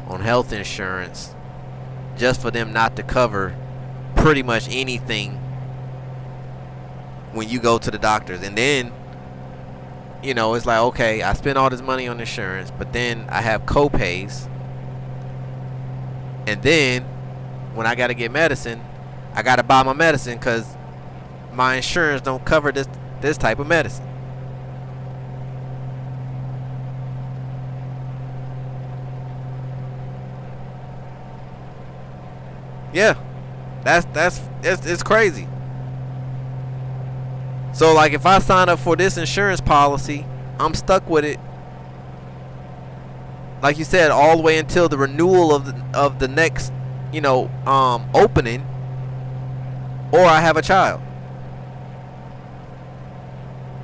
on health insurance just for them not to cover pretty much anything when you go to the doctors. And then, you know, it's like, okay, I spend all this money on insurance, but then I have co-pays. And then when I got to get medicine, I got to buy my medicine because my insurance don't cover this type of medicine. Yeah, it's crazy. So like, if I sign up for this insurance policy, I'm stuck with it, like you said, all the way until the renewal of the next, you know, opening, or I have a child.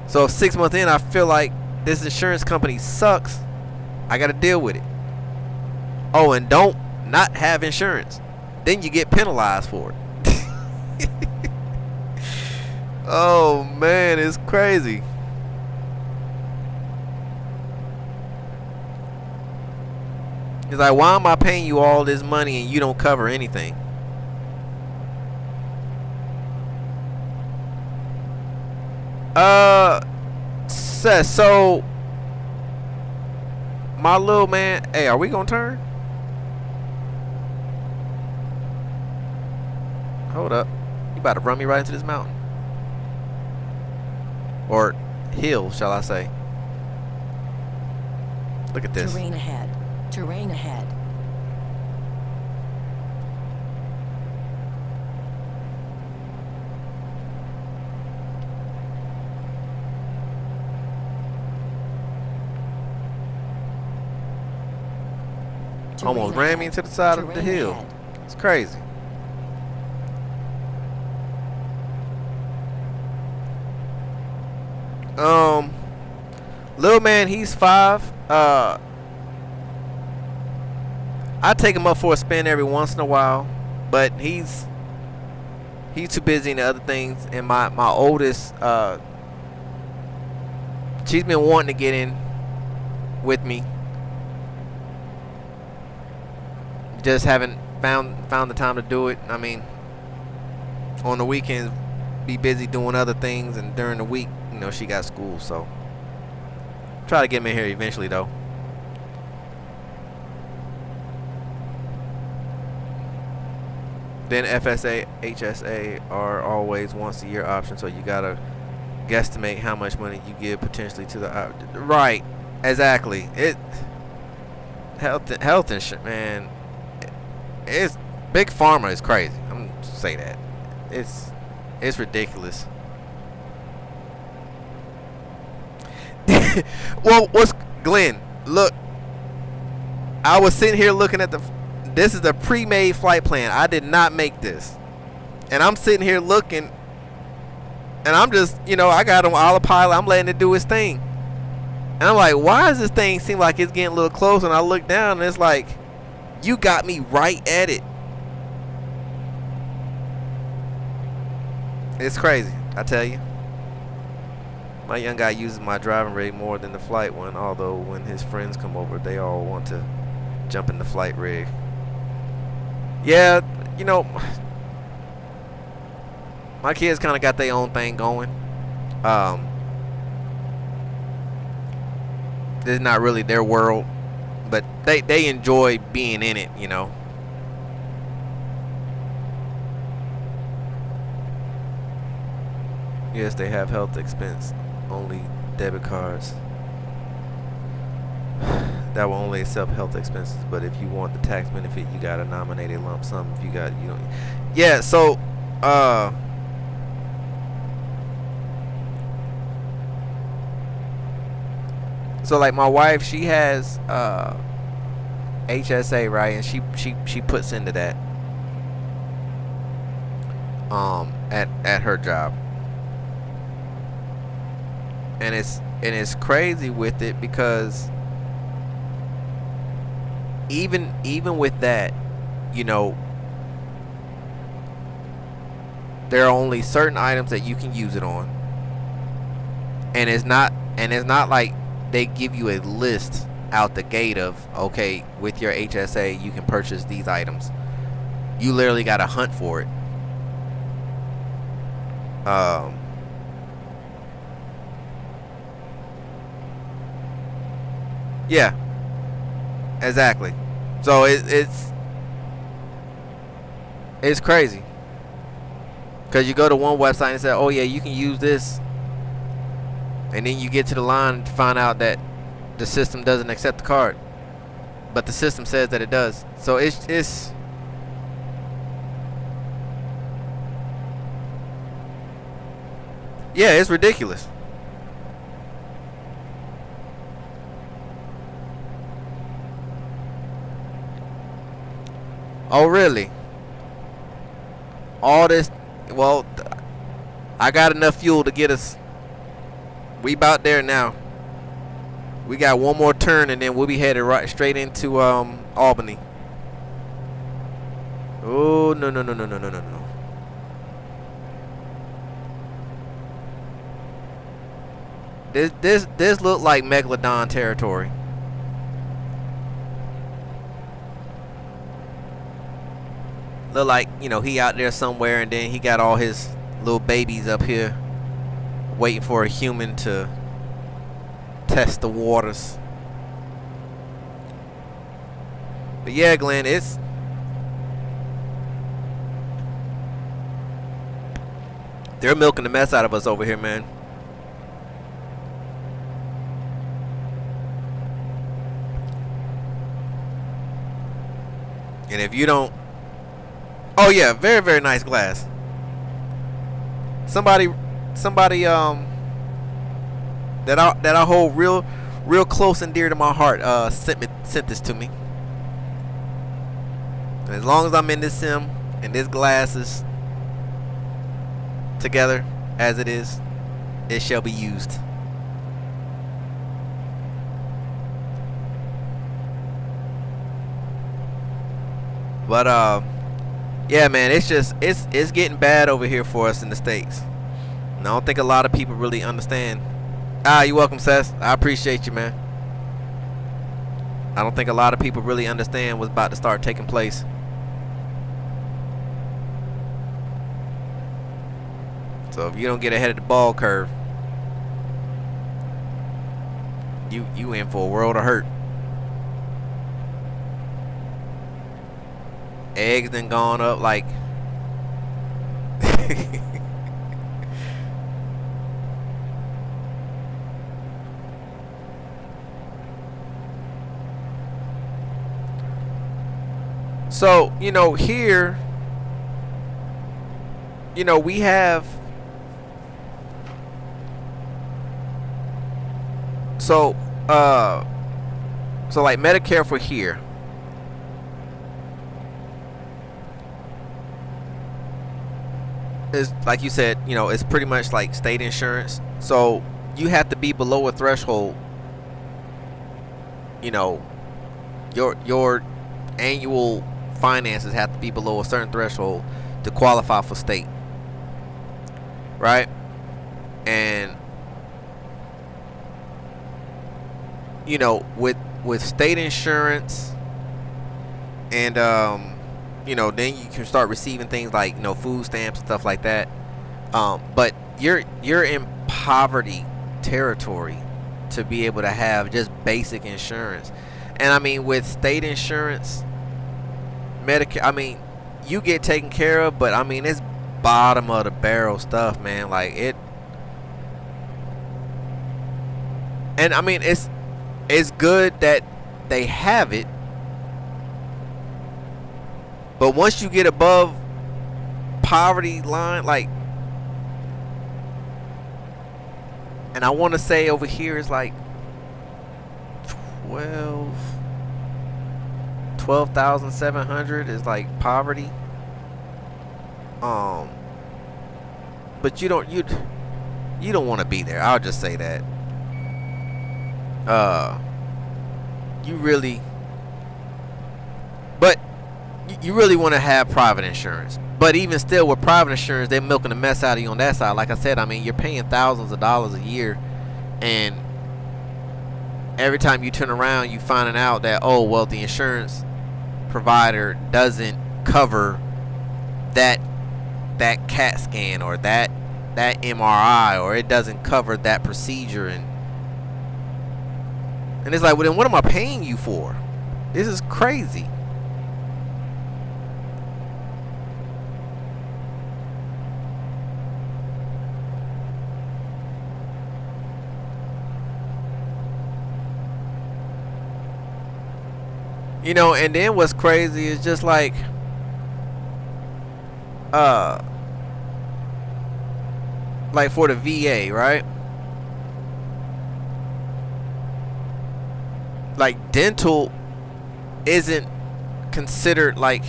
So if 6 months in I feel like this insurance company sucks, I got to deal with it. Oh, and don't not have insurance, then you get penalized for it. Oh man, it's crazy. It's like, why am I paying you all this money and you don't cover anything? So my little man, hey, are we gonna turn? Hold up. You about to run me right into this mountain. Or hill, shall I say. Look at this. Terrain ahead. Terrain ahead. Almost ran me into the side of the hill. It's crazy. Little man, he's 5. I take him up for a spin every once in a while, but he's too busy in the other things. And my oldest, she's been wanting to get in with me, just haven't found the time to do it. I mean, on the weekends be busy doing other things, and during the week, you know, she got school. So try to get him in here eventually though. Then FSA, HSA are always once a year option, so you gotta guesstimate how much money you give potentially to the right. Exactly. It health insurance, man. It's big pharma is crazy. I'm gonna say that. It's ridiculous. Well, what's Glenn? Look, I was sitting here looking at this is a pre-made flight plan. I did not make this, and I'm sitting here looking, and I'm just, you know, I got on autopilot. I'm letting it do its thing, and I'm like, why does this thing seem like it's getting a little closer? And I look down, and it's like, you got me right at it. It's crazy, I tell you. My young guy uses my driving rig more than the flight one, although when his friends come over, they all want to jump in the flight rig. Yeah, you know, my kids kind of got their own thing going. This is not really their world, but they enjoy being in it, you know. Yes, they have health expense only debit cards that will only accept health expenses, but if you want the tax benefit, you gotta nominate a lump sum. If you got, you know, yeah. So so like my wife, she has HSA, right, and she puts into that at her job. And it's crazy with it because even with that, you know, there are only certain items that you can use it on, and it's not like they give you a list out the gate of, okay, with your HSA you can purchase these items. You literally got to hunt for it. Yeah, exactly. So it's crazy, because you go to one website and say, oh yeah, you can use this, and then you get to the line to find out that the system doesn't accept the card, but the system says that it does. So it's yeah, it's ridiculous. Oh really? All this, well, I got enough fuel to get us. We about there now. We got one more turn and then we'll be headed right straight into Albany. Oh no no no no no no no no. This look like Megalodon territory. Look like, you know, he out there somewhere and then he got all his little babies up here waiting for a human to test the waters. But yeah, Glenn, they're milking the mess out of us over here, man. And if you don't, oh yeah, very very nice glass. Somebody that I hold real close and dear to my heart sent this to me. And as long as I'm in this sim and this glass is together as it is, it shall be used. But yeah, man, it's getting bad over here for us in the States. And I don't think a lot of people really understand. You're welcome, Seth. I appreciate you, man. I don't think a lot of people really understand what's about to start taking place. So if you don't get ahead of the ball curve, you in for a world of hurt. Eggs done gone up like so, you know, here, you know, we have, so like Medicare for here is, like you said, you know, it's pretty much like state insurance. So you have to be below a threshold. You know, your annual finances have to be below a certain threshold to qualify for state, right? And you know, with state insurance and you know, then you can start receiving things like, you know, food stamps and stuff like that. But you're in poverty territory to be able to have just basic insurance. And I mean, with state insurance, Medicare, I mean, you get taken care of, but I mean, it's bottom of the barrel stuff, man. Like it, and I mean, it's good that they have it. But once you get above poverty line, like, and I want to say over here is like 12,700 is like poverty. But you don't want to be there. I'll just say that. You really, but you really want to have private insurance. But even still, with private insurance, they're milking the mess out of you on that side. Like I said, I mean, you're paying thousands of dollars a year, and every time you turn around, you finding out that, oh, well, the insurance provider doesn't cover that CAT scan or that MRI, or it doesn't cover that procedure, and it's like, well, then what am I paying you for? This is crazy. You know, and then what's crazy is just like, for the VA, right? Like, dental isn't considered like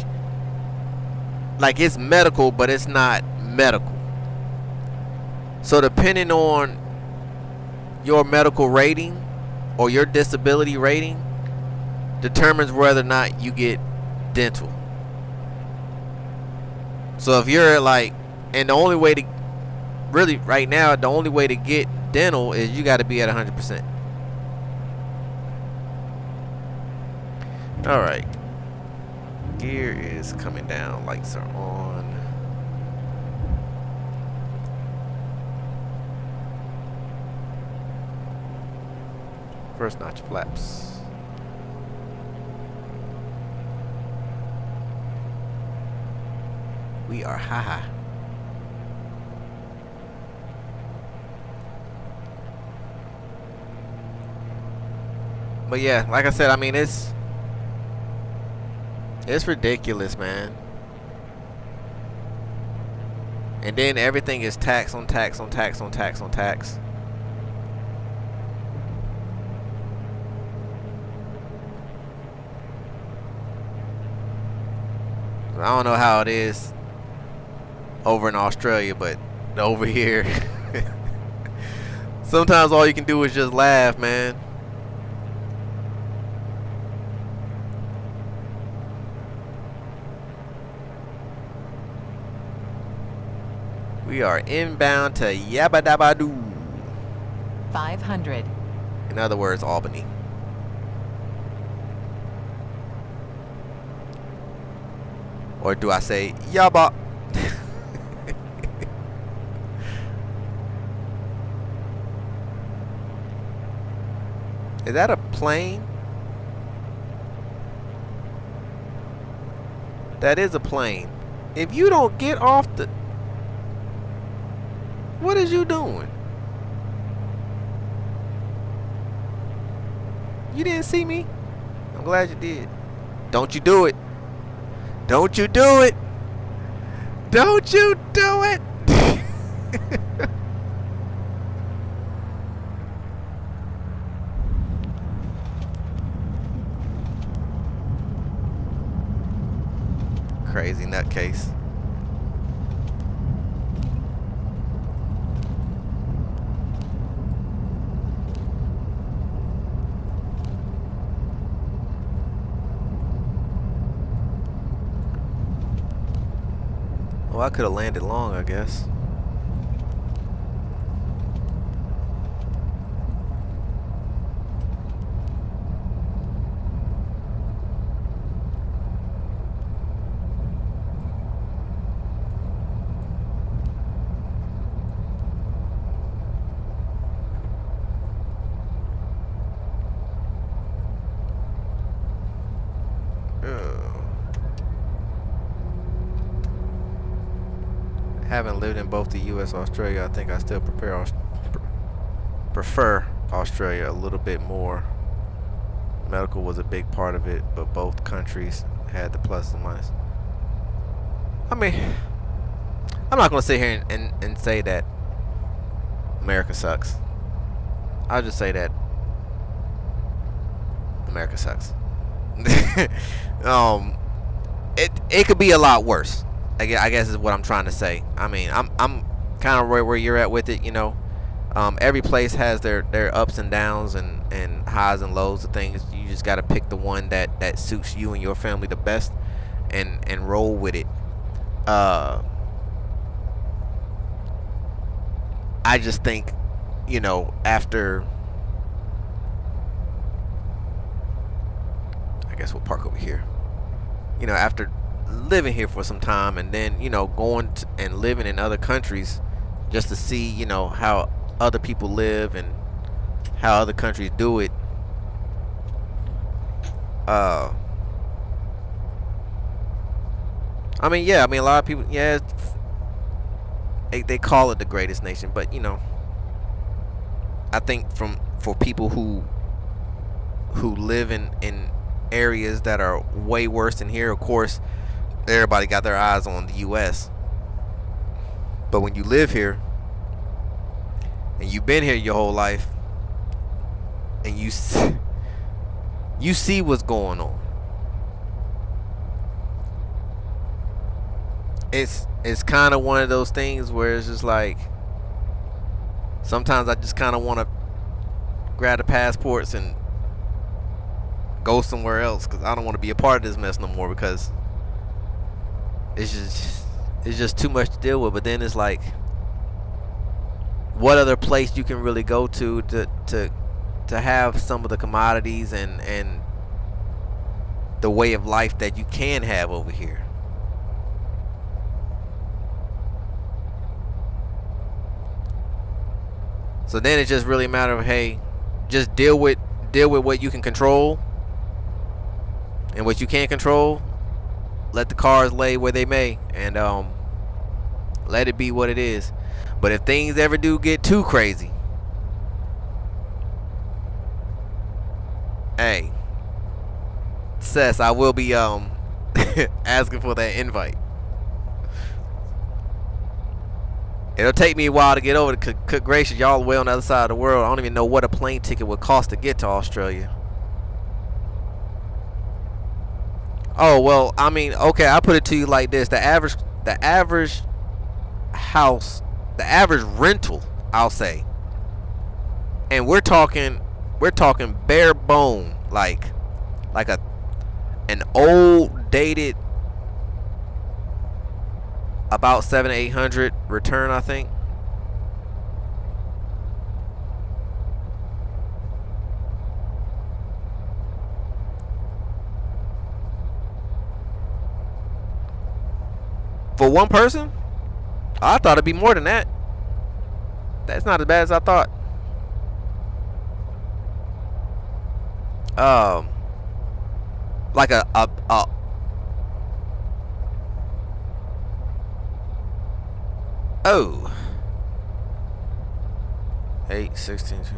it's medical, but it's not medical. So depending on your medical rating or your disability rating determines whether or not you get dental. So if you're like, and the only way to really right now, the only way to get dental is you got to be at 100%. All right, gear is coming down, lights are on. First notch flaps. We are high. But yeah, like I said, I mean, it's ridiculous, man. And then everything is tax on tax on tax on tax on tax. I don't know how it is over in Australia, but over here, sometimes all you can do is just laugh, man. We are inbound to Yabba Dabba Doo. 500. In other words, Albany. Or do I say Yabba? Is that a plane? That is a plane. If you don't get off the... What is you doing? You didn't see me? I'm glad you did. Don't you do it. Don't you do it. Don't you do it. Crazy nutcase. Well, I could have landed long, I guess. Having lived in both the U.S. and Australia, I think I still prefer Australia a little bit more. Medical was a big part of it, but both countries had the plus and minus. I mean, I'm not going to sit here and say that America sucks. I'll just say that America sucks. It could be a lot worse. I guess is what I'm trying to say. I mean, I'm kind of where you're at with it, you know. Every place has their ups and downs and highs and lows of things. You just got to pick the one that suits you and your family the best and roll with it. I just think, you know, after guess we'll park over here. You know, after living here for some time, and then, you know, going and living in other countries just to see, you know, how other people live and how other countries do it. I mean, yeah, I mean, a lot of people, yeah, they call it the greatest nation, but, you know, I think for people who live in areas that are way worse than here, of course, everybody got their eyes on the U.S. But when you live here and you've been here your whole life and you see what's going on, it's kind of one of those things where it's just like, sometimes I just kind of want to grab the passports and go somewhere else, because I don't want to be a part of this mess no more, because it's just too much to deal with. But then it's like, what other place you can really go to have some of the commodities and the way of life that you can have over here? So then it's just really a matter of, hey, just deal with what you can control, and what you can't control, let the cards lay where they may, and let it be what it is. But if things ever do get too crazy, hey, Cess, I will be asking for that invite. It'll take me a while to get over to Cook Gracious. Y'all way on the other side of the world. I don't even know what a plane ticket would cost to get to Australia. Oh, well, I mean, okay, I'll put it to you like this. The average house, the average rental, I'll say, and we're talking bare bone, like an old dated, about 700 to 800 return, I think. For one person? I thought it'd be more than that. That's not as bad as I thought. Like a oh, 8, 16, 22.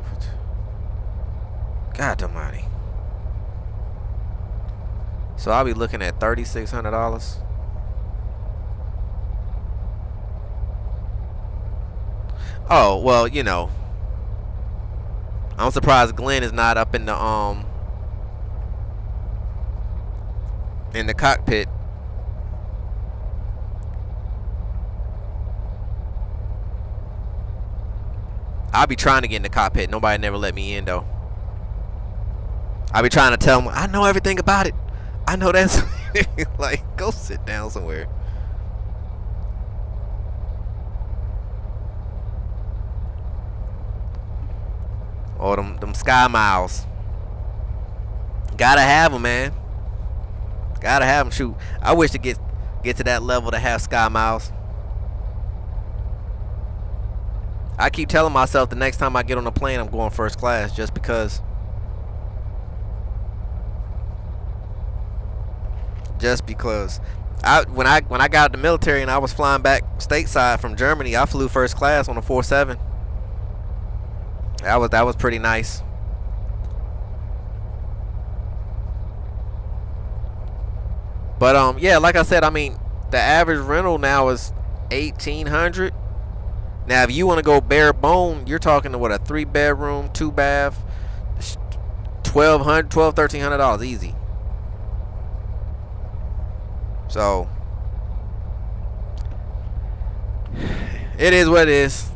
God almighty. So I'll be looking at $3,600. Oh, well, you know, I'm surprised Glenn is not up in the cockpit. I'll be trying to get in the cockpit. Nobody never let me in, though. I'll be trying to tell them, I know everything about it. I know that's like, go sit down somewhere. Or them sky miles. Gotta have them, man. Gotta have them. Shoot, I wish to get to that level to have sky miles. I keep telling myself the next time I get on a plane, I'm going first class, just because. Just because. When I got out of the military and I was flying back stateside from Germany, I flew first class on a 47. That was pretty nice. But yeah, like I said, I mean, the average rental now is $1,800. Now, if you want to go bare bone, you're talking to what, a 3-bedroom, 2-bath, $1,300 easy. So it is what it is.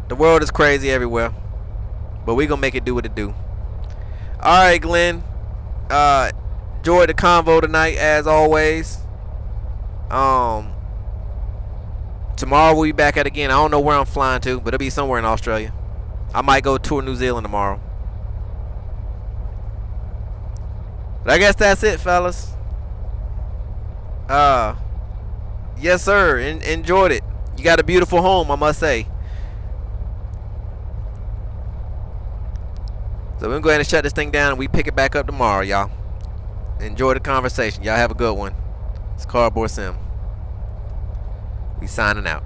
The world is crazy everywhere, but we gonna make it do what it do. All right, Glenn. Enjoy the convo tonight, as always. Tomorrow we'll be back at it again. I don't know where I'm flying to, but it'll be somewhere in Australia. I might go tour New Zealand tomorrow. But I guess that's it, fellas. Yes, sir. Enjoyed it. You got a beautiful home, I must say. So we're going to go ahead and shut this thing down, and we pick it back up tomorrow, y'all. Enjoy the conversation. Y'all have a good one. It's CardboardSim. We signing out.